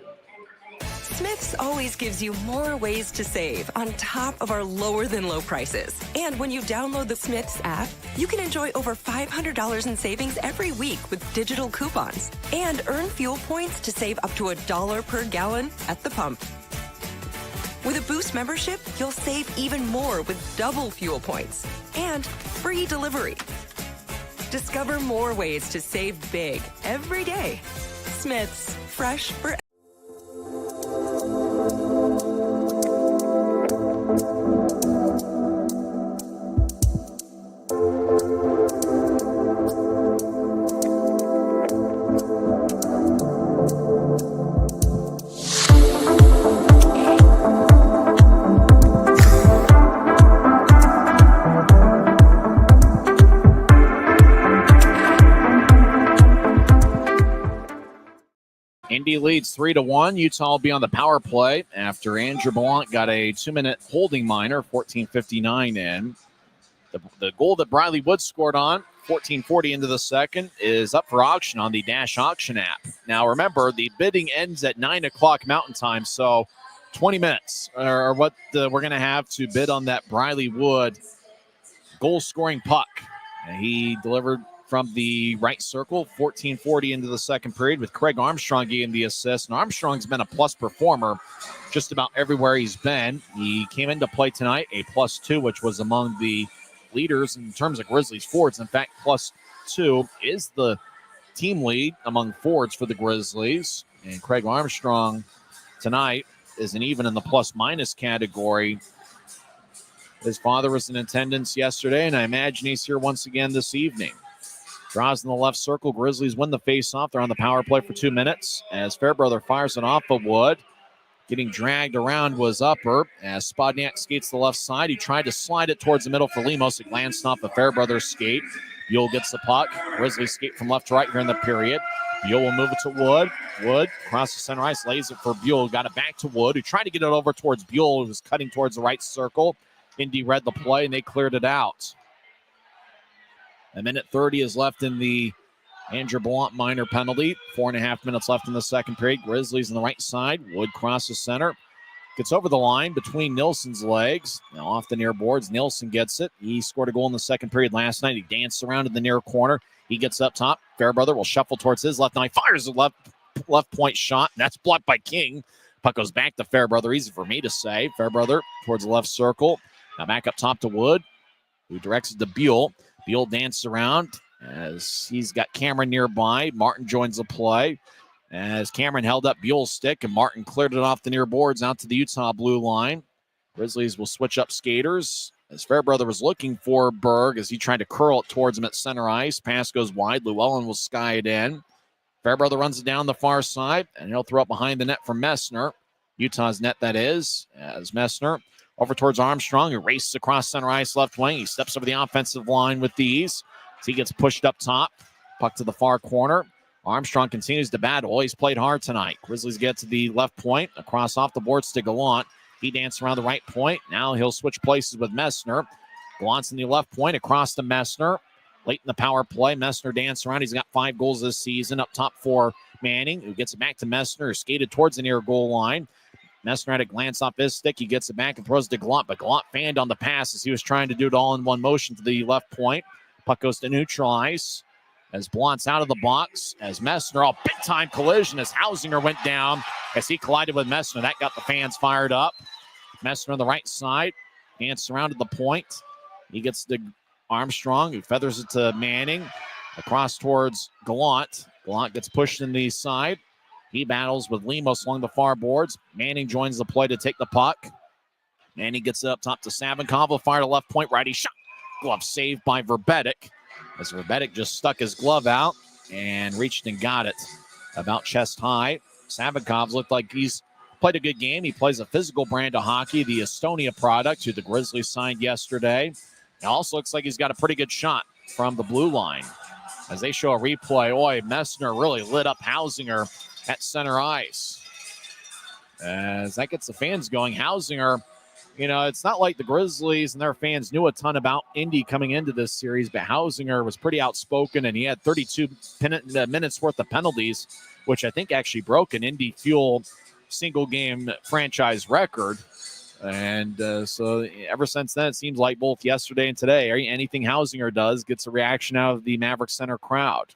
Smith's always gives you more ways to save on top of our lower than low prices. And when you download the Smith's app, you can enjoy over $500 in savings every week with digital coupons and earn fuel points to save up to $1 per gallon at the pump. With a Boost membership, you'll save even more with double fuel points and free delivery. Discover more ways to save big every day. Smith's, fresh for Indy leads 3-1. Utah will be on the power play after Andrew Blount got a 2-minute holding minor, 14:59 in. The goal that Briley Wood scored on, 14:40 into the second, is up for auction on the Dash Auction app. Now, remember, the bidding ends at 9 o'clock Mountain Time, so 20 minutes are what we're going to have to bid on that Briley Wood goal-scoring puck. And he delivered from the right circle, 14:40 into the second period, with Craig Armstrong getting the assist. And Armstrong's been a plus performer just about everywhere he's been. He came into play tonight, a +2, which was among the leaders in terms of Grizzlies forwards. In fact, +2 is the team lead among forwards for the Grizzlies. And Craig Armstrong tonight isn't even in the plus-minus category. His father was in attendance yesterday, and I imagine he's here once again this evening. Draws in the left circle. Grizzlies win the face-off. They're on the power play for 2 minutes as Fairbrother fires it off of Wood. Getting dragged around was Upper as Spodniak skates the left side. He tried to slide it towards the middle for Lemos. It glanced off of Fairbrother's skate. Buell gets the puck. Grizzlies skate from left to right here in the period. Buell will move it to Wood. Wood across the center ice, lays it for Buell. Got it back to Wood, who tried to get it over towards Buell, who was cutting towards the right circle. Indy read the play, and they cleared it out. A minute 30 is left in the Andrew Blount minor penalty. 4.5 minutes left in the second period. Grizzlies on the right side. Wood crosses center. Gets over the line between Nilsson's legs. Now off the near boards. Nilsson gets it. He scored a goal in the second period last night. He danced around in the near corner. He gets up top. Fairbrother will shuffle towards his left. Now he fires a left point shot. And that's blocked by King. Puck goes back to Fairbrother. Easy for me to say. Fairbrother towards the left circle. Now back up top to Wood, who directs it to Buell. Buell dances around as he's got Cameron nearby. Martin joins the play as Cameron held up Buell's stick, and Martin cleared it off the near boards out to the Utah blue line. Grizzlies will switch up skaters as Fairbrother was looking for Berg as he tried to curl it towards him at center ice. Pass goes wide. Llewellyn will sky it in. Fairbrother runs it down the far side, and he'll throw it behind the net for Messner. Utah's net, that is, as Messner over towards Armstrong, who races across center ice left wing. He steps over the offensive line with these. As he gets pushed up top. Puck to the far corner. Armstrong continues to battle. He's played hard tonight. Grizzlies get to the left point. Across off the boards to Gallant. He dances around the right point. Now he'll switch places with Messner. Gallant's in the left point. Across to Messner. Late in the power play. Messner dances around. He's got 5 goals this season. Up top for Manning, who gets it back to Messner, who skated towards the near goal line. Messner had a glance off his stick. He gets it back and throws it to Gallant, but Gallant fanned on the pass as he was trying to do it all in one motion to the left point. Puck goes to neutral ice as Blount's out of the box. As Messner, big-time collision as Hausinger went down as he collided with Messner. That got the fans fired up. Messner on the right side, dances around to the point. He gets to Armstrong, who feathers it to Manning. Across towards Gallant. Gallant gets pushed in the side. He battles with Lemos along the far boards. Manning joins the play to take the puck. Manning gets it up top to Savinkov. Will fire to left point. Righty shot. Glove saved by Verbetic. As Verbetic just stuck his glove out and reached and got it about chest high. Savinkov looked like he's played a good game. He plays a physical brand of hockey, the Estonia product, who the Grizzlies signed yesterday. It also looks like he's got a pretty good shot from the blue line. As they show a replay, Messner really lit up Hausinger at center ice. As that gets the fans going, Hausinger, it's not like the Grizzlies and their fans knew a ton about Indy coming into this series, but Hausinger was pretty outspoken, and he had 32 minutes worth of penalties, which I think actually broke an Indy Fuel single-game franchise record. And so ever since then, it seems like both yesterday and today, anything Hausinger does gets a reaction out of the Maverik Center crowd.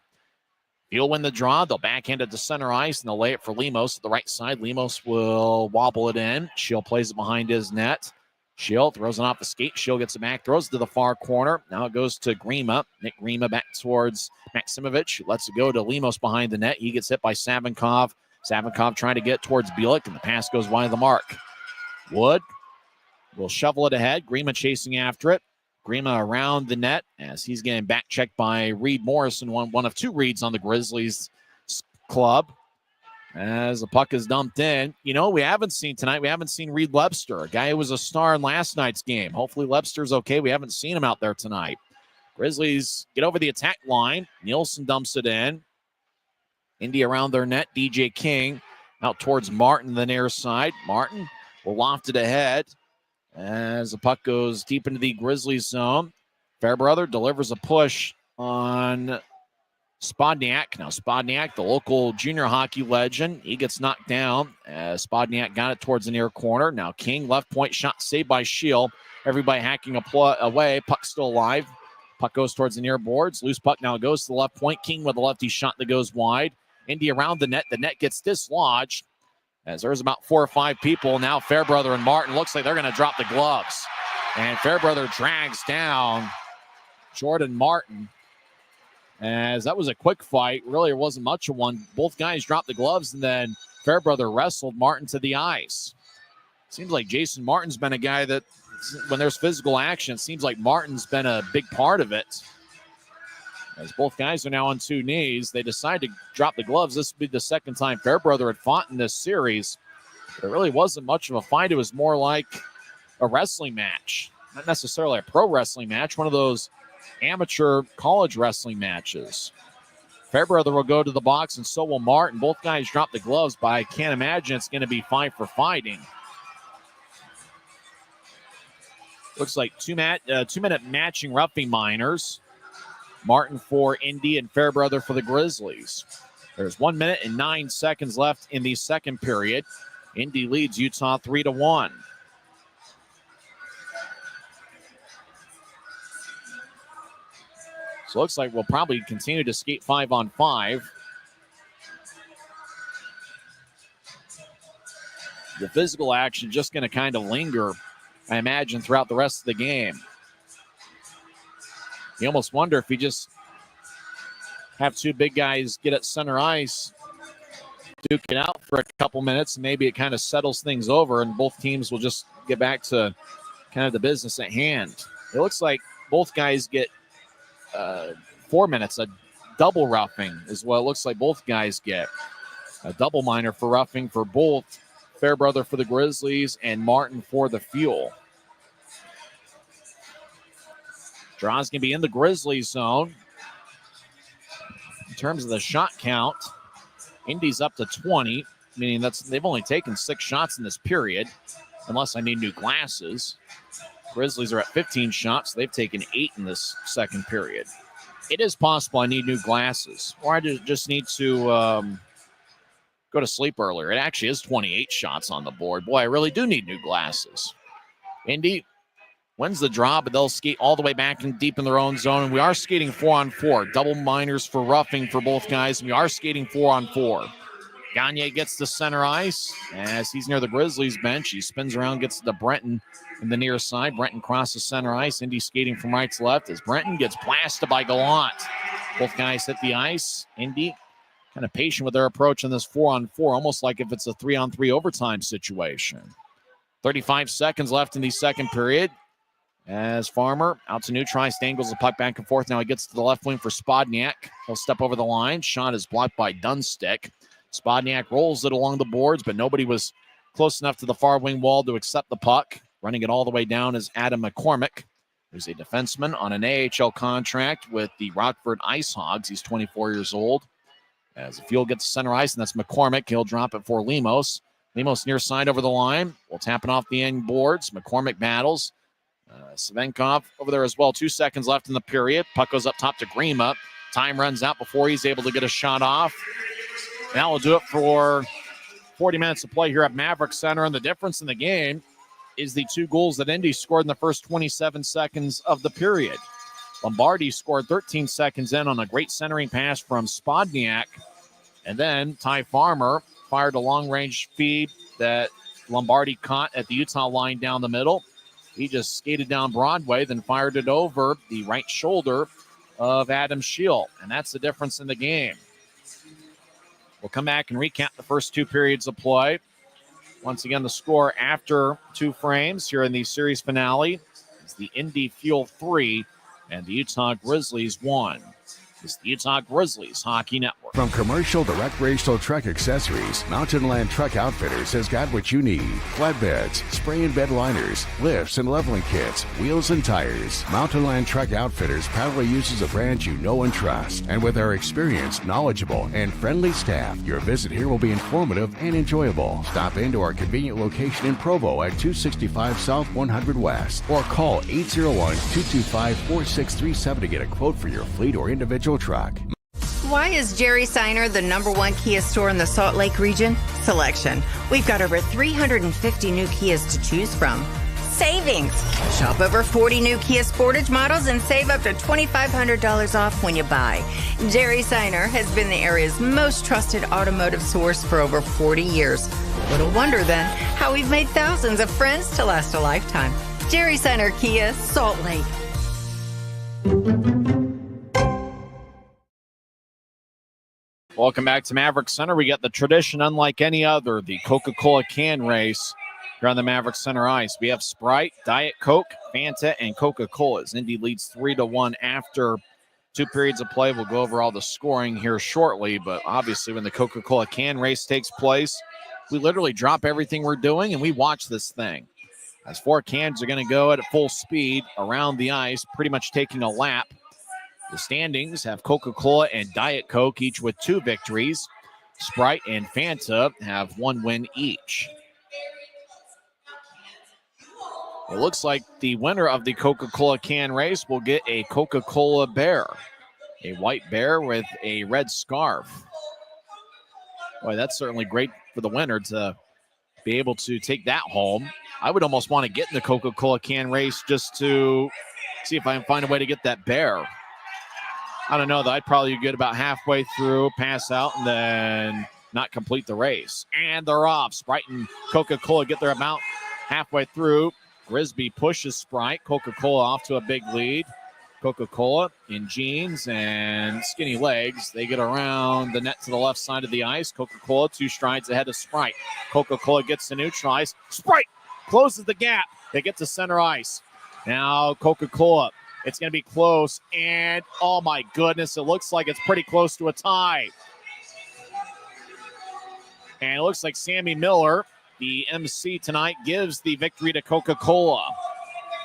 He'll win the draw. They'll backhand it to center ice, and they'll lay it for Lemos to the right side. Lemos will wobble it in. Shill plays it behind his net. Shill throws it off the skate. Shill gets it back, throws it to the far corner. Now it goes to Grima. Nick Grima back towards Maximovich. Lets it go to Lemos behind the net. He gets hit by Savinkov. Savinkov trying to get towards Bielik, and the pass goes wide of the mark. Wood will shovel it ahead. Grima chasing after it. Grima around the net as he's getting back checked by Reed Morrison, one of 2 Reeds on the Grizzlies club. As the puck is dumped in. We haven't seen tonight, we haven't seen Reed Lebster, a guy who was a star in last night's game. Hopefully Lebster's okay. We haven't seen him out there tonight. Grizzlies get over the attack line. Nielsen dumps it in. Indy around their net. DJ King out towards Martin, the near side. Martin will loft it ahead as the puck goes deep into the Grizzlies zone. Fairbrother delivers a push on Spodniak. Now Spodniak, the local junior hockey legend, he gets knocked down as Spodniak got it towards the near corner. Now King, left point shot saved by Shield. Everybody hacking away. Puck still alive. Puck goes towards the near boards. Loose puck now goes to the left point. King with a lefty shot that goes wide. Indy around the net. The net gets dislodged as there's about 4 or 5 people. Now Fairbrother and Martin looks like they're going to drop the gloves. And Fairbrother drags down Jordan Martin. As that was a quick fight. Really, it wasn't much of one. Both guys dropped the gloves, and then Fairbrother wrestled Martin to the ice. Seems like Jason Martin's been a guy that, when there's physical action, it seems like Martin's been a big part of it. As both guys are now on 2 knees, they decide to drop the gloves. This would be the second time Fairbrother had fought in this series. But it really wasn't much of a fight. It was more like a wrestling match. Not necessarily a pro wrestling match, one of those amateur college wrestling matches. Fairbrother will go to the box, and so will Martin. Both guys drop the gloves, but I can't imagine it's going to be fight for fighting. Looks like 2-minute matching roughing minors. Martin for Indy and Fairbrother for the Grizzlies. There's 1 minute and 9 seconds left in the second period. Indy leads Utah 3-1. So it looks like we'll probably continue to skate 5-on-5. The physical action just going to kind of linger, I imagine, throughout the rest of the game. You almost wonder if you just have 2 big guys get at center ice, duke it out for a couple minutes, and maybe it kind of settles things over, and both teams will just get back to kind of the business at hand. It looks like both guys get 4 minutes. A double roughing is what it looks like both guys get. A double minor for roughing for both Fairbrother for the Grizzlies and Martin for the Fuel. Draw's going to be in the Grizzlies zone. In terms of the shot count, Indy's up to 20, meaning they've only taken 6 shots in this period, unless I need new glasses. Grizzlies are at 15 shots. They've taken 8 in this second period. It is possible I need new glasses, or I just need to go to sleep earlier. It actually is 28 shots on the board. Boy, I really do need new glasses. Indy wins the draw, but they'll skate all the way back and deep in their own zone. And we are skating 4-on-4. Double minors for roughing for both guys. And we are skating 4-on-4. Gagne gets to center ice as he's near the Grizzlies bench. He spins around, gets to Brenton in the near side. Brenton crosses center ice. Indy skating from right to left as Brenton gets blasted by Gallant. Both guys hit the ice. Indy kind of patient with their approach in this 4-on-4, almost like if it's a 3-on-3 overtime situation. 35 seconds left in the second period. As Farmer out to neutral, dangles the puck back and forth. Now he gets to the left wing for Spodniak. He'll step over the line. Shot is blocked by Dunstick. Spodniak rolls it along the boards, but nobody was close enough to the far wing wall to accept the puck. Running it all the way down is Adam McCormick, who's a defenseman on an AHL contract with the Rockford Ice Hogs. He's 24 years old. As the Fuel gets to center ice, and that's McCormick. He'll drop it for Lemos. Lemos near side over the line. We'll tap it off the end boards. McCormick battles. Savenkov over there as well. 2 seconds left in the period. Puck goes up top to Grima. Time runs out before he's able to get a shot off. Now we'll do it for 40 minutes of play here at Maverik Center. And the difference in the game is the 2 goals that Indy scored in the first 27 seconds of the period. Lombardi scored 13 seconds in on a great centering pass from Spodniak. And then Ty Farmer fired a long-range feed that Lombardi caught at the Utah line down the middle. He just skated down Broadway, then fired it over the right shoulder of Adam Shield. And that's the difference in the game. We'll come back and recap the first 2 periods of play. Once again, the score after 2 frames here in the series finale is the Indy Fuel 3 and the Utah Grizzlies 1. is the Utah Grizzlies Hockey Network. From commercial to recreational truck accessories, Mountain Land Truck Outfitters has got what you need. Flatbeds, spray and bed liners, lifts and leveling kits, wheels and tires. Mountain Land Truck Outfitters proudly uses a brand you know and trust. And with our experienced, knowledgeable, and friendly staff, your visit here will be informative and enjoyable. Stop into our convenient location in Provo at 265 South 100 West or call 801-225-4637 to get a quote for your fleet or individual truck. Why is Jerry Seiner the #1 Kia store in the Salt Lake region? Selection. We've got over 350 new Kias to choose from. Savings. Shop over 40 new Kia Sportage models and save up to $2,500 off when you buy. Jerry Seiner has been the area's most trusted automotive source for over 40 years. Little wonder then how we've made thousands of friends to last a lifetime. Jerry Seiner Kia, Salt Lake. Welcome back to Maverik Center. We got the tradition unlike any other, the Coca-Cola can race here on the Maverik Center ice. We have Sprite, Diet Coke, Fanta, and Coca-Colas. Indy leads 3-1 after 2 periods of play. We'll go over all the scoring here shortly, but obviously when the Coca-Cola can race takes place, we literally drop everything we're doing and we watch this thing. As 4 cans are going to go at full speed around the ice, pretty much taking a lap. The standings have Coca-Cola and Diet Coke, each with 2 victories. Sprite and Fanta have 1 win each. It looks like the winner of the Coca-Cola can race will get a Coca-Cola bear, a white bear with a red scarf. Boy, that's certainly great for the winner to be able to take that home. I would almost want to get in the Coca-Cola can race just to see if I can find a way to get that bear. I don't know, though. I'd probably get about halfway through, pass out, and then not complete the race. And they're off. Sprite and Coca-Cola get there about halfway through. Grisby pushes Sprite. Coca-Cola off to a big lead. Coca-Cola in jeans and skinny legs. They get around the net to the left side of the ice. Coca-Cola 2 strides ahead of Sprite. Coca-Cola gets to neutral ice. Sprite closes the gap. They get to center ice. Now Coca-Cola. It's going to be close, and oh my goodness, it looks like it's pretty close to a tie. And it looks like Sammy Miller, the MC tonight, gives the victory to Coca-Cola.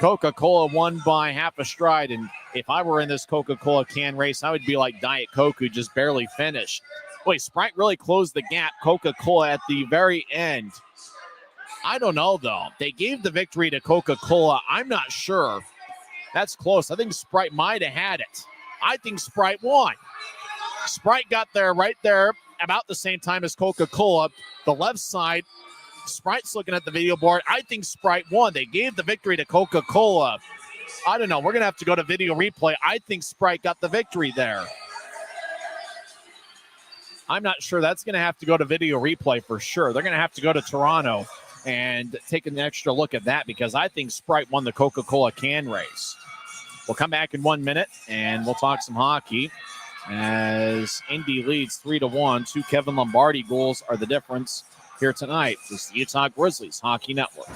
Coca-Cola won by half a stride, and if I were in this Coca-Cola can race, I would be like Diet Coke, who just barely finished. Boy, Sprite really closed the gap. Coca-Cola at the very end. I don't know, though. They gave the victory to Coca-Cola. I'm not sure. That's close. I think Sprite might have had it. I think Sprite won. Sprite got there right there about the same time as Coca-Cola. The left side, Sprite's looking at the video board. I think Sprite won. They gave the victory to Coca-Cola. I don't know. We're going to have to go to video replay. I think Sprite got the victory there. I'm not sure. That's going to have to go to video replay for sure. They're going to have to go to Toronto and take an extra look at that because I think Sprite won the Coca-Cola can race. We'll come back in 1 minute, and we'll talk some hockey as Indy leads 3-1. 2 Kevin Lombardi goals are the difference here tonight. This is the Utah Grizzlies Hockey Network.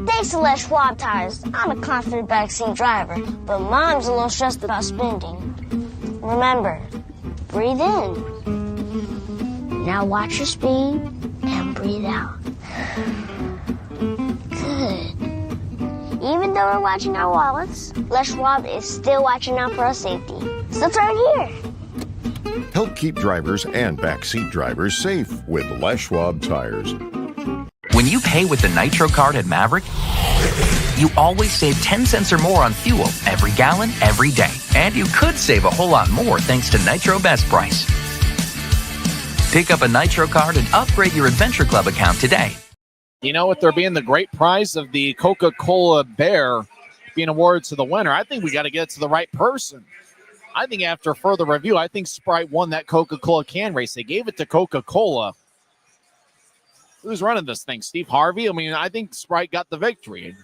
Thanks to Les Schwab Tires, I'm a confident backseat driver, but Mom's a little stressed about spending. Remember, breathe in. Now watch your speed and breathe out. Good. Even though we're watching our wallets, Les Schwab is still watching out for our safety. So it's right here. Help keep drivers and backseat drivers safe with Les Schwab Tires. When you pay with the Nitro card at Maverik, you always save 10 cents or more on fuel every gallon, every day. And you could save a whole lot more thanks to Nitro Best Price. Pick up a Nitro card and upgrade your Adventure Club account today. You know, with there being the great prize of the Coca-Cola bear being awarded to the winner, I think we got to get it to the right person. I think after further review, I think Sprite won that Coca-Cola can race. They gave it to Coca-Cola. Who's running this thing? Steve Harvey? I mean, I think Sprite got the victory.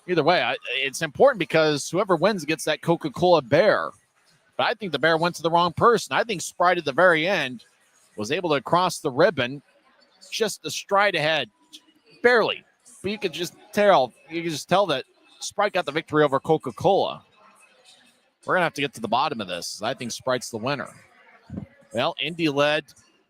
Either way, it's important because whoever wins gets that Coca-Cola bear. But I think the bear went to the wrong person. I think Sprite at the very end was able to cross the ribbon just a stride ahead. Barely. But you could just tell that Sprite got the victory over Coca-Cola. We're going to have to get to the bottom of this. I think Sprite's the winner. Well, Indy led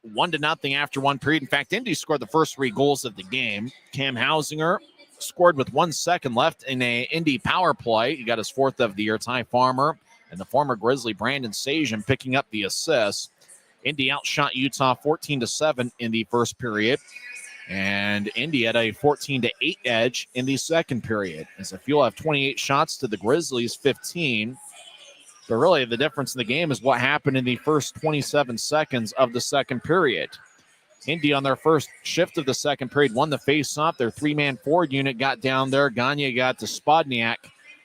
1-0 after one period. In fact, Indy scored the first 3 goals of the game. Cam Hausinger scored with 1 second left in a Indy power play. He got his 4th of the year. Ty Farmer and the former Grizzly Brandon Sajan picking up the assist. Indy outshot Utah 14-7 in the first period. And Indy had a 14-8 edge in the second period. As the Fuel have 28 shots to the Grizzlies 15. But really, the difference in the game is what happened in the first 27 seconds of the second period. Indy, on their first shift of the second period, won the face-off. Their 3-man forward unit got down there. Gagne got to Spodniak,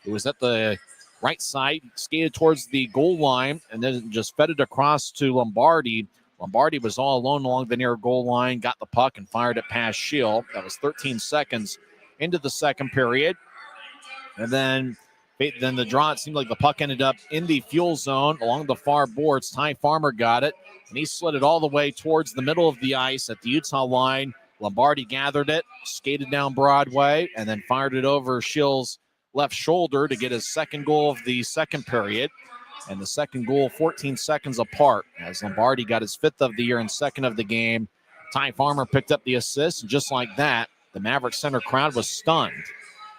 who was at the right side, skated towards the goal line, and then just fed it across to Lombardi. Lombardi was all alone along the near goal line, got the puck, and fired it past Shield. That was 13 seconds into the second period. And then the draw, it seemed like the puck ended up in the Fuel zone along the far boards. Ty Farmer got it, and he slid it all the way towards the middle of the ice at the Utah line. Lombardi gathered it, skated down Broadway, and then fired it over Shill's left shoulder to get his second goal of the second period. And the second goal 14 seconds apart as Lombardi got his 5th of the year and 2nd of the game. Ty Farmer picked up the assist, and just like that, the Maverik Center crowd was stunned.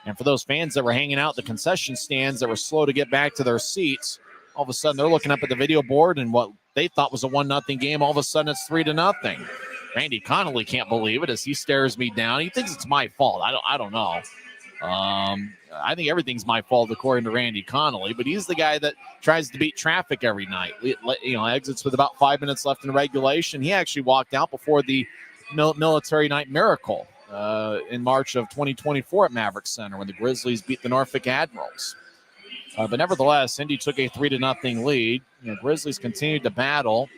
And for those fans that were hanging out the concession stands that were slow to get back to their seats, all of a sudden they're looking up at the video board, and what they thought was a 1-0 game, all of a sudden it's 3-0. Randy Connolly can't believe it as he stares me down. He thinks it's my fault. I don't know. I think everything's my fault according to Randy Connolly, but he's the guy that tries to beat traffic every night. Exits with about 5 minutes left in regulation. He actually walked out before the Military Night Miracle in March of 2024 at Maverik Center when the Grizzlies beat the Norfolk Admirals. But nevertheless, Indy took a 3-0 lead. Grizzlies continued to battle.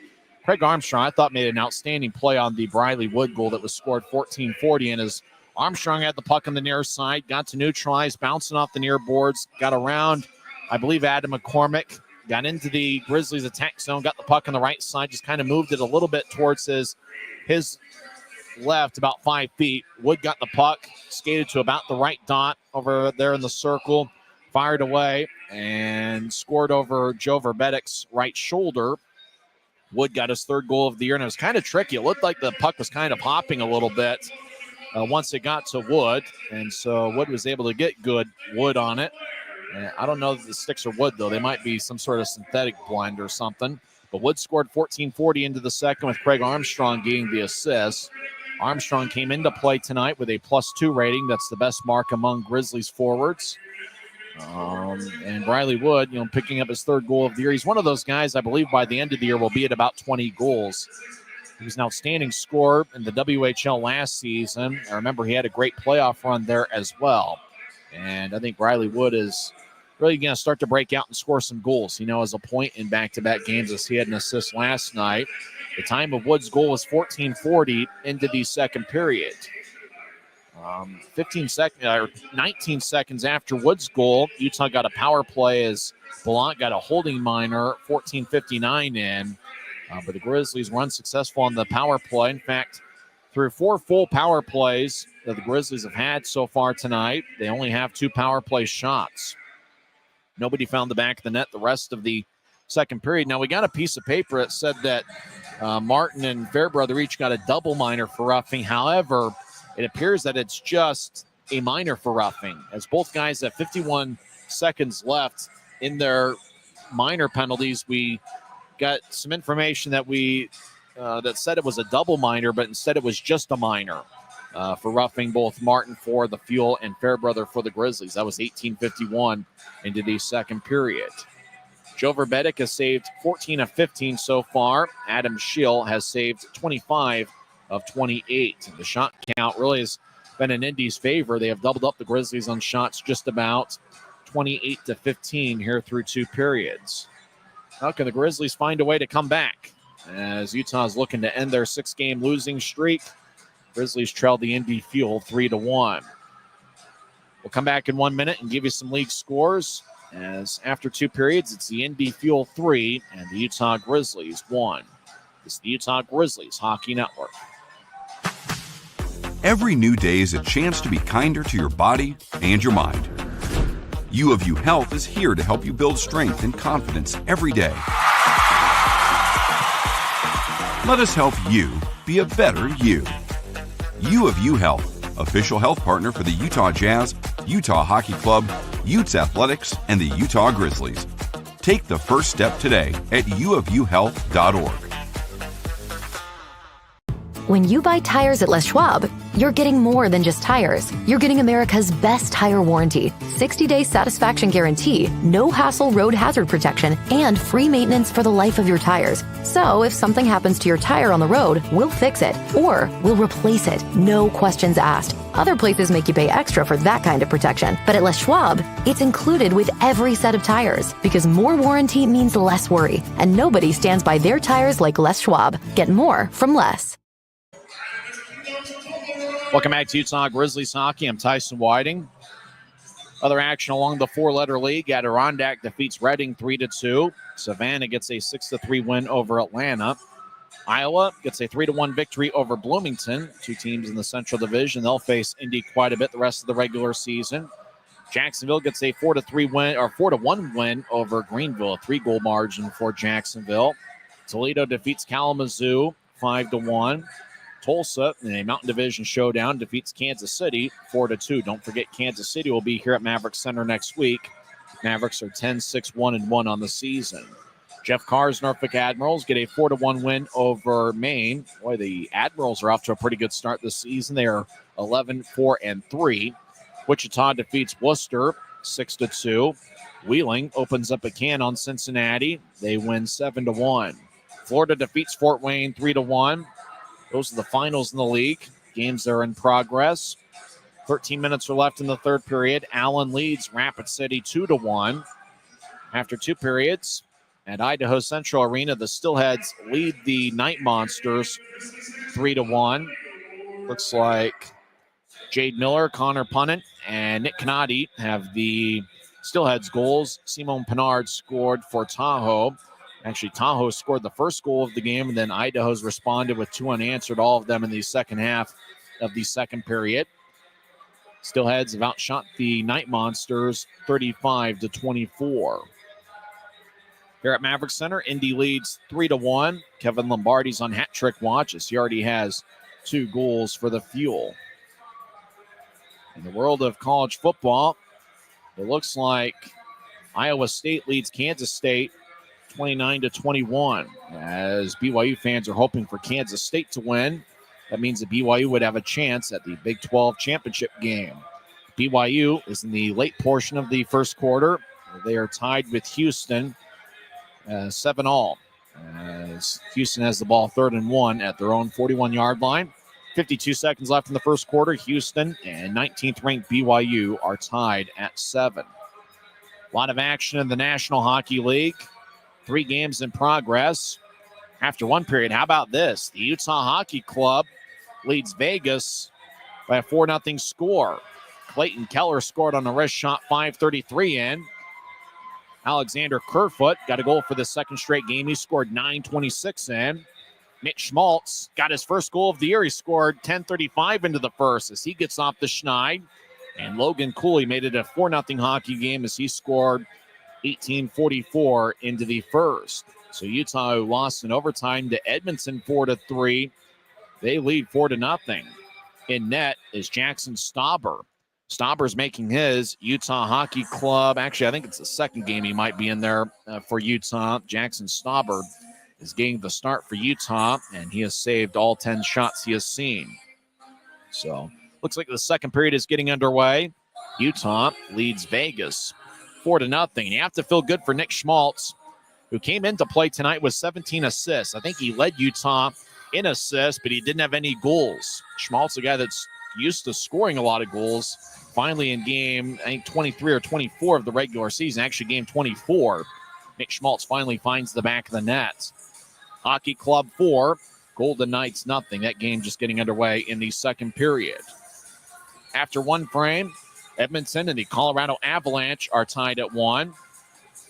Craig Armstrong, I thought, made an outstanding play on the Briley Wood goal that was scored 14-40. And as Armstrong had the puck on the near side, got to neutralize, bouncing off the near boards, got around, I believe, Adam McCormick, got into the Grizzlies attack zone, got the puck on the right side, just kind of moved it a little bit towards his left, about 5 feet. Wood got the puck, skated to about the right dot over there in the circle, fired away, and scored over Joe Verbedik's right shoulder. Wood got his 3rd goal of the year, and it was kind of tricky. It looked like the puck was kind of hopping a little bit once it got to Wood, and so Wood was able to get good wood on it. And I don't know if the sticks are wood, though. They might be some sort of synthetic blend or something. But Wood scored 14-40 into the second with Craig Armstrong getting the assist. Armstrong came into play tonight with a +2 rating. That's the best mark among Grizzlies forwards. And Briley Wood, picking up his 3rd goal of the year. He's one of those guys, I believe, by the end of the year will be at about 20 goals. He was an outstanding scorer in the WHL last season. I remember he had a great playoff run there as well. And I think Briley Wood is really going to start to break out and score some goals. As a point in back-to-back games as he had an assist last night. The time of Wood's goal was 14:40 into the second period. 19 seconds after Wood's goal, Utah got a power play as Blount got a holding minor, 14:59 in. But the Grizzlies were unsuccessful on the power play. In fact, through 4 full power plays that the Grizzlies have had so far tonight, they only have 2 power play shots. Nobody found the back of the net the rest of the second period. Now, we got a piece of paper that said that Martin and Fairbrother each got a double minor for roughing. However, it appears that it's just a minor for roughing, as both guys have 51 seconds left in their minor penalties. We got some information that that said it was a double minor, but instead it was just a minor for roughing both Martin for the Fuel and Fairbrother for the Grizzlies. That was 18:51 into the second period. Joe Verbedik has saved 14 of 15 so far. Adam Schill has saved 25 of 28. The shot count really has been in Indy's favor. They have doubled up the Grizzlies on shots, just about 28-15 here through 2 periods. How can the Grizzlies find a way to come back as Utah is looking to end their 6-game losing streak? Grizzlies trailed the Indy Fuel 3-1. We'll come back in 1 minute and give you some league scores, as after 2 periods, it's the Indy Fuel 3 and the Utah Grizzlies 1. It's the Utah Grizzlies Hockey Network. Every new day is a chance to be kinder to your body and your mind. U of U Health is here to help you build strength and confidence every day. Let us help you be a better you. U of U Health, official health partner for the Utah Jazz, Utah Hockey Club, Utes Athletics, and the Utah Grizzlies. Take the first step today at uofuhealth.org. When you buy tires at Les Schwab, you're getting more than just tires. You're getting America's best tire warranty, 60-day satisfaction guarantee, no hassle road hazard protection, and free maintenance for the life of your tires. So if something happens to your tire on the road, we'll fix it, or we'll replace it, no questions asked. Other places make you pay extra for that kind of protection, but at Les Schwab, it's included with every set of tires, because more warranty means less worry, and nobody stands by their tires like Les Schwab. Get more from less. Welcome back to Utah Grizzlies Hockey. I'm Tyson Whiting. Other action along the four-letter league. Adirondack defeats Reading 3-2. Savannah gets a 6-3 win over Atlanta. Iowa gets a 3-1 victory over Bloomington. Two teams in the Central Division. They'll face Indy quite a bit the rest of the regular season. Jacksonville gets a 4-1 win over Greenville. A 3-goal margin for Jacksonville. Toledo defeats Kalamazoo 5-1. Tulsa, in a Mountain Division showdown, defeats Kansas City 4-2. Don't forget, Kansas City will be here at Maverik Center next week. Mavericks are 10-6-1-1 on the season. Jeff Carr's Norfolk Admirals get a 4-1 win over Maine. Boy, the Admirals are off to a pretty good start this season. They are 11-4-3. Wichita defeats Worcester 6-2. Wheeling opens up a can on Cincinnati. They win 7-1. Florida defeats Fort Wayne 3-1. Those are the finals in the league. Games are in progress. 13 minutes are left in the third period. Allen leads Rapid City 2-1. After two periods, at Idaho Central Arena, the Steelheads lead the Night Monsters 3-1. Looks like Jade Miller, Connor Punnett, and Nick Canati have the Steelheads goals. Simone Pinard scored for Tahoe. Actually, Tahoe scored the first goal of the game, and then Idaho's responded with two unanswered, all of them in the second half of the second period. Steelheads have outshot the Night Monsters 35-24. Here at Maverik Center, Indy leads 3-1. Kevin Lombardi's on hat trick watch as he already has 2 goals for the Fuel. In the world of college football, it looks like Iowa State leads Kansas State 29-21. As BYU fans are hoping for Kansas State to win, that means that BYU would have a chance at the Big 12 championship game. BYU is in the late portion of the first quarter. They are tied with Houston 7-all. As Houston has the ball 3rd and 1 at their own 41-yard line. 52 seconds left in the first quarter. Houston and 19th ranked BYU are tied at 7. A lot of action in the National Hockey League. 3 games in progress. After one period, how about this? The Utah Hockey Club leads Vegas by a 4-0 score. Clayton Keller scored on a wrist shot, 5:33 in. Alexander Kerfoot got a goal for the second straight game. He scored 9:26 in. Mitch Schmaltz got his first goal of the year. He scored 10:35 into the first as he gets off the schneid. And Logan Cooley made it a 4-0 hockey game as he scored 18:44 into the first. So Utah, who lost in overtime to Edmonton 4-3, they lead 4-0. In net is Jackson Stauber. Stauber's making his Utah Hockey Club. Actually, I think it's the second game he might be in there for Utah. Jackson Stauber is getting the start for Utah, and he has saved all 10 shots he has seen. So looks like the second period is getting underway. Utah leads Vegas 4-0. You have to feel good for Nick Schmaltz, who came into play tonight with 17 assists. I think he led Utah in assists, but he didn't have any goals. Schmaltz, a guy that's used to scoring a lot of goals, finally in game, I think 23 or 24 of the regular season, actually game 24, Nick Schmaltz finally finds the back of the net. Hockey Club 4, Golden Knights nothing. That game just getting underway in the second period. After one frame, Edmonton and the Colorado Avalanche are tied at 1.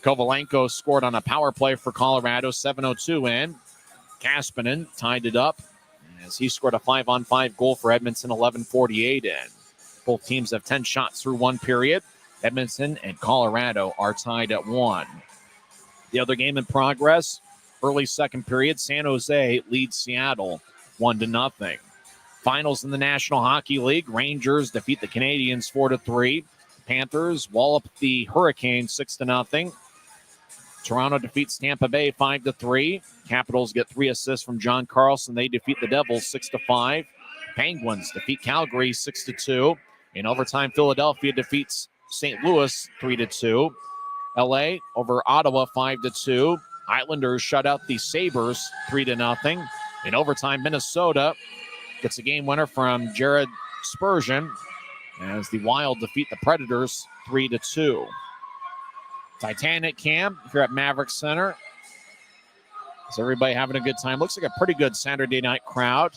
Kovalenko scored on a power play for Colorado, 7:02 in. Kaspinen tied it up as he scored a 5-on-5 goal for Edmonton, 11:48 in. Both teams have 10 shots through one period. Edmonton and Colorado are tied at 1. The other game in progress, early second period, San Jose leads Seattle 1-0. Finals in the National Hockey League, Rangers defeat the Canadiens 4-3. Panthers wallop the Hurricanes 6-0. Toronto defeats Tampa Bay 5-3. Capitals get 3 assists from John Carlson. They defeat the Devils 6-5. Penguins defeat Calgary 6-2. In overtime, Philadelphia defeats St. Louis 3-2. LA over Ottawa 5-2. Islanders shut out the Sabres 3-0. In overtime, Minnesota gets a game winner from Jared Spurgeon as the Wild defeat the Predators 3-2. Titanic camp here at Maverik Center. Is everybody having a good time? Looks like a pretty good Saturday night crowd.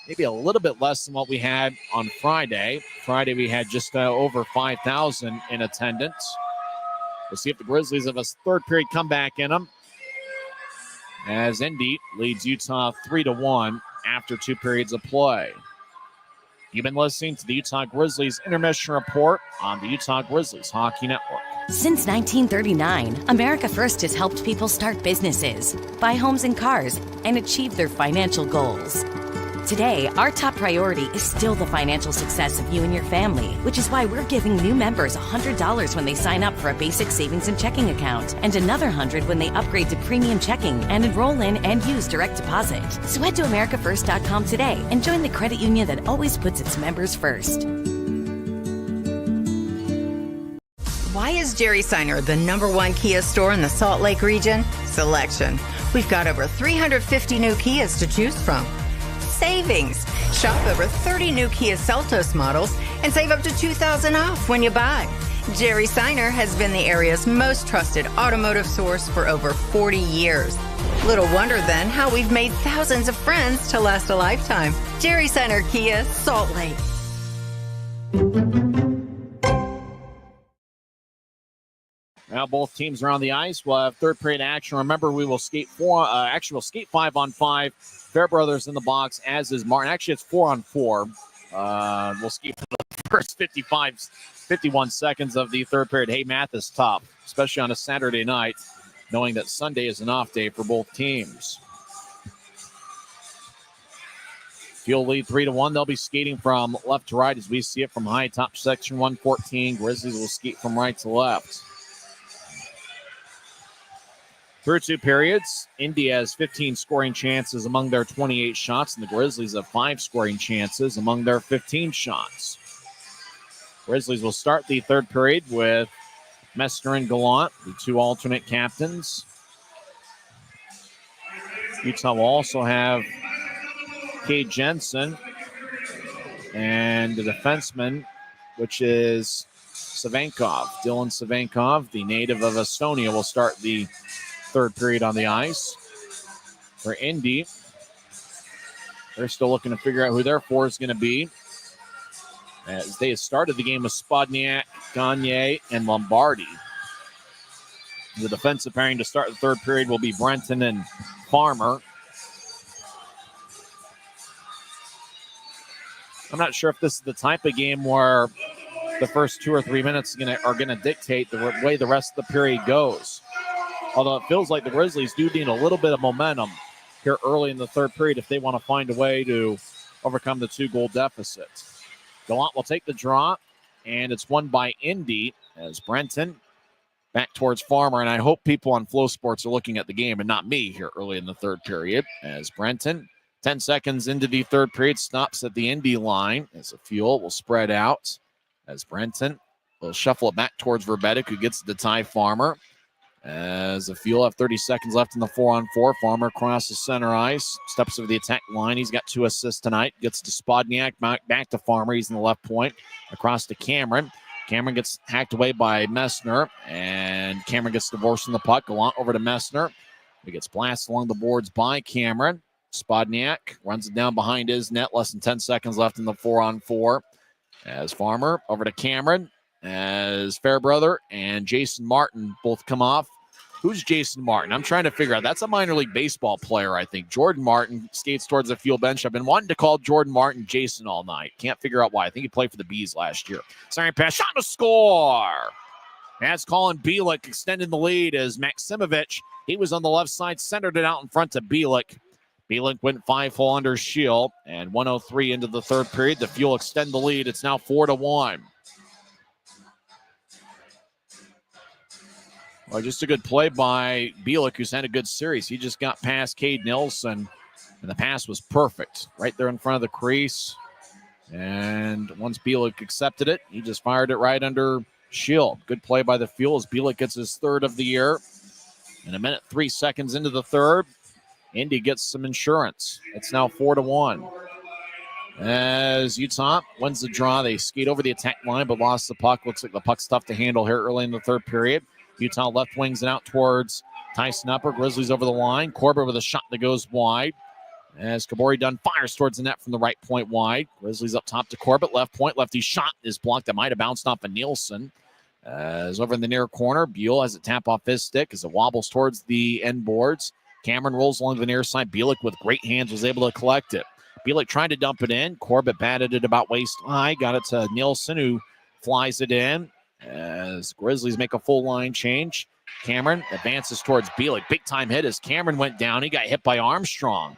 Maybe a little bit less than what we had on Friday. Friday we had just over 5,000 in attendance. We'll see if the Grizzlies have a third period comeback in them, as Indy leads Utah 3-1 after 2 periods of play. You've been listening to the Utah Grizzlies Intermission Report on the Utah Grizzlies Hockey Network. Since 1939, America First has helped people start businesses, buy homes and cars, and achieve their financial goals. Today, our top priority is still the financial success of you and your family, which is why we're giving new members $100 when they sign up for a basic savings and checking account, and another $100 when they upgrade to premium checking and enroll in and use direct deposit. So head to americafirst.com today and join the credit union that always puts its members first. Why is Jerry Seiner the #1 Kia store in the Salt Lake region? Selection. We've got over 350 new Kias to choose from. Savings. Shop over 30 new Kia Seltos models and save up to $2,000 off when you buy. Jerry Seiner has been the area's most trusted automotive source for over 40 years. Little wonder then how we've made thousands of friends to last a lifetime. Jerry Seiner Kia, Salt Lake. Now both teams are on the ice. We'll have third period action. Remember, we will skate we'll skate 5-on-5. Fairbrother's in the box, as is Martin. Actually, it's 4-on-4. We'll skate for the first 51 seconds of the third period. Hey, math is tough, especially on a Saturday night, knowing that Sunday is an off day for both teams. Fuel lead 3-1. They'll be skating from left to right as we see it from high top section 114. Grizzlies will skate from right to left. Through 2 periods, Indy has 15 scoring chances among their 28 shots, and the Grizzlies have 5 scoring chances among their 15 shots. Grizzlies will start the third period with Messner and Gallant, the 2 alternate captains. Utah will also have Cade Jensen and the defenseman, which is Savinkov. Dylan Savinkov, the native of Estonia, will start the third period on the ice. For Indy, they're still looking to figure out who their 4 is going to be, as they have started the game with Spodniak, Gagne, and Lombardi. The defensive pairing to start the third period will be Brenton and Farmer. I'm not sure if this is the type of game where the first 2 or 3 minutes are going to dictate the way the rest of the period goes. Although it feels like the Grizzlies do need a little bit of momentum here early in the third period if they want to find a way to overcome the 2-goal deficit. Gallant will take the draw, and it's won by Indy as Brenton back towards Farmer. And I hope people on Flow Sports are looking at the game and not me here early in the third period, as Brenton, 10 seconds into the third period, stops at the Indy line as the Fuel will spread out, as Brenton will shuffle it back towards Verbetic, who gets the tie Farmer. As the Fuel have 30 seconds left in the 4-on-4. Farmer crosses center ice, steps over the attack line. He's got 2 assists tonight. Gets to Spodniak, back to Farmer. He's in the left point. Across to Cameron. Cameron gets hacked away by Messner, and Cameron gets divorced in the puck. Gallant over to Messner. He gets blasted along the boards by Cameron. Spodniak runs it down behind his net. Less than 10 seconds left in the 4-on-4. As Farmer over to Cameron, as Fairbrother and Jason Martin both come off. Who's Jason Martin? I'm trying to figure out. That's a minor league baseball player, I think. Jordan Martin skates towards the Fuel bench. I've been wanting to call Jordan Martin Jason all night. Can't figure out why. I think he played for the Bees last year. Sorry, pass. Shot to score. That's Colin Bielik extending the lead as Maksimovic, he was on the left side, centered it out in front to Bielik. Bielik went 5-hole under Shield, and 1:03 into the third period. The Fuel extend the lead. It's now 4-1. Well, just a good play by Bielik, who's had a good series. He just got past Cade Nilsson, and the pass was perfect. Right there in front of the crease. And once Bielik accepted it, he just fired it right under Shield. Good play by the Fuel as Bielik gets his third of the year. And 1:03 into the third, Indy gets some insurance. It's now 4-1. As Utah wins the draw, they skate over the attack line but lost the puck. Looks like the puck's tough to handle here early in the third period. Utah left wings it out towards Tyson Upper. Grizzlies over the line. Corbett with a shot that goes wide. As Kabori Dunn fires towards the net from the right point wide. Grizzlies up top to Corbett. Left point. Lefty shot is blocked. That might have bounced off of Nielsen. As over in the near corner, Buell has a tap off his stick as it wobbles towards the end boards. Cameron rolls along the near side. Bielik with great hands was able to collect it. Bielik tried to dump it in. Corbett batted it about waist high. Got it to Nielsen, who flies it in. As Grizzlies make a full line change. Cameron advances towards Bielik. Big time hit as Cameron went down. He got hit by Armstrong.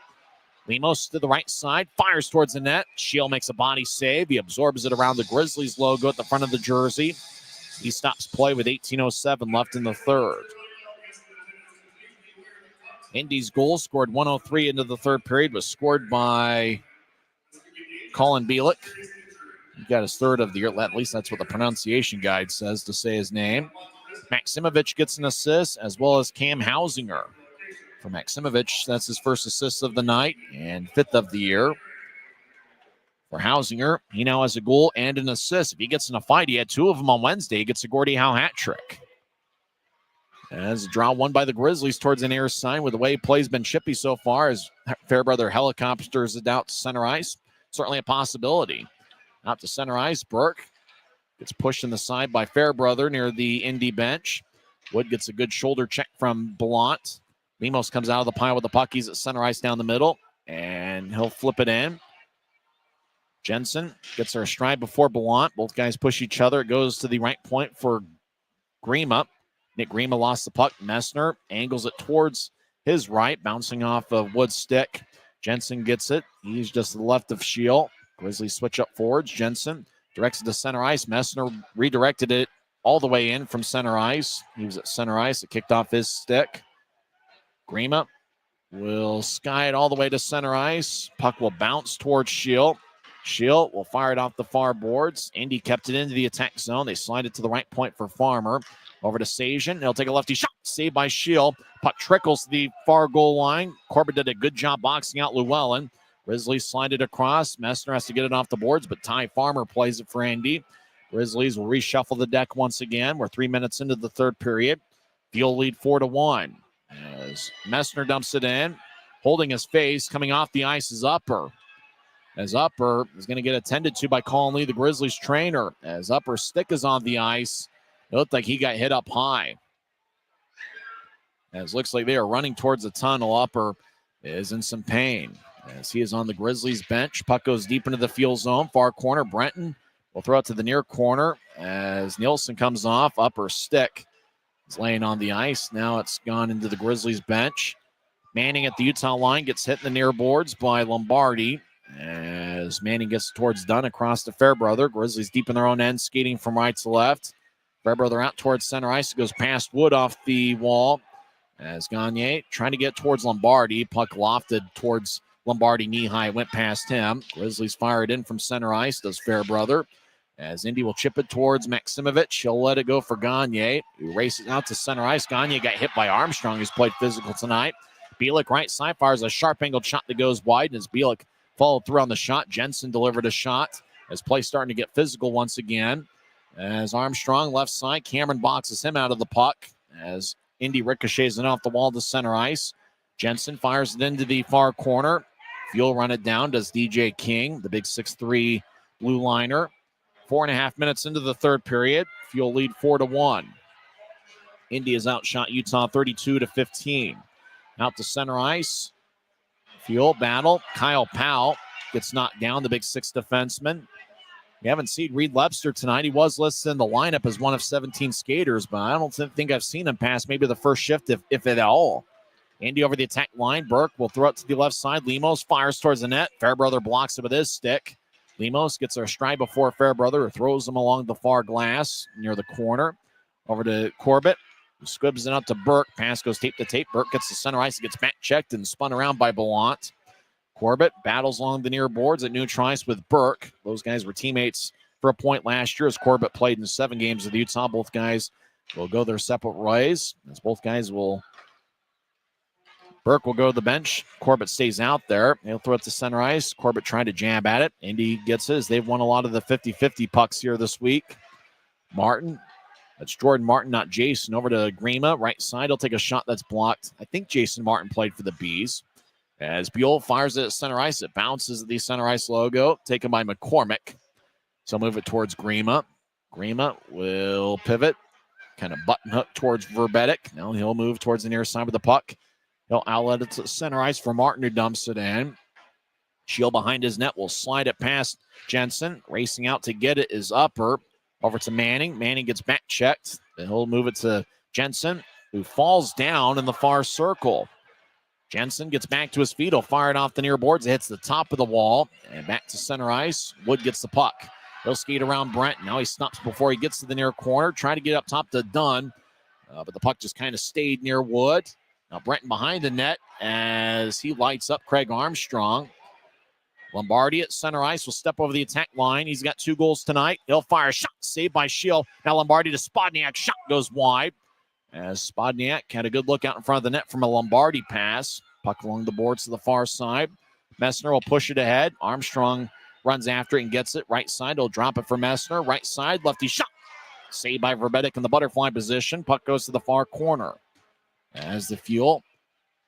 Lemos to the right side. Fires towards the net. Shield makes a body save. He absorbs it around the Grizzlies logo at the front of the jersey. He stops play with 18:07 left in the third. Indy's goal, scored 1:03 into the third period, was scored by Colin Bielik. He got his third of the year. At least that's what the pronunciation guide says to say his name. Maksimovic gets an assist, as well as Cam Hausinger. For Maksimovic, that's his first assist of the night and fifth of the year. For Hausinger, he now has a goal and an assist. If he gets in a fight, he had two of them on Wednesday. He gets a Gordie Howe hat trick. As a draw won by the Grizzlies towards the near side, with the way play's been chippy so far, as Fairbrother helicopters it out to center ice. Certainly a possibility. Out to center ice, Burke gets pushed in the side by Fairbrother near the Indy bench. Wood gets a good shoulder check from Blount. Lemos comes out of the pile with the puck. He's at center ice down the middle, and he'll flip it in. Jensen gets her stride before Blount. Both guys push each other. It goes to the right point for Grima. Nick Grima lost the puck. Messner angles it towards his right, bouncing off of Wood's stick. Jensen gets it. He's just to the left of Shield. Grizzlies switch up forwards. Jensen directs it to center ice. Messner redirected it all the way in from center ice. He was at center ice. It kicked off his stick. Grima will sky it all the way to center ice. Puck will bounce towards Shield. Shield will fire it off the far boards. Indy kept it into the attack zone. They slide it to the right point for Farmer. Over to Sajin. He'll take a lefty shot. Saved by Shield. Puck trickles to the far goal line. Corbett did a good job boxing out Llewellyn. Grizzlies slide it across. Messner has to get it off the boards, but Ty Farmer plays it for Indy. Grizzlies will reshuffle the deck once again. We're 3 minutes into the third period. Fuel lead 4-1. As Messner dumps it in. Holding his face. Coming off the ice is Upper. As Upper is going to get attended to by Colin Lee, the Grizzlies trainer. As Upper's stick is on the ice, it looked like he got hit up high. As looks like they are running towards the tunnel. Upper is in some pain as he is on the Grizzlies bench. Puck goes deep into the field zone. Far corner, Brenton will throw it to the near corner as Nielsen comes off. Upper stick is laying on the ice. Now it's gone into the Grizzlies bench. Manning at the Utah line gets hit in the near boards by Lombardi. As Manning gets towards Dunn across to Fairbrother. Grizzlies deep in their own end, skating from right to left. Fairbrother out towards center ice. It goes past Wood off the wall. As Gagne trying to get towards Lombardi. Puck lofted towards Lombardi knee high. Went past him. Grizzlies fire it in from center ice. Does Fairbrother. As Indy will chip it towards Maksimovic. He'll let it go for Gagne, who races out to center ice. Gagne got hit by Armstrong, who's played physical tonight. Bielik right side fires a sharp angled shot that goes wide. And as Bielik followed through on the shot, Jensen delivered a shot as play starting to get physical once again. As Armstrong left side, Cameron boxes him out of the puck as Indy ricochets it off the wall to center ice. Jensen fires it into the far corner. Fuel run it down, does DJ King, the big 6'3" blue liner. 4.5 minutes into the third period. Fuel lead 4-1. Indy has outshot Utah 32-15. Out to center ice. Fuel battle. Kyle Powell gets knocked down, the big 6 defenseman. We haven't seen Reed Webster tonight. He was listed in the lineup as one of 17 skaters, but I don't think I've seen him pass maybe the first shift, if at all. Indy over the attack line. Burke will throw it to the left side. Lemos fires towards the net. Fairbrother blocks it with his stick. Lemos gets a stride before Fairbrother, who throws him along the far glass near the corner. Over to Corbett, who squibs it out to Burke. Pass goes tape to tape. Burke gets the center ice. Gets back checked and spun around by Bellant. Corbett battles along the near boards at neutral ice with Burke. Those guys were teammates for a point last year as Corbett played in 7 games with Utah. Both guys will go their separate ways. As both guys will... Burke will go to the bench. Corbett stays out there. He'll throw it to center ice. Corbett trying to jab at it. Indy gets his. They've won a lot of the 50-50 pucks here this week. Martin. That's Jordan Martin, not Jason. Over to Grima. Right side. He'll take a shot that's blocked. I think Jason Martin played for the Bees. As Buell fires it at center ice. It bounces at the center ice logo. Taken by McCormick. So move it towards Grima. Grima will pivot. Kind of button hook towards Verbetic. Now he'll move towards the near side of the puck. He'll outlet it to center ice for Martin, who dumps it in. Shield behind his net will slide it past Jensen. Racing out to get it is Upper. Over to Manning. Manning gets back checked. Then he'll move it to Jensen, who falls down in the far circle. Jensen gets back to his feet. He'll fire it off the near boards. It hits the top of the wall. And back to center ice. Wood gets the puck. He'll skate around Brent. Now he stops before he gets to the near corner. Trying to get up top to Dunn. But the puck just kind of stayed near Wood. Now Brenton behind the net as he lights up Craig Armstrong. Lombardi at center ice will step over the attack line. He's got 2 goals tonight. He'll fire a shot, saved by Shield. Now Lombardi to Spodniak. Shot goes wide. As Spodniak had a good look out in front of the net from a Lombardi pass. Puck along the boards to the far side. Messner will push it ahead. Armstrong runs after it and gets it. Right side, he'll drop it for Messner. Right side, lefty shot. Saved by Verbetic in the butterfly position. Puck goes to the far corner. As the Fuel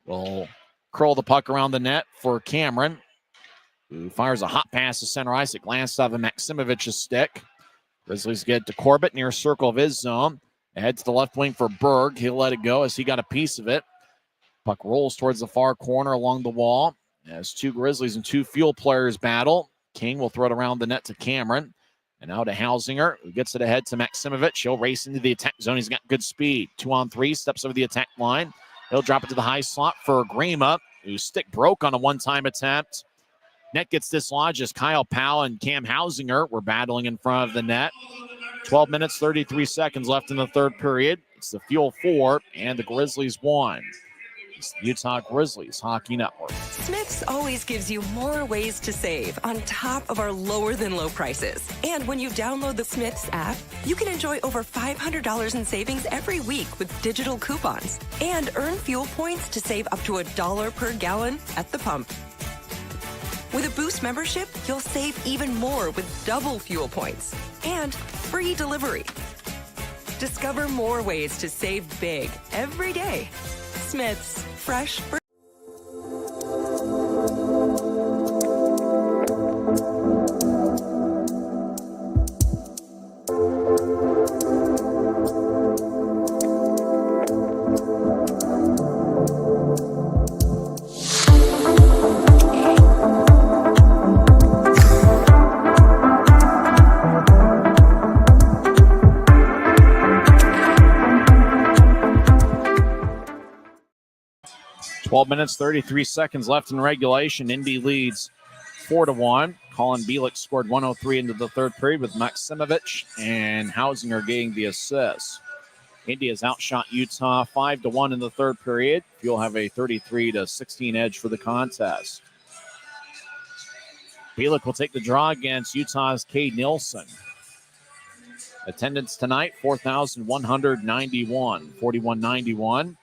will curl the puck around the net for Cameron, who fires a hot pass to center ice. It glanced off of Maximovic's stick. Grizzlies get to Corbett near circle of his zone. Ahead to the left wing for Berg. He'll let it go as he got a piece of it. Puck rolls towards the far corner along the wall. As 2 Grizzlies and 2 Fuel players battle. King will throw it around the net to Cameron. And now to Hausinger, who gets it ahead to Maximovic. He'll race into the attack zone. He's got good speed. 2-on-3, steps over the attack line. He'll drop it to the high slot for Grima, whose stick broke on a one-time attempt. Net gets dislodged as Kyle Powell and Cam Hausinger were battling in front of the net. 12 minutes, 33 seconds left in the third period. It's the Fuel 4 and the Grizzlies 1. It's the Utah Grizzlies Hockey Network. Smith's always gives you more ways to save on top of our lower than low prices. And when you download the Smith's app, you can enjoy over $500 in savings every week with digital coupons and earn fuel points to save up to $1 per gallon at the pump. With a Boost membership, you'll save even more with double fuel points and free delivery. Discover more ways to save big every day. Smith's, fresh for 12 minutes, 33 seconds left in regulation. Indy leads 4-1. Colin Bielik scored 103 into the third period with Maximovich and Hausinger getting the assist. Indy has outshot Utah 5-1 in the third period. You'll have a 33-16 edge for the contest. Bielik will take the draw against Utah's Cade Nilsson. Attendance tonight, 4,191, 41-91.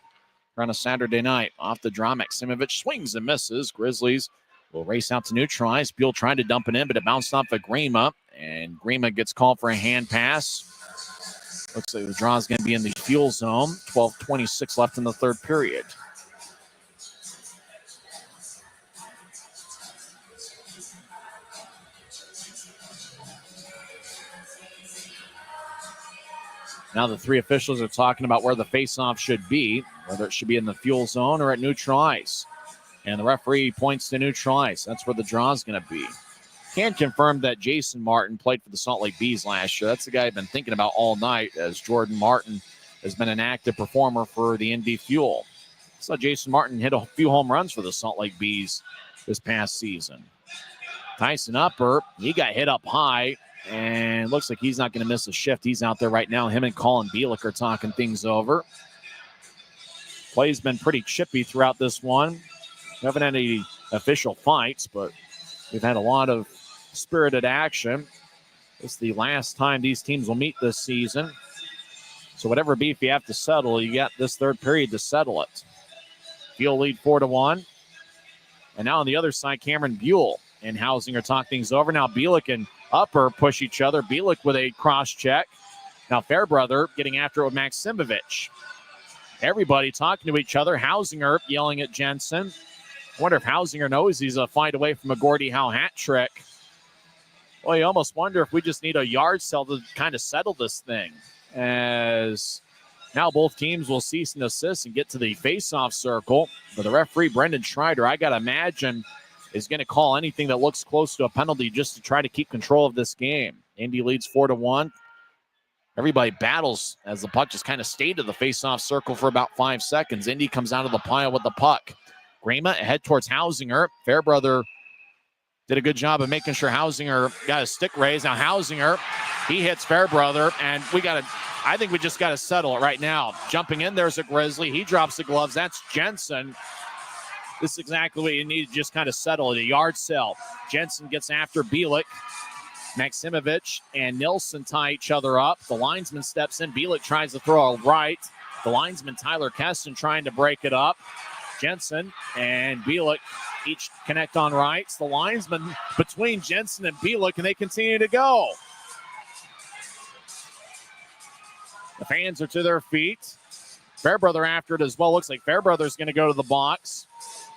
On a Saturday night. Off the draw, Maximovich swings and misses. Grizzlies will race out to neutralize. Buell trying to dump it in, but it bounced off of Grima, and Grima gets called for a hand pass. Looks like the draw is going to be in the Fuel zone. 12:26 left in the third period. Now the 3 officials are talking about where the faceoff should be, whether it should be in the Fuel zone or at neutral ice. And the referee points to neutral ice. That's where the draw is going to be. Can confirm that Jason Martin played for the Salt Lake Bees last year. That's the guy I've been thinking about all night, as Jordan Martin has been an active performer for the Indy Fuel. So Jason Martin hit a few home runs for the Salt Lake Bees this past season. Tyson Upper, he got hit up high, and looks like he's not going to miss a shift. He's out there right now. Him and Colin Bielik are talking things over. Play's been pretty chippy throughout this one. We haven't had any official fights, but we've had a lot of spirited action. It's the last time these teams will meet this season. So whatever beef you have to settle, you got this third period to settle it. Fuel lead 4-1. And now on the other side, Cameron Buell and Hausinger talk things over. Now Bielik and Upper push each other. Bielik with a cross check. Now Fairbrother getting after it with Maximovich. Everybody talking to each other. Hausinger yelling at Jensen. I wonder if Hausinger knows he's a fight away from a Gordie Howe hat trick. Well, you almost wonder if we just need a yard sale to kind of settle this thing, as now both teams will cease and desist and get to the face-off circle. But the referee, Brendan Schreider, I got to imagine, is going to call anything that looks close to a penalty just to try to keep control of this game. Indy leads 4-1. Everybody battles as the puck just kind of stayed to the face-off circle for about 5 seconds. Indy comes out of the pile with the puck. Grima ahead towards Hausinger. Fairbrother did a good job of making sure Hausinger got a stick raised. Now Hausinger, he hits Fairbrother, and I think we just got to settle it right now. Jumping in, there's a Grizzly. He drops the gloves. That's Jensen. This is exactly what you need to just kind of settle it. A yard sale. Jensen gets after Bielik. Maximovich and Nilsson tie each other up. The linesman steps in. Bielik tries to throw a right. The linesman, Tyler Keston, trying to break it up. Jensen and Bielik each connect on rights. The linesman between Jensen and Bielik, and they continue to go. The fans are to their feet. Fairbrother after it as well. Looks like Fairbrother's going to go to the box.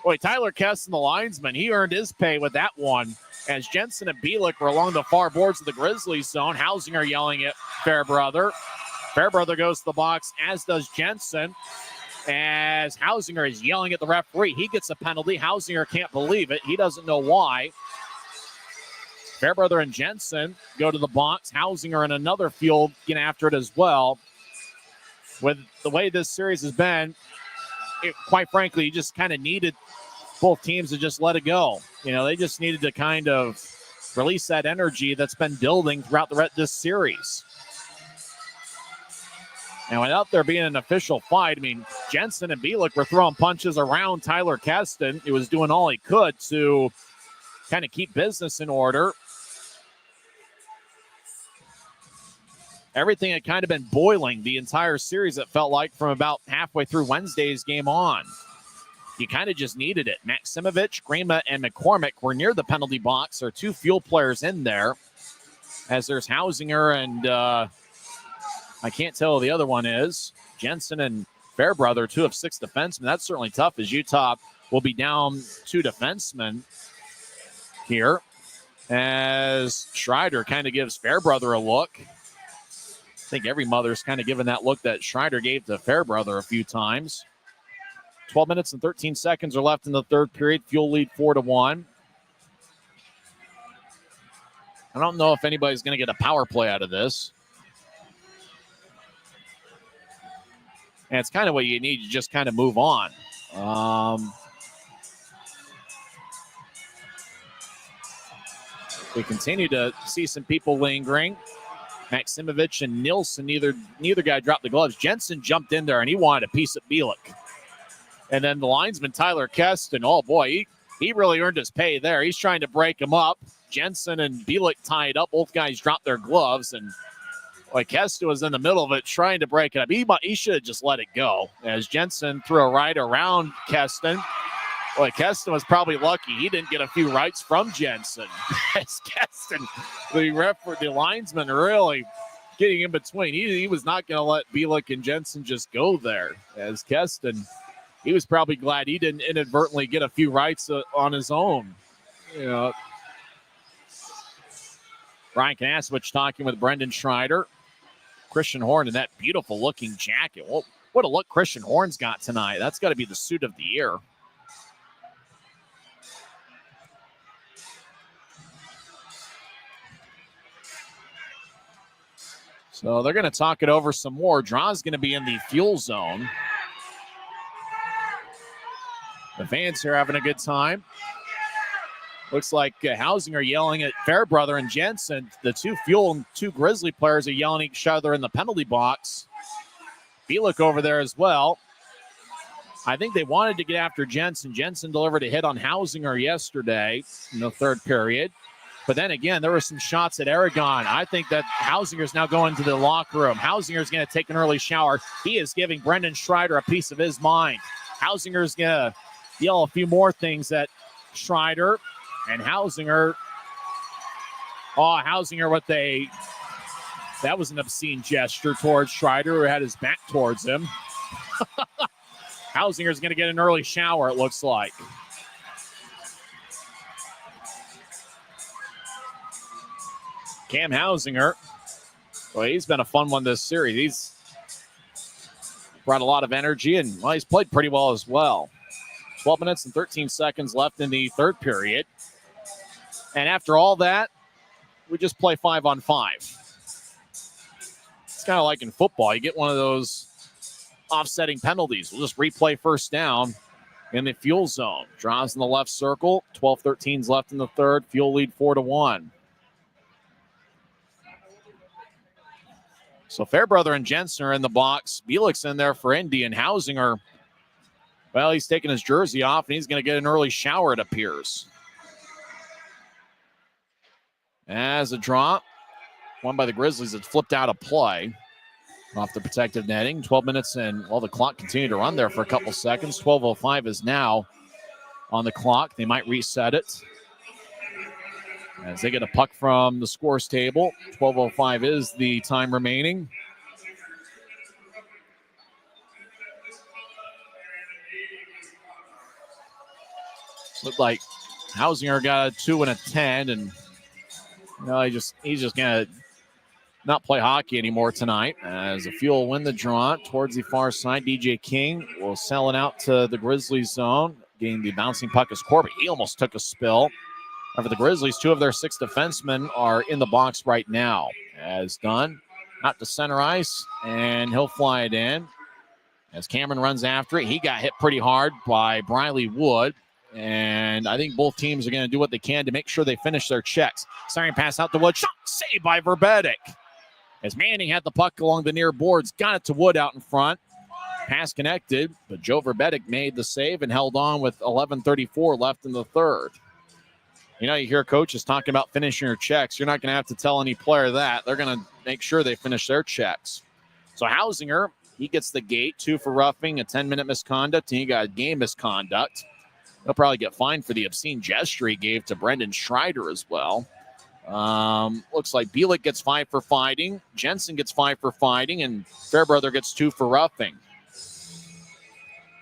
Boy, Tyler Keston, the linesman, he earned his pay with that one, as Jensen and Bielik were along the far boards of the Grizzlies zone. Hausinger yelling at Fairbrother. Fairbrother goes to the box, as does Jensen. As Hausinger is yelling at the referee. He gets a penalty. Hausinger can't believe it. He doesn't know why. Fairbrother and Jensen go to the box. Hausinger and another field get after it as well. With the way this series has been, quite frankly, you just kind of needed both teams to just let it go. You know, they just needed to kind of release that energy that's been building throughout this series. And without there being an official fight, I mean, Jensen and Bielik were throwing punches around Tyler Keston. He was doing all he could to kind of keep business in order. Everything had kind of been boiling the entire series, it felt like, from about halfway through Wednesday's game on. You kind of just needed it. Maximovich, Grima, and McCormick were near the penalty box. There are two Fuel players in there, as there's Hausinger and I can't tell who the other one is. Jensen and Fairbrother, 2 of 6 defensemen. That's certainly tough, as Utah will be down 2 defensemen here, as Schreider kind of gives Fairbrother a look. I think every mother's kind of given that look that Schreider gave to Fairbrother a few times. 12 minutes and 13 seconds are left in the third period. Fuel lead 4-1. I don't know if anybody's going to get a power play out of this. And it's kind of what you need to just kind of move on. We continue to see some people lingering. Maximovich and Nilsson, neither guy dropped the gloves. Jensen jumped in there, and he wanted a piece of Bielik. And then the linesman, Tyler Keston, oh boy, he really earned his pay there. He's trying to break him up. Jensen and Bielik tied up. Both guys dropped their gloves, and Keston was in the middle of it trying to break it up. He should have just let it go, as Jensen threw a right around Keston. Boy, Keston was probably lucky he didn't get a few rights from Jensen. As Keston, the linesman, really getting in between. He was not going to let Bielik and Jensen just go there. As Keston, he was probably glad he didn't inadvertently get a few rights on his own. You know, Brian Kanasowicz talking with Brendan Schreider. Christian Horn in that beautiful-looking jacket. Well, what a look Christian Horn's got tonight. That's got to be the suit of the year. So they're going to talk it over some more. Draw's going to be in the fuel zone. The fans here having a good time. Looks like Hausinger yelling at Fairbrother and Jensen. The two Fuel and two Grizzly players are yelling at each other in the penalty box. Bielik over there as well. I think they wanted to get after Jensen. Jensen delivered a hit on Hausinger yesterday in the third period. But then again, there were some shots at Aragon. I think that Hausinger's now going to the locker room. Hausinger's going to take an early shower. He is giving Brendan Schreider a piece of his mind. Hausinger's going to yell a few more things at Schreider. And Hausinger that was an obscene gesture towards Schreider, who had his back towards him. Hausinger's going to get an early shower, it looks like. Cam Hausinger, well, he's been a fun one this series. He's brought a lot of energy, and well, he's played pretty well as well. 12 minutes and 13 seconds left in the third period. And after all that, we just play 5-on-5. It's kind of like in football. You get one of those offsetting penalties. We'll just replay first down in the Fuel zone. Draws in the left circle. 12-13's left in the third. Fuel lead 4-1. So Fairbrother and Jensen are in the box. Bielik's in there for Indy, and Hausinger, well, he's taking his jersey off, and he's going to get an early shower, it appears. As a draw, won by the Grizzlies, it's flipped out of play off the protective netting. 12 minutes and, well, the clock continued to run there for a couple seconds. 12:05 is now on the clock. They might reset it as they get a puck from the scores table. 12:05 is the time remaining. Looked like Hausinger got a 2 and a 10, and he's just gonna not play hockey anymore tonight. As the Fuel win the draw towards the far side, DJ King will sell it out to the Grizzlies zone, getting the bouncing puck as Corbett. He almost took a spill. And for the Grizzlies, 2 of their 6 defensemen are in the box right now. As Dunn out to center ice, and he'll fly it in. As Cameron runs after it, he got hit pretty hard by Briley Wood. And I think both teams are going to do what they can to make sure they finish their checks. Siren pass out to Wood. Shot saved by Verbetic. As Manning had the puck along the near boards, got it to Wood out in front. Pass connected, but Joe Verbetic made the save and held on with 11:34 left in the third. You know, you hear coaches talking about finishing your checks. You're not going to have to tell any player that. They're going to make sure they finish their checks. So Hausinger, he gets the gate, 2 for roughing, a 10-minute misconduct, and he got game misconduct. He'll probably get fined for the obscene gesture he gave to Brendan Schreider as well. Looks like Bielik gets 5 for fighting. Jensen gets 5 for fighting, and Fairbrother gets 2 for roughing.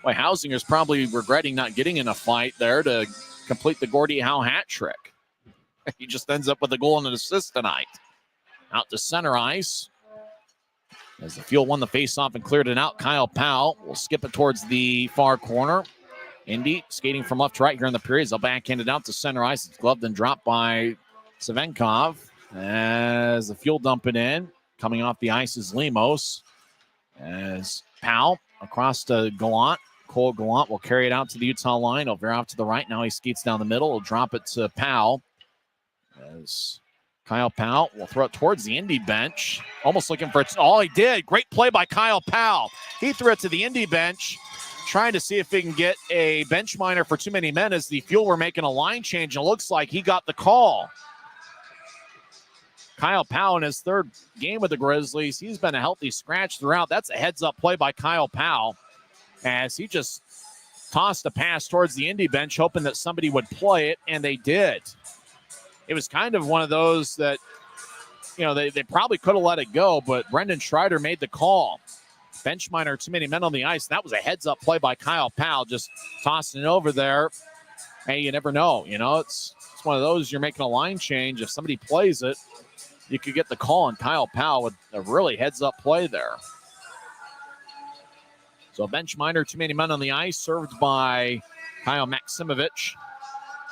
Boy, Hausinger's probably regretting not getting in a fight there to complete the Gordie Howe hat trick. He just ends up with a goal and an assist tonight. Out to center ice. As the Fuel won the faceoff and cleared it out, Kyle Powell will skip it towards the far corner. Indy skating from left to right here in the periods. They'll backhand it out to center ice. It's gloved and dropped by Savenkov. As the Fuel dump it in. Coming off the ice is Lemos. As Powell across to Gallant. Cole Gallant will carry it out to the Utah line. He'll veer off to the right. Now he skates down the middle. He'll drop it to Powell. As Kyle Powell will throw it towards the Indy bench. Almost looking for it. Oh, he did. Great play by Kyle Powell. He threw it to the Indy bench, trying to see if he can get a bench minor for too many men as the Fuel were making a line change. And it looks like he got the call. Kyle Powell in his third game with the Grizzlies. He's been a healthy scratch throughout. That's a heads-up play by Kyle Powell as he just tossed a pass towards the Indy bench, hoping that somebody would play it, and they did. It was kind of one of those that, you know, they probably could have let it go, but Brendan Schreider made the call. Bench minor, too many men on the ice. That was a heads-up play by Kyle Powell, just tossing it over there. Hey, you never know. You know, it's one of those, you're making a line change. If somebody plays it, you could get the call, and Kyle Powell with a really heads-up play there. So bench minor, too many men on the ice, served by Kyle Maximovich.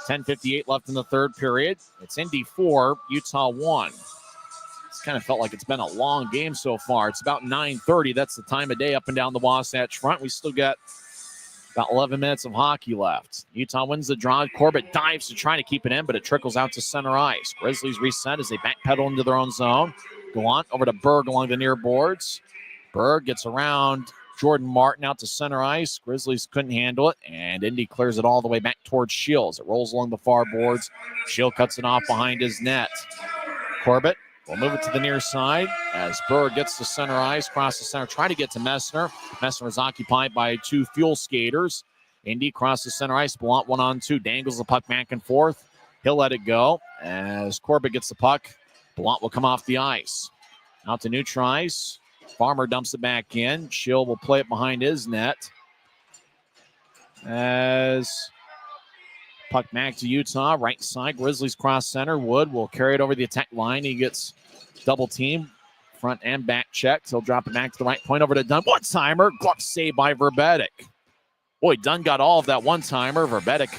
10:58 left in the third period. It's Indy 4, Utah 1. It's kind of felt like it's been a long game so far. It's about 9:30. That's the time of day up and down the Wasatch Front. We still got about 11 minutes of hockey left. Utah wins the draw. Corbett dives to try to keep it in, but it trickles out to center ice. Grizzlies reset as they backpedal into their own zone. Gallant over to Berg along the near boards. Berg gets around Jordan Martin out to center ice. Grizzlies couldn't handle it, and Indy clears it all the way back towards Shields. It rolls along the far boards. Shield cuts it off behind his net. Corbett will move it to the near side as Berg gets to center ice, cross the center, try to get to Messner. Messner is occupied by two Fuel skaters. Indy crosses center ice. Blount 1-on-2, dangles the puck back and forth. He'll let it go as Corbett gets the puck. Blount will come off the ice. Out to neutral ice. Farmer dumps it back in. Schill will play it behind his net. As puck back to Utah, right side. Grizzlies cross center. Wood will carry it over the attack line. He gets double team, front and back checked. He'll drop it back to the right point over to Dunn. One-timer, glove save by Verbetic. Boy, Dunn got all of that one-timer. Verbetic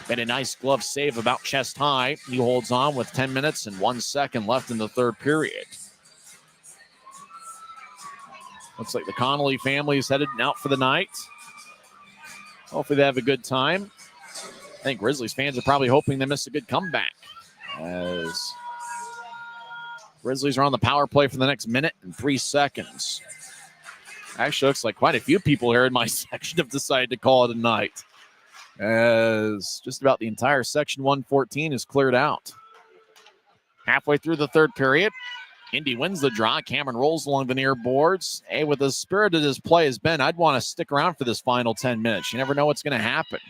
made a nice glove save about chest high. He holds on with 10 minutes and 1 second left in the third period. Looks like the Connolly family is headed out for the night. Hopefully they have a good time. I think Grizzlies fans are probably hoping they miss a good comeback, as Grizzlies are on the power play for the next minute and 3 seconds. Actually, looks like quite a few people here in my section have decided to call it a night, as just about the entire section 114 is cleared out. Halfway through the third period, Indy wins the draw. Cameron rolls along the near boards. Hey, with as spirited as play has been, I'd want to stick around for this final 10 minutes. You never know what's going to happen.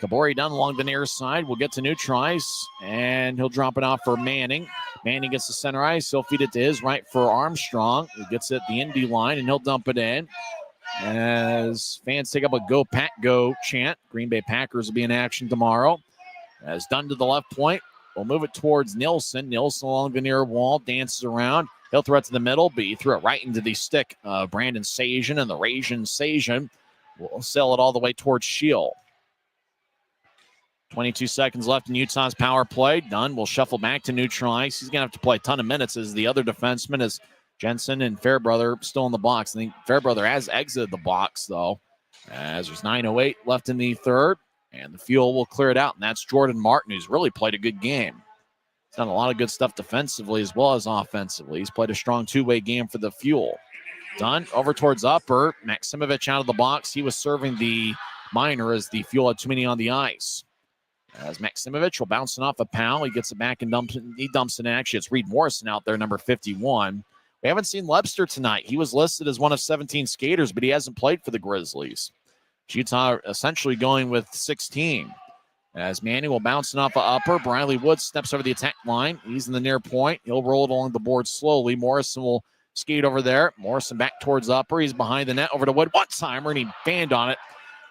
Kabori Dunn along the near side. Will get to neutral ice, and he'll drop it off for Manning. Manning gets to center ice. He'll feed it to his right for Armstrong. He gets it at the Indy line, and he'll dump it in. As fans take up a Go Pack Go chant. Green Bay Packers will be in action tomorrow. As Dunn to the left point. We'll move it towards Nilsson. Nilsson along the near wall, dances around. He'll throw it to the middle, but he threw it right into the stick of Brandon Sajan, and the Rasian Sajan will sail it all the way towards Shield. 22 seconds left in Utah's power play. Dunn will shuffle back to neutral ice. He's going to have to play a ton of minutes as the other defenseman is Jensen and Fairbrother still in the box. I think Fairbrother has exited the box, though, as there's 9:08 left in the third. And the Fuel will clear it out, and that's Jordan Martin, who's really played a good game. He's done a lot of good stuff defensively as well as offensively. He's played a strong two-way game for the Fuel. Dunn over towards upper. Maximovich out of the box. He was serving the minor as the Fuel had too many on the ice. As Maximovich will bounce it off a Powell. He gets it back and dumps it in. Actually, it's Reed Morrison out there, number 51. We haven't seen Lebster tonight. He was listed as one of 17 skaters, but he hasn't played for the Grizzlies. Utah essentially going with 16. As Manning will bounce it off of upper. Briley Woods steps over the attack line. He's in the near point. He'll roll it along the board slowly. Morrison will skate over there. Morrison back towards upper. He's behind the net over to Wood. One-timer, and he banned on it.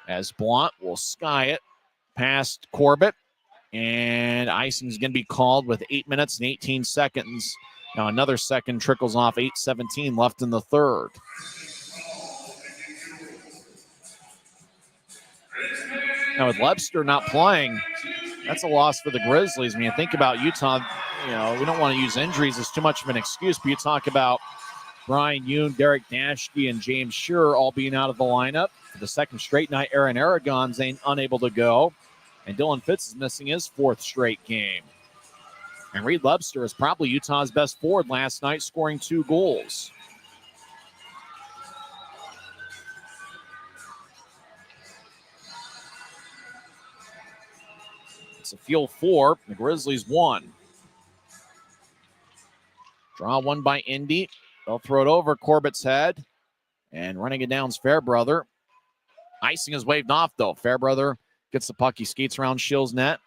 As Blount will sky it past Corbett. And icing is going to be called with 8 minutes and 18 seconds. Now another second trickles off. 8:17 left in the third. Now, with Lebster not playing, that's a loss for the Grizzlies. I mean, think about Utah, we don't want to use injuries as too much of an excuse, but you talk about Brian Yoon, Derek Dashke, and James Shearer all being out of the lineup. For the second straight night, Aaron Aragon's unable to go, and Dylan Fitz is missing his fourth straight game. And Reed Lebster is probably Utah's best forward last night, scoring 2 goals. It's a Fuel 4. The Grizzlies 1. Draw one by Indy. They'll throw it over Corbett's head. And running it down is Fairbrother. Icing is waved off, though. Fairbrother gets the puck. He skates around Shill's net.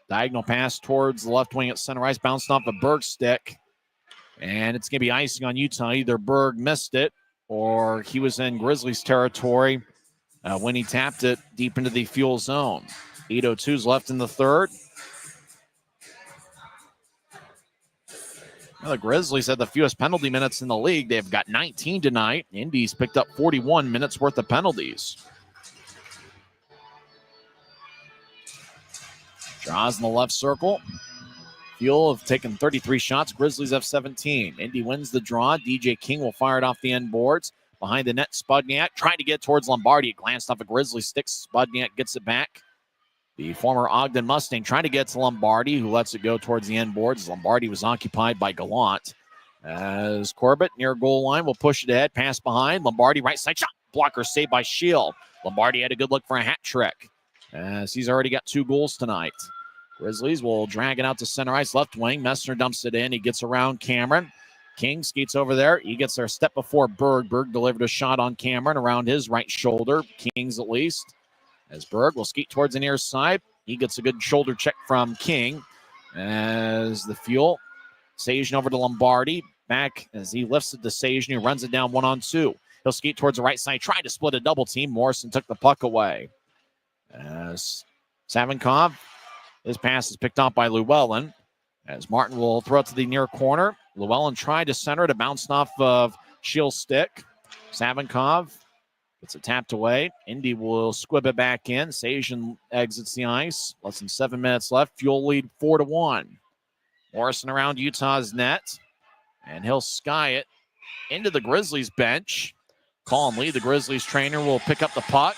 Diagonal pass towards the left wing at center ice. Bounced off a Berg stick. And it's going to be icing on Utah. Either Berg missed it or he was in Grizzlies territory when he tapped it deep into the Fuel zone. 8:02 left in the third. Well, the Grizzlies had the fewest penalty minutes in the league. They've got 19 tonight. Indy's picked up 41 minutes worth of penalties. Draws in the left circle. Fuel have taken 33 shots. Grizzlies have 17. Indy wins the draw. DJ King will fire it off the end boards. Behind the net, Spudniak trying to get towards Lombardi. It glanced off a Grizzly stick. Spudniak gets it back. The former Ogden Mustang trying to get to Lombardi, who lets it go towards the end boards. Lombardi was occupied by Gallant. As Corbett near goal line will push it ahead. Pass behind. Lombardi right side shot. Blocker saved by Shield. Lombardi had a good look for a hat trick, as he's already got 2 goals tonight. Grizzlies will drag it out to center ice, left wing. Messner dumps it in. He gets around Cameron. King skates over there. He gets there a step before Berg. Berg delivered a shot on Cameron around his right shoulder. King's at least. As Berg will skate towards the near side. He gets a good shoulder check from King. As the Fuel. Sajan over to Lombardi. Back as he lifts it to Sajan, who runs it down 1-on-2. He'll skate towards the right side, trying to split a double team. Morrison took the puck away. As Savinkov, his pass is picked off by Llewellyn. As Martin will throw it to the near corner. Llewellyn tried to center it. It bounced off of Shield's stick. Savinkov gets it tapped away. Indy will squib it back in. Sajan exits the ice. Less than 7 minutes left. Fuel lead 4-1. Morrison around Utah's net. And he'll sky it into the Grizzlies bench. Colin Lee, the Grizzlies trainer, will pick up the puck.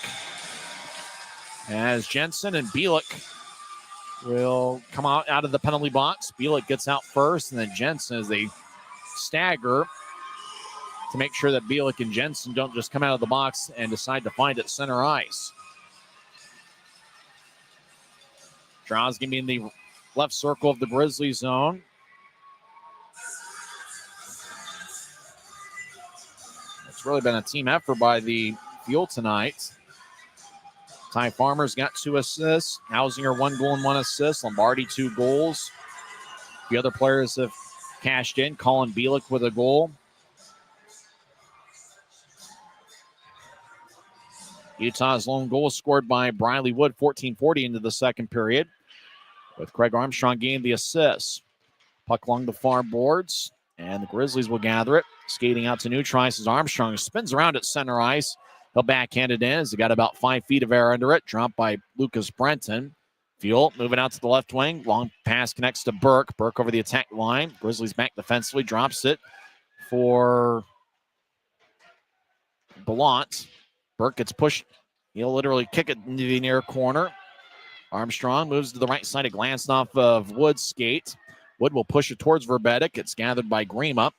As Jensen and Bielik will come out of the penalty box. Bielik gets out first, and then Jensen, as they stagger to make sure that Bielik and Jensen don't just come out of the box and decide to find it center ice. Draws going to be in the left circle of the Grizzlies zone. It's really been a team effort by the Fuel tonight. Ty Farmer's got 2 assists. Hausinger 1 goal and 1 assist. Lombardi 2 goals. The other players have cashed in. Colin Bielik with a goal. Utah's lone goal scored by Briley Wood, 14:40 into the second period, with Craig Armstrong getting the assist. Puck along the far boards, and the Grizzlies will gather it. Skating out to neutral ice as Armstrong spins around at center ice. He'll backhand it in as he got about 5 feet of air under it. Dropped by Lucas Brenton. Fuel moving out to the left wing. Long pass connects to Burke. Burke over the attack line. Grizzlies back defensively. Drops it for Gallant. Burke gets pushed. He'll literally kick it into the near corner. Armstrong moves to the right side. It glanced off of Wood's skate. Wood will push it towards Verbetic. It's gathered by Grima.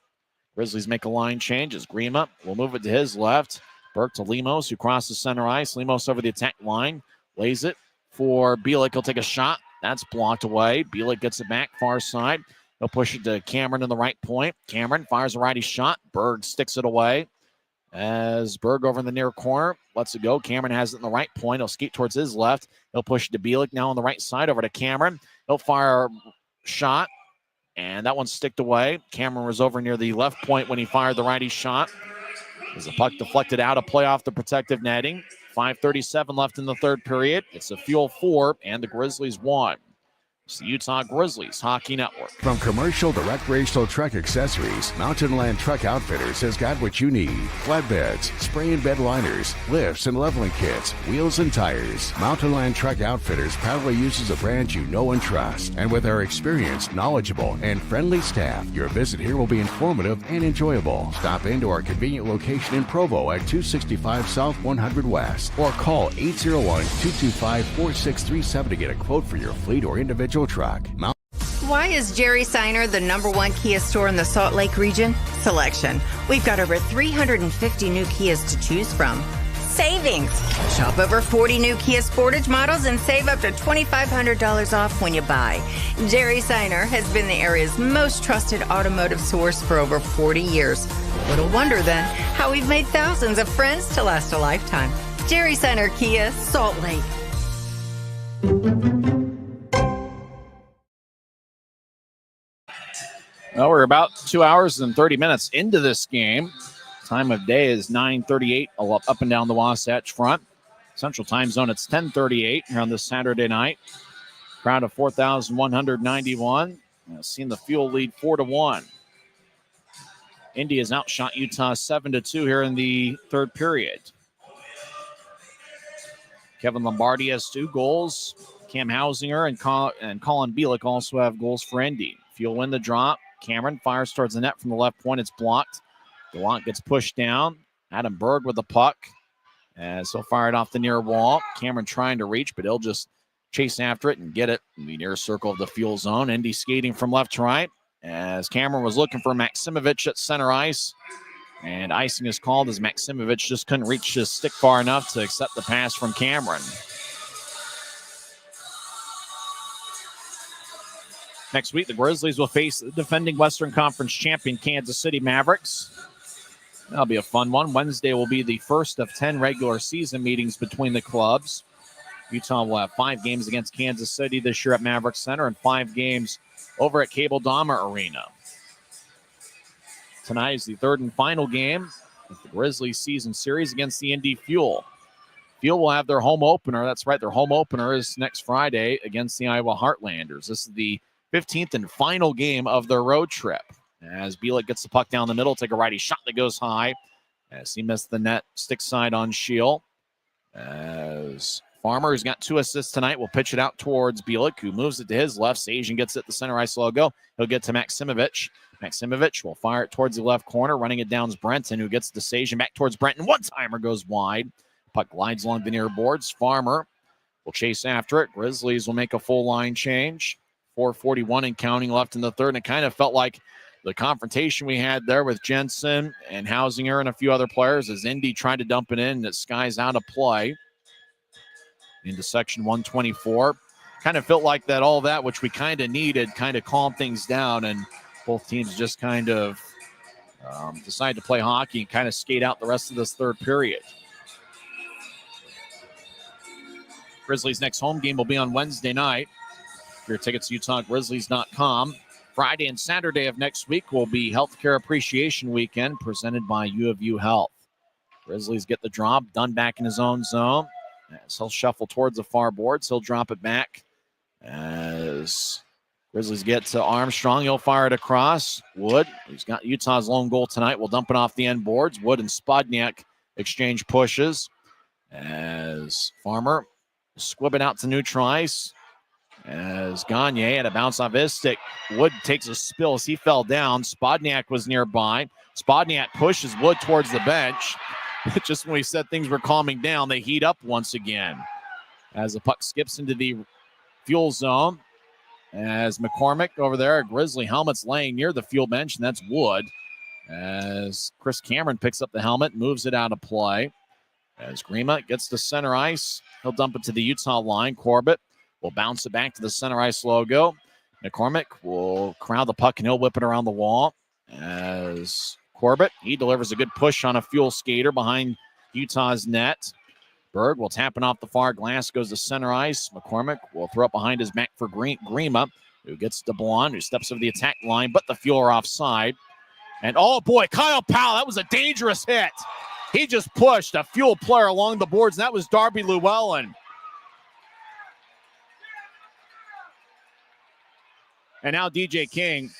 Grizzlies make a line change as Grima will move it to his left. Burke to Lemos, who crosses center ice. Lemos over the attack line. Lays it for Bielik. He'll take a shot. That's blocked away. Bielik gets it back far side. He'll push it to Cameron in the right point. Cameron fires a righty shot. Berg sticks it away. As Berg over in the near corner lets it go. Cameron has it in the right point. He'll skate towards his left. He'll push it to Bielik now on the right side over to Cameron. He'll fire a shot. And that one's sticked away. Cameron was over near the left point when he fired the righty shot. As the puck deflected out, a play off the protective netting. 5:37 left in the third period. It's a Fuel 4 and the Grizzlies 1. It's the Utah Grizzlies Hockey Network. From commercial to recreational truck accessories, Mountain Land Truck Outfitters has got what you need. Flatbeds, spray and bed liners, lifts and leveling kits, wheels and tires. Mountain Land Truck Outfitters proudly uses a brand you know and trust. And with our experienced, knowledgeable, and friendly staff, your visit here will be informative and enjoyable. Stop into our convenient location in Provo at 265 South 100 West or call 801-225-4637 to get a quote for your fleet or individual truck. Why is Jerry Seiner the #1 Kia store in the Salt Lake region? Selection. We've got over 350 new Kias to choose from. Savings. Shop over 40 new Kia Sportage models and save up to $2,500 off when you buy. Jerry Seiner has been the area's most trusted automotive source for over 40 years. Little wonder then how we've made thousands of friends to last a lifetime. Jerry Seiner Kia, Salt Lake. Well, we're about 2 hours and 30 minutes into this game. Time of day is 9:38 up and down the Wasatch Front. Central Time Zone, it's 10:38 here on this Saturday night. Crowd of 4,191. Seen the Fuel lead 4-1. Indy has outshot Utah 7-2 here in the third period. Kevin Lombardi has 2 goals. Cam Hausinger and Colin Bielik also have goals for Indy. Fuel win the drop. Cameron fires towards the net from the left point. It's blocked. Gallant gets pushed down. Adam Berg with the puck. As he'll fire it off the near wall. Cameron trying to reach, but he'll just chase after it and get it in the near circle of the Fuel zone. Indy skating from left to right as Cameron was looking for Maximovich at center ice. And icing is called as Maximovich just couldn't reach his stick far enough to accept the pass from Cameron. Next week, the Grizzlies will face the defending Western Conference champion Kansas City Mavericks. That'll be a fun one. Wednesday will be the first of 10 regular season meetings between the clubs. Utah will have 5 games against Kansas City this year at Maverik Center and 5 games over at Cable Dahmer Arena. Tonight is the third and final game of the Grizzlies season series against the Indy Fuel. Fuel will have their home opener. That's right, their home opener is next Friday against the Iowa Heartlanders. This is the 15th and final game of their road trip. As Bielik gets the puck down the middle, take a righty shot that goes high. As he missed the net, stick side on Shield. As Farmer, who's got 2 assists tonight, will pitch it out towards Bielik, who moves it to his left. Sajin gets it the center ice logo. He'll get to Maximovich. Maximovich will fire it towards the left corner. Running it down is Brenton, who gets to Sajin back towards Brenton. One-timer goes wide. Puck glides along the near boards. Farmer will chase after it. Grizzlies will make a full line change. 4:41 and counting left in the third. And it kind of felt like the confrontation we had there with Jensen and Hausinger and a few other players as Indy tried to dump it in and it skies out of play into section 124. Kind of felt like that, all that, which we kind of needed, kind of calmed things down, and both teams just kind of decided to play hockey and kind of skate out the rest of this third period. Grizzlies' next home game will be on Wednesday night. For your tickets, UtahGrizzlies.com. Friday and Saturday of next week will be Healthcare Appreciation Weekend presented by U of U Health. Grizzlies get the drop. Dunn back in his own zone. As he'll shuffle towards the far boards, he'll drop it back. As Grizzlies get to Armstrong, he'll fire it across. Wood, who's got Utah's lone goal tonight, will dump it off the end boards. Wood and Spodniak exchange pushes. As Farmer squib it out to neutral ice. As Gagne had a bounce off his stick. Wood takes a spill as he fell down. Spodniak was nearby. Spodniak pushes Wood towards the bench. Just when we said things were calming down, they heat up once again. As the puck skips into the Fuel zone. As McCormick over there, a Grizzly helmet's laying near the Fuel bench, and that's Wood. As Chris Cameron picks up the helmet, moves it out of play. As Grima gets to center ice, he'll dump it to the Utah line. Corbett will bounce it back to the center ice logo. McCormick will crowd the puck and he'll whip it around the wall. As Corbett, he delivers a good push on a Fuel skater behind Utah's net. Berg will tap it off the far glass, goes to center ice. McCormick will throw it behind his back for Grima, who gets to Blonde, who steps over the attack line, but the Fuel are offside. And oh boy, Kyle Powell, that was a dangerous hit. He just pushed a Fuel player along the boards, and that was Darby Llewellyn. And now DJ King,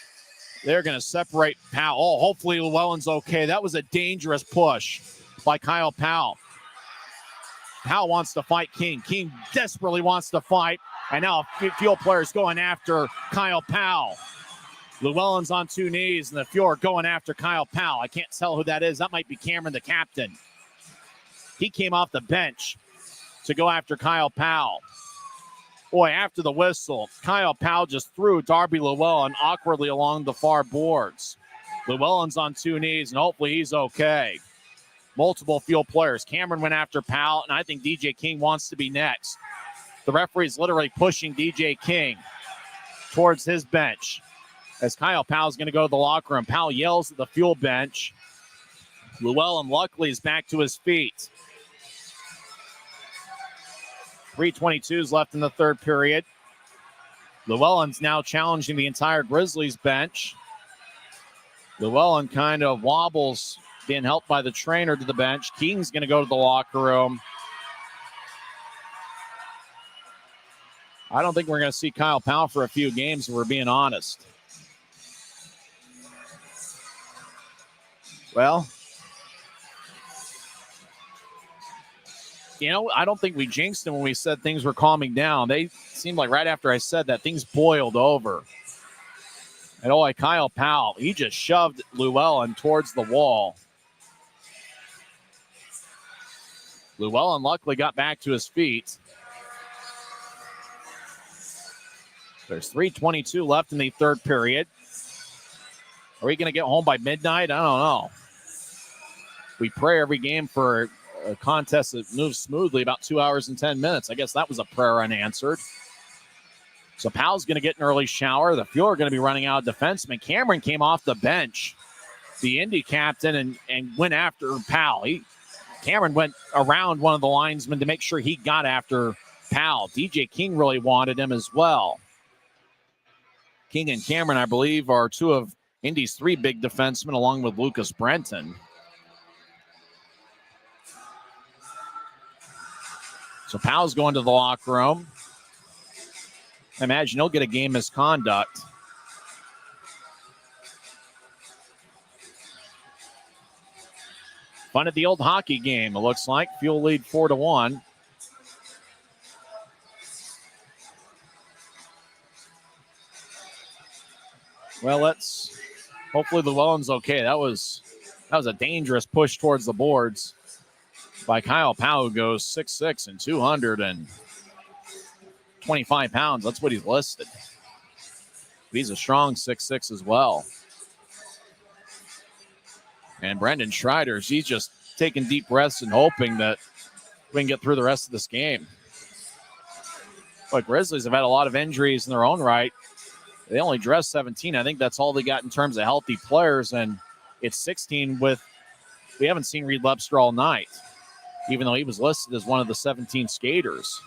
they're going to separate Powell. Oh, hopefully Llewellyn's okay. That was a dangerous push by Kyle Powell. Powell wants to fight King. King desperately wants to fight. And now a Fuel player's going after Kyle Powell. Llewellyn's on 2 knees, and the Fuel are going after Kyle Powell. I can't tell who that is. That might be Cameron, the captain. He came off the bench to go after Kyle Powell. Boy, after the whistle, Kyle Powell just threw Darby Llewellyn awkwardly along the far boards. Llewellyn's on 2 knees, and hopefully he's okay. Multiple Fuel players. Cameron went after Powell, and I think DJ King wants to be next. The referee's literally pushing DJ King towards his bench as Kyle Powell's going to go to the locker room. Powell yells at the Fuel bench. Llewellyn luckily is back to his feet. 3:22 is left in the third period. Llewellyn's now challenging the entire Grizzlies bench. Llewellyn kind of wobbles, being helped by the trainer to the bench. King's going to go to the locker room. I don't think we're going to see Kyle Powell for a few games, if we're being honest. Well, I don't think we jinxed them when we said things were calming down. They seemed like right after I said that, things boiled over. And Kyle Powell, he just shoved Llewellyn towards the wall. Llewellyn luckily got back to his feet. There's 3:22 left in the third period. Are we going to get home by midnight? I don't know. We pray every game for a contest that moves smoothly, about 2 hours and 10 minutes. I guess that was a prayer unanswered. So Powell's going to get an early shower. The Fuel are going to be running out of defensemen. Cameron came off the bench, the Indy captain, and went after Powell. Cameron went around one of the linesmen to make sure he got after Powell. DJ King really wanted him as well. King and Cameron, I believe, are two of Indy's three big defensemen, along with Lucas Brenton. So Powell's going to the locker room. I imagine he'll get a game misconduct. Fun at the old hockey game, it looks like. Fuel lead 4-1. Well, hopefully Llewellyn's okay. That was a dangerous push towards the boards by Kyle Powell, who goes 6'6" and 225 pounds. That's what he's listed. But he's a strong 6'6" as well. And Brendan Schreider, he's just taking deep breaths and hoping that we can get through the rest of this game. But Grizzlies have had a lot of injuries in their own right. They only dressed 17. I think that's all they got in terms of healthy players. And it's 16 we haven't seen Reed Lepster all night, even though he was listed as one of the 17 skaters.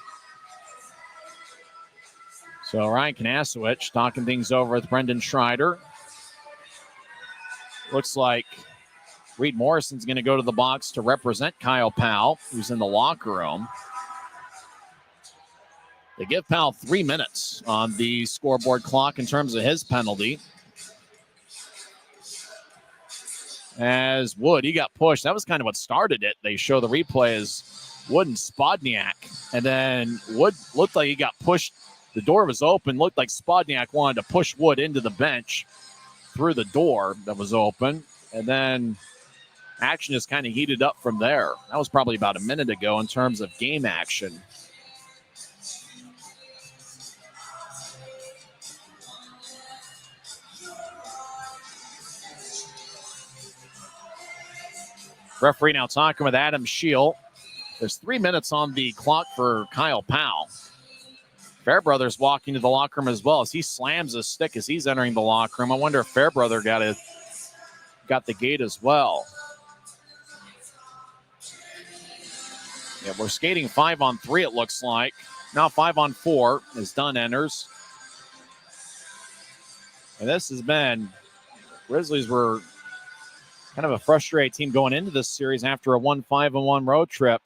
So Ryan Kanasowicz talking things over with Brendan Schreider. Looks like Reed Morrison's going to go to the box to represent Kyle Powell, who's in the locker room. They give Powell 3 minutes on the scoreboard clock in terms of his penalty. As Wood, he got pushed. That was kind of what started it. They show the replay as Wood and Spodniak. And then Wood looked like he got pushed. The door was open. Looked like Spodniak wanted to push Wood into the bench through the door that was open. And then action just kind of heated up from there. That was probably about a minute ago in terms of game action. Referee now talking with Adam Scheel. There's 3 minutes on the clock for Kyle Powell. Fairbrother's walking to the locker room as well as he slams his stick as he's entering the locker room. I wonder if Fairbrother got the gate as well. Yeah, we're skating 5-on-3, it looks like. Now 5-on-4 as Dunn enters. And this has been, Grizzlies were kind of a frustrated team going into this series after a 1-5-1 road trip.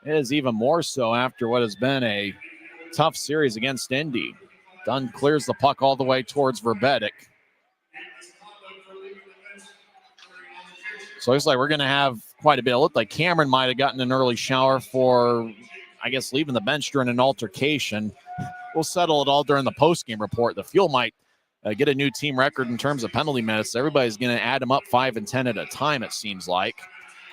It is even more so after what has been a tough series against Indy. Dunn clears the puck all the way towards Verbetic. So it looks like we're going to have quite a bit. It looked like Cameron might have gotten an early shower for, I guess, leaving the bench during an altercation. We'll settle it all during the postgame report. The Fuel might get a new team record in terms of penalty minutes. Everybody's going to add them up 5 and 10 at a time, it seems like.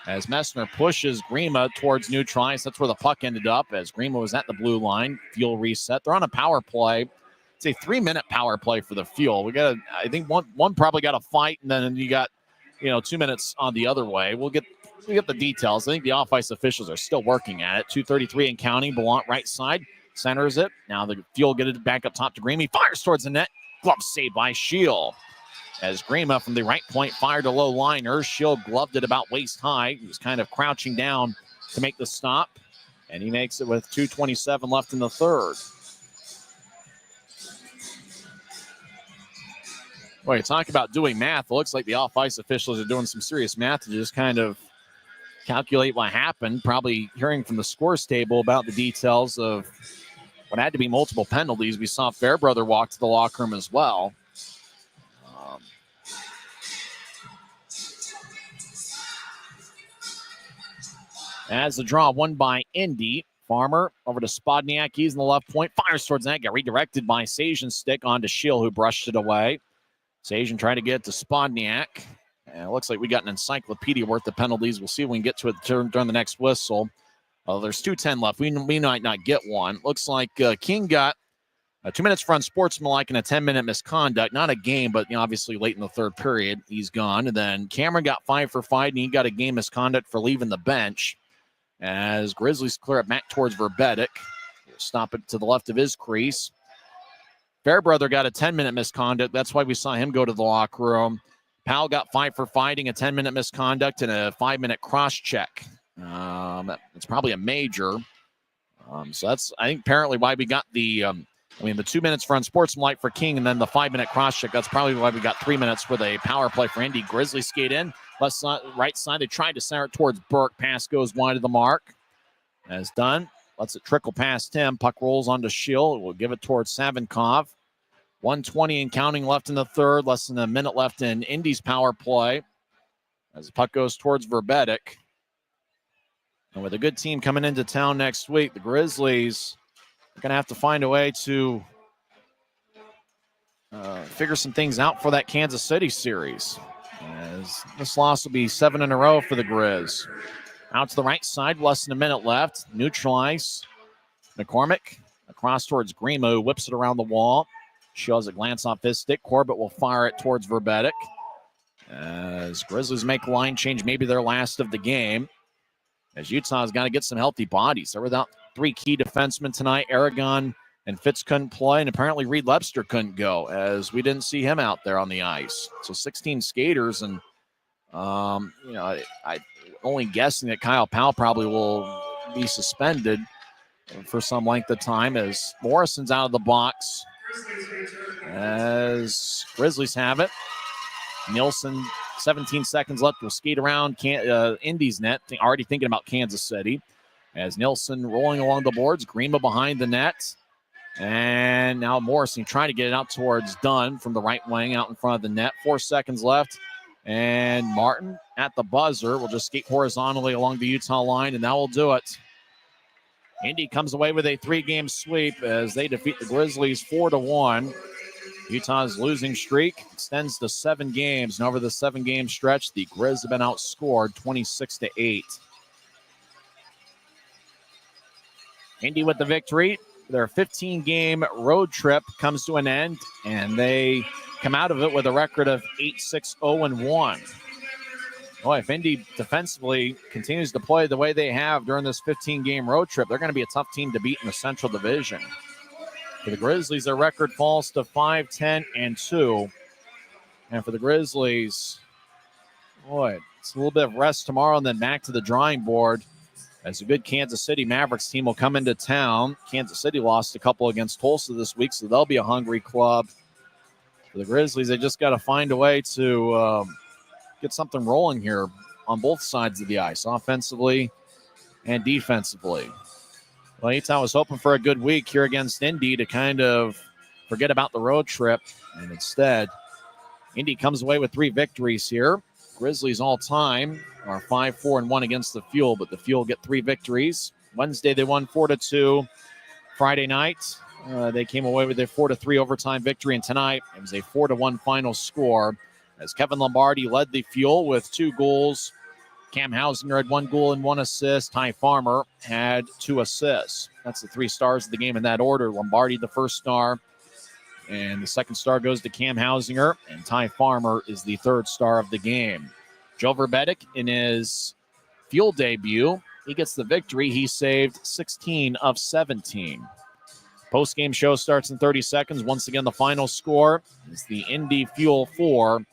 As Messner pushes Grima towards neutral ice. That's where the puck ended up as Grima was at the blue line. Fuel reset. They're on a power play. It's a 3-minute power play for the Fuel. I think one probably got a fight, and then you got 2 minutes on the other way. We'll get the details. I think the off-ice officials are still working at it. 2:33 and counting. Bellant right side centers it. Now the Fuel get it back up top to Grima. He fires towards the net. Glove saved by Scheel. As Grima from the right point fired a low liner. Scheel gloved it about waist high. He was kind of crouching down to make the stop. And he makes it with 2:27 left in the third. Well, you talk about doing math. It looks like the off-ice officials are doing some serious math to just kind of calculate what happened. Probably hearing from the scores table about the details of what had to be multiple penalties. We saw Fairbrother walk to the locker room as well. As the draw won by Indy. Farmer over to Spodniak. He's in the left point. Fires towards that. Got redirected by Sajan's stick onto Shield, who brushed it away. Sajan trying to get it to Spodniak. And it looks like we got an encyclopedia worth of penalties. We'll see if we can get to it during the next whistle. There's 2:10 left. We might not get one. Looks like King got 2 minutes for unsportsmanlike and a 10-minute misconduct. Not a game, but obviously late in the third period, he's gone. And then Cameron got 5 for fighting. He got a game misconduct for leaving the bench. As Grizzlies clear it back towards Verbetic. Stop it to the left of his crease. Fairbrother got a 10-minute misconduct. That's why we saw him go to the locker room. Powell got 5 for fighting, a 10-minute misconduct, and a 5-minute cross-check. It's probably a major. So that's, I think, apparently why we got the 2 minutes for unsportsmanlike for King and then the 5-minute cross-check. That's probably why we got 3 minutes for the power play for Indy. Grizzlies skate in. Left side, right side, they tried to center it towards Burke. Pass goes wide of the mark. As done. Lets it trickle past him. Puck rolls onto Shield. We'll give it towards Savinkov. 1:20 and counting left in the third. Less than a minute left in Indy's power play. As the puck goes towards Verbetic. And with a good team coming into town next week, the Grizzlies are going to have to find a way to figure some things out for that Kansas City series. As this loss will be 7 in a row for the Grizz. Out to the right side, less than a minute left. Neutralize. McCormick across towards Grima, who whips it around the wall. Shows a glance off his stick. Corbett will fire it towards Verbetic. As Grizzlies make a line change, maybe their last of the game. As Utah's got to get some healthy bodies. They're without 3 key defensemen tonight. Aragon and Fitz couldn't play, and apparently Reed Lebster couldn't go, as we didn't see him out there on the ice. So 16 skaters, and I only guessing that Kyle Powell probably will be suspended for some length of time, as Morrison's out of the box. As Grizzlies have it, Nielsen, 17 seconds left, will skate around Indy's net, already thinking about Kansas City. As Nielsen rolling along the boards, Grima behind the net. And now Morrison trying to get it out towards Dunn from the right wing out in front of the net. 4 seconds left. And Martin at the buzzer will just skate horizontally along the Utah line, and that will do it. Indy comes away with a 3-game sweep as they defeat the Grizzlies 4-1. Utah's losing streak extends to 7 games, and over the 7-game stretch, the Grizz have been outscored 26-8. Indy with the victory. Their 15-game road trip comes to an end, and they come out of it with a record of 8-6-0-1. Boy, if Indy defensively continues to play the way they have during this 15-game road trip, they're going to be a tough team to beat in the Central Division. For the Grizzlies, their record falls to 5-10-2. And for the Grizzlies, boy, it's a little bit of rest tomorrow and then back to the drawing board. As a good Kansas City Mavericks team will come into town. Kansas City lost a couple against Tulsa this week, so they'll be a hungry club. For the Grizzlies, they just got to find a way to get something rolling here on both sides of the ice, offensively and defensively. Well, Utah was hoping for a good week here against Indy to kind of forget about the road trip, and instead, Indy comes away with 3 victories here. Grizzlies all-time are 5-4-1 against the Fuel, but the Fuel get 3 victories. Wednesday, they won 4-2. Friday night, they came away with a 4-3 overtime victory, and tonight it was a 4-1 final score as Kevin Lombardi led the Fuel with 2 goals. Cam Hausinger had 1 goal and 1 assist. Ty Farmer had 2 assists. That's the 3 stars of the game in that order. Lombardi, the first star, and the second star goes to Cam Hausinger, and Ty Farmer is the 3rd star of the game. Joe Verbetic, in his Fuel debut, he gets the victory. He saved 16 of 17. Post-game show starts in 30 seconds. Once again, the final score is the Indy Fuel 4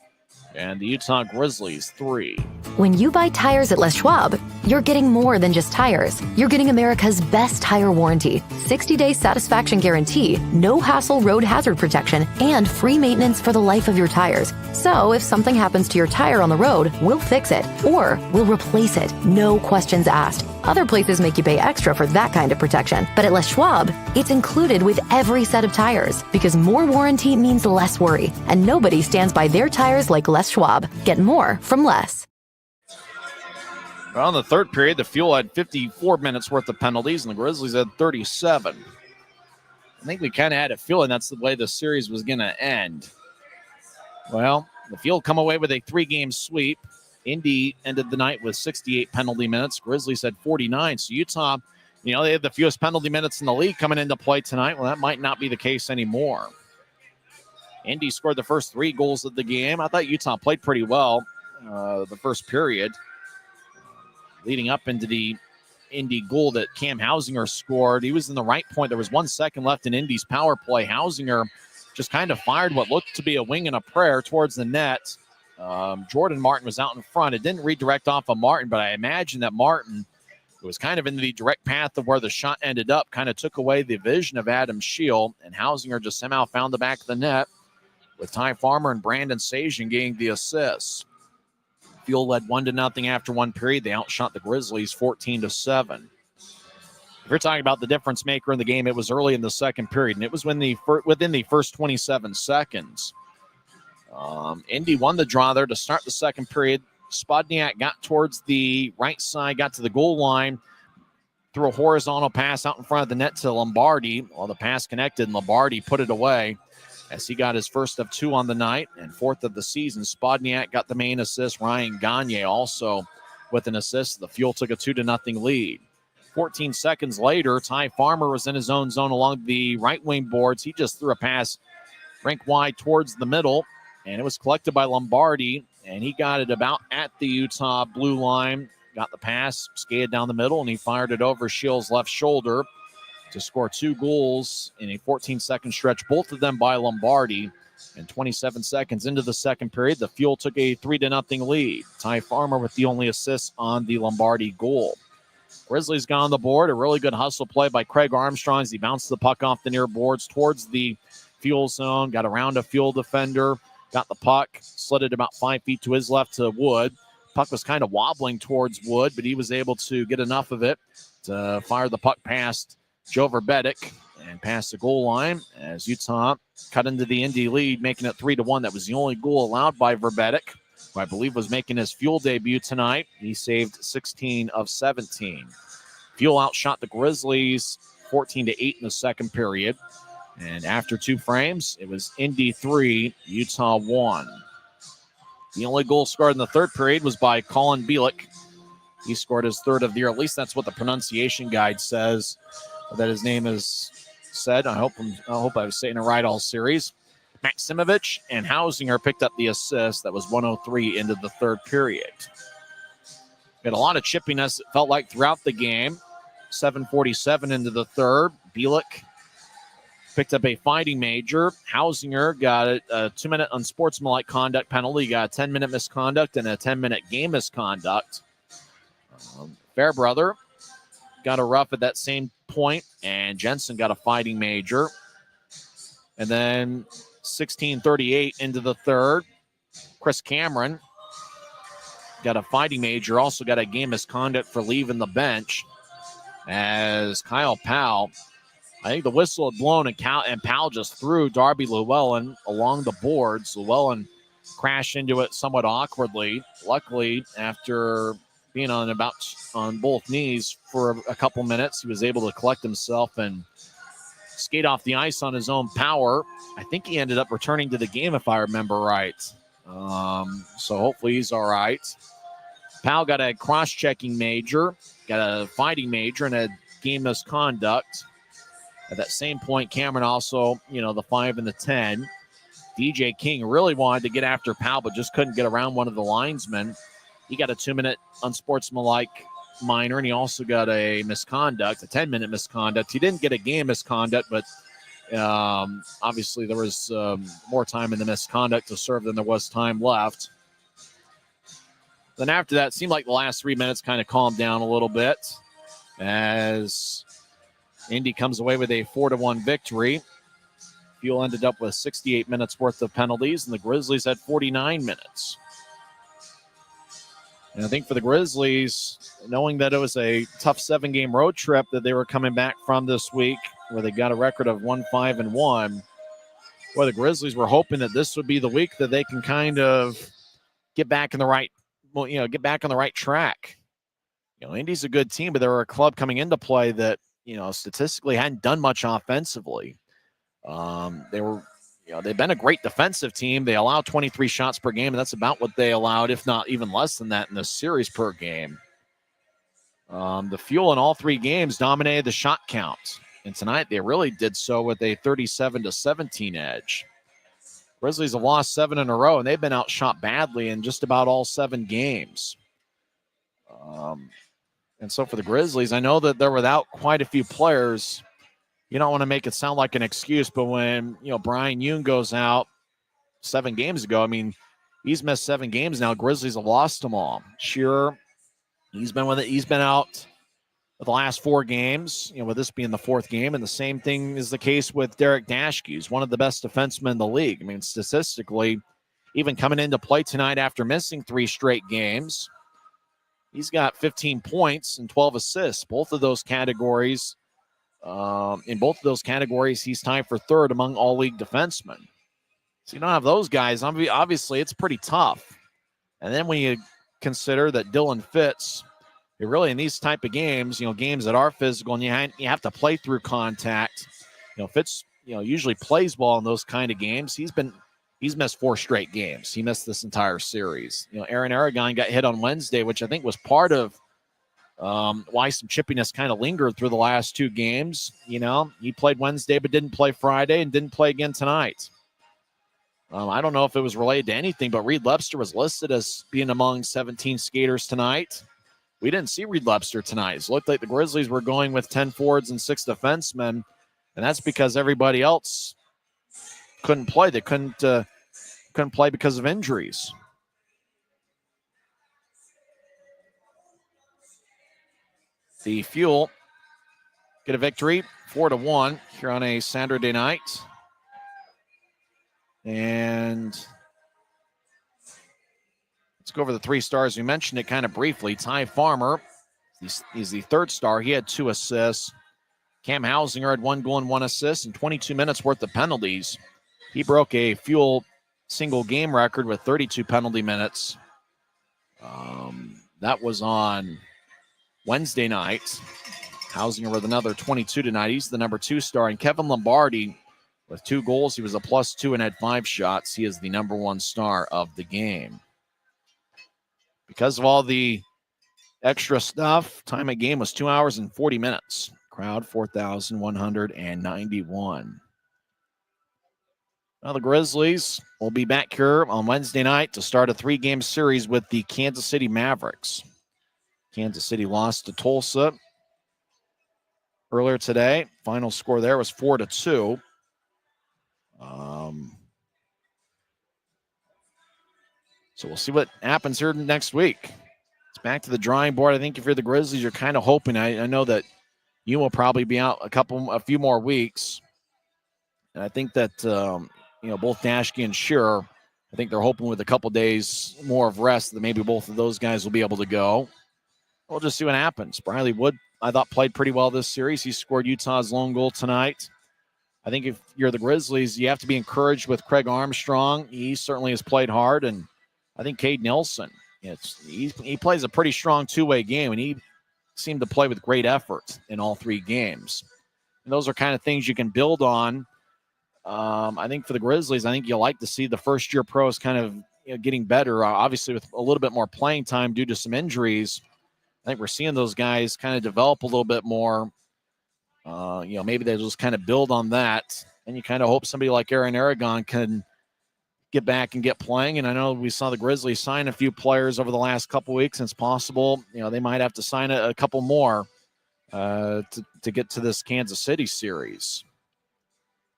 and the Utah Grizzlies 3. When you buy tires at Les Schwab, you're getting more than just tires. You're getting America's best tire warranty, 60-day satisfaction guarantee, no hassle road hazard protection, and free maintenance for the life of your tires. So if something happens to your tire on the road, we'll fix it, or we'll replace it, no questions asked. Other places make you pay extra for that kind of protection. But at Les Schwab, it's included with every set of tires, because more warranty means less worry, and nobody stands by their tires like Les Schwab. Get more from Les. Well, in the third period, the Fuel had 54 minutes worth of penalties, and the Grizzlies had 37. I think we kind of had a feeling that's the way the series was going to end. Well, the Fuel come away with a 3-game sweep. Indy ended the night with 68 penalty minutes. Grizzlies had 49. So Utah, they had the fewest penalty minutes in the league coming into play tonight. Well, that might not be the case anymore. Indy scored the first 3 goals of the game. I thought Utah played pretty well the first period. Leading up into the Indy goal that Cam Hausinger scored, he was in the right point. There was 1 second left in Indy's power play. Hausinger just kind of fired what looked to be a wing and a prayer towards the net. Jordan Martin was out in front. It didn't redirect off of Martin, but I imagine that Martin, who was kind of in the direct path of where the shot ended up, kind of took away the vision of Adam Scheel, and Hausinger just somehow found the back of the net with Ty Farmer and Brandon Sajan getting the assists. Fuel led 1-0 after 1 period. They outshot the Grizzlies 14-7. If you're talking about the difference maker in the game, it was early in the second period, and it was within the first 27 seconds. Indy won the draw there to start the second period. Spodniak got towards the right side, got to the goal line, threw a horizontal pass out in front of the net to Lombardi. Well, the pass connected, and Lombardi put it away as he got his first of 2 on the night and 4th of the season. Spodniak got the main assist. Ryan Gagne also with an assist. The Fuel took a 2-0 lead. 14 seconds later, Ty Farmer was in his own zone along the right wing boards. He just threw a pass rink wide towards the middle, and it was collected by Lombardi, and he got it about at the Utah blue line. Got the pass, skated down the middle, and he fired it over Scheel's left shoulder to score 2 goals in a 14-second stretch, both of them by Lombardi. And 27 seconds into the second period, the Fuel took a 3-0 lead. Ty Farmer with the only assist on the Lombardi goal. Grizzlies got on the board. A really good hustle play by Craig Armstrong as he bounced the puck off the near boards towards the Fuel zone, got around a Fuel defender, got the puck, slid it about 5 feet to his left to Wood. Puck was kind of wobbling towards Wood, but he was able to get enough of it to fire the puck past Joe Verbetic and past the goal line as Utah cut into the Indy lead, making it 3-1. That was the only goal allowed by Verbetic, who I believe was making his Fuel debut tonight. He saved 16 of 17. Fuel outshot the Grizzlies 14-8 in the second period. And after 2 frames, it was Indy 3, Utah 1. The only goal scored in the third period was by Colin Bielik. He scored his 3rd of the year. At least that's what the pronunciation guide says that his name is said. I hope I was saying it right all series. Maximovich and Hausinger picked up the assist. That was 1:03 into the third period. We had a lot of chippiness, it felt like, throughout the game. 7:47 into the third. Bielik picked up a fighting major. Hausinger got a 2-minute unsportsmanlike conduct penalty. He got a 10-minute misconduct and a 10-minute game misconduct. Fairbrother got a rough at that same point, and Jensen got a fighting major. And then 16:38 into the third, Chris Cameron got a fighting major, also got a game misconduct for leaving the bench as Kyle Powell, I think the whistle had blown, and Powell just threw Darby Llewellyn along the boards. Llewellyn crashed into it somewhat awkwardly. Luckily, after being on both knees for a couple minutes, he was able to collect himself and skate off the ice on his own power. I think he ended up returning to the game, if I remember right. So hopefully he's all right. Powell got a cross-checking major, got a fighting major, and a game misconduct. At that same point, Cameron also, the 5 and the 10. DJ King really wanted to get after Powell, but just couldn't get around one of the linesmen. He got a 2-minute unsportsmanlike minor, and he also got a misconduct, a 10-minute misconduct. He didn't get a game misconduct, but obviously there was more time in the misconduct to serve than there was time left. Then after that, it seemed like the last 3 minutes kind of calmed down a little bit as Indy comes away with a 4-1 victory. Fuel ended up with 68 minutes worth of penalties, and the Grizzlies had 49 minutes. And I think for the Grizzlies, knowing that it was a tough 7-game road trip that they were coming back from this week, where they got a record of 1-5-1, well, the Grizzlies were hoping that this would be the week that they can kind of get back in the right, get back on the right track. Indy's a good team, but they were a club coming into play that, statistically hadn't done much offensively. They've been a great defensive team. They allow 23 shots per game, and that's about what they allowed, if not even less than that in this series per game. The Fuel in all 3 games dominated the shot count, and tonight they really did so with a 37-17 edge. Grizzlies have lost 7 in a row, and they've been outshot badly in just about all 7 games. And so for the Grizzlies, I know that they're without quite a few players. You don't want to make it sound like an excuse, but when, Brian Young goes out 7 games ago, he's missed 7 games now. Grizzlies have lost them all. Shearer, he's been out the last 4 games, with this being the 4th game, and the same thing is the case with Derek Daschke. He's one of the best defensemen in the league. Statistically, even coming into play tonight after missing 3 straight games, he's got 15 points and 12 assists. Both of those categories, he's tied for 3rd among all league defensemen. So you don't have those guys. Obviously, it's pretty tough. And then when you consider that Dylan Fitz, really in these type of games, games that are physical and you have to play through contact, Fitz, usually plays well in those kind of games. He's missed 4 straight games. He missed this entire series. Aaron Aragon got hit on Wednesday, which I think was part of why some chippiness kind of lingered through the last 2 games. He played Wednesday but didn't play Friday and didn't play again tonight. I don't know if it was related to anything, but Reed Lepster was listed as being among 17 skaters tonight. We didn't see Reed Lepster tonight. It looked like the Grizzlies were going with 10 forwards and 6 defensemen, and that's because everybody else couldn't play. They couldn't play because of injuries. The Fuel get a victory 4-1 here on a Saturday night. And let's go over the 3 stars. We mentioned it kind of briefly. Ty Farmer, he's the 3rd star. He had 2 assists. Cam Hausinger had 1 goal and 1 assist and 22 minutes worth of penalties. He broke a Fuel single game record with 32 penalty minutes. That was on Wednesday night. Hausinger with another 22 tonight. He's the number 2 star. And Kevin Lombardi with 2 goals. He was a +2 and had 5 shots. He is the number 1 star of the game. Because of all the extra stuff, time of game was 2 hours and 40 minutes. Crowd 4,191. Now the Grizzlies will be back here on Wednesday night to start a 3-game series with the Kansas City Mavericks. Kansas City lost to Tulsa earlier today. Final score there was 4-2. So we'll see what happens here next week. It's back to the drawing board. I think if you're the Grizzlies, you're kind of hoping. I know that you will probably be out a few more weeks. And I think that, both Daschke and Shearer, I think they're hoping with a couple days more of rest that maybe both of those guys will be able to go. We'll just see what happens. Briley Wood, I thought, played pretty well this series. He scored Utah's lone goal tonight. I think if you're the Grizzlies, you have to be encouraged with Craig Armstrong. He certainly has played hard. And I think Cade Nilsson, he plays a pretty strong 2-way game, and he seemed to play with great effort in all 3 games. And those are kind of things you can build on. I think for the Grizzlies, I think you like to see the first-year pros kind of getting better, obviously with a little bit more playing time due to some injuries. I think we're seeing those guys kind of develop a little bit more. Maybe they just kind of build on that, and you kind of hope somebody like Aaron Aragon can get back and get playing. And I know we saw the Grizzlies sign a few players over the last couple weeks, and it's possible, they might have to sign a couple more to get to this Kansas City series.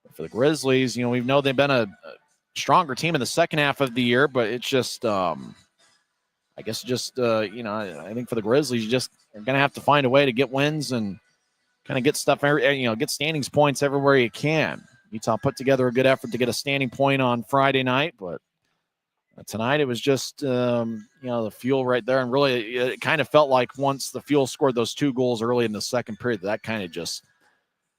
But for the Grizzlies, we know they've been a stronger team in the second half of the year, but it's just, I think for the Grizzlies, you just are going to have to find a way to get wins and kind of get stuff, get standings points everywhere you can. Utah put together a good effort to get a standing point on Friday night, but tonight it was just, the Fuel right there. And really, it kind of felt like once the Fuel scored those 2 goals early in the second period, that kind of just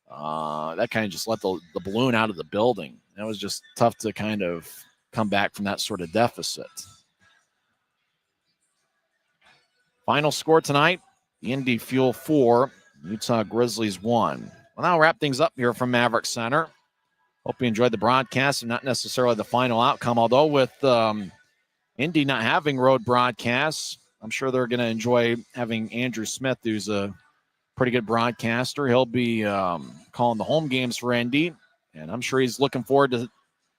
let the balloon out of the building. It was just tough to kind of come back from that sort of deficit. Final score tonight, The Indy Fuel 4, Utah Grizzlies 1. Well, now I'll wrap things up here from Maverik Center. Hope you enjoyed the broadcast and not necessarily the final outcome, although with Indy not having road broadcasts, I'm sure they're going to enjoy having Andrew Smith, who's a pretty good broadcaster. He'll be calling the home games for Indy, and I'm sure he's looking forward to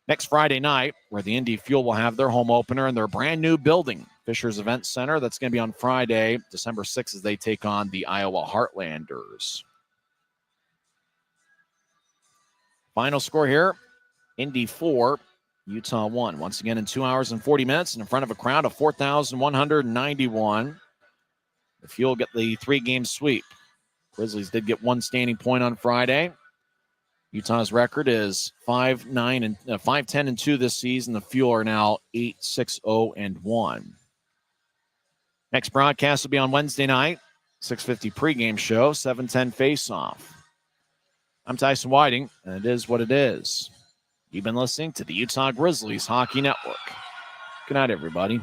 next Friday night, where the Indy Fuel will have their home opener in their brand new building, Fisher's Event Center. That's going to be on Friday, December 6th, as they take on the Iowa Heartlanders. Final score here, Indy 4, Utah 1. Once again, in 2 hours and 40 minutes, and in front of a crowd of 4,191. The Fuel get the 3-game sweep. Grizzlies did get one standing point on Friday. Utah's record is 5-10-2 this season. The Fuel are now 8-6-0-1. Next broadcast will be on Wednesday night, 6:50 pregame show, 7:10 face-off. I'm Tyson Whiting, and it is what it is. You've been listening to the Utah Grizzlies Hockey Network. Good night, everybody.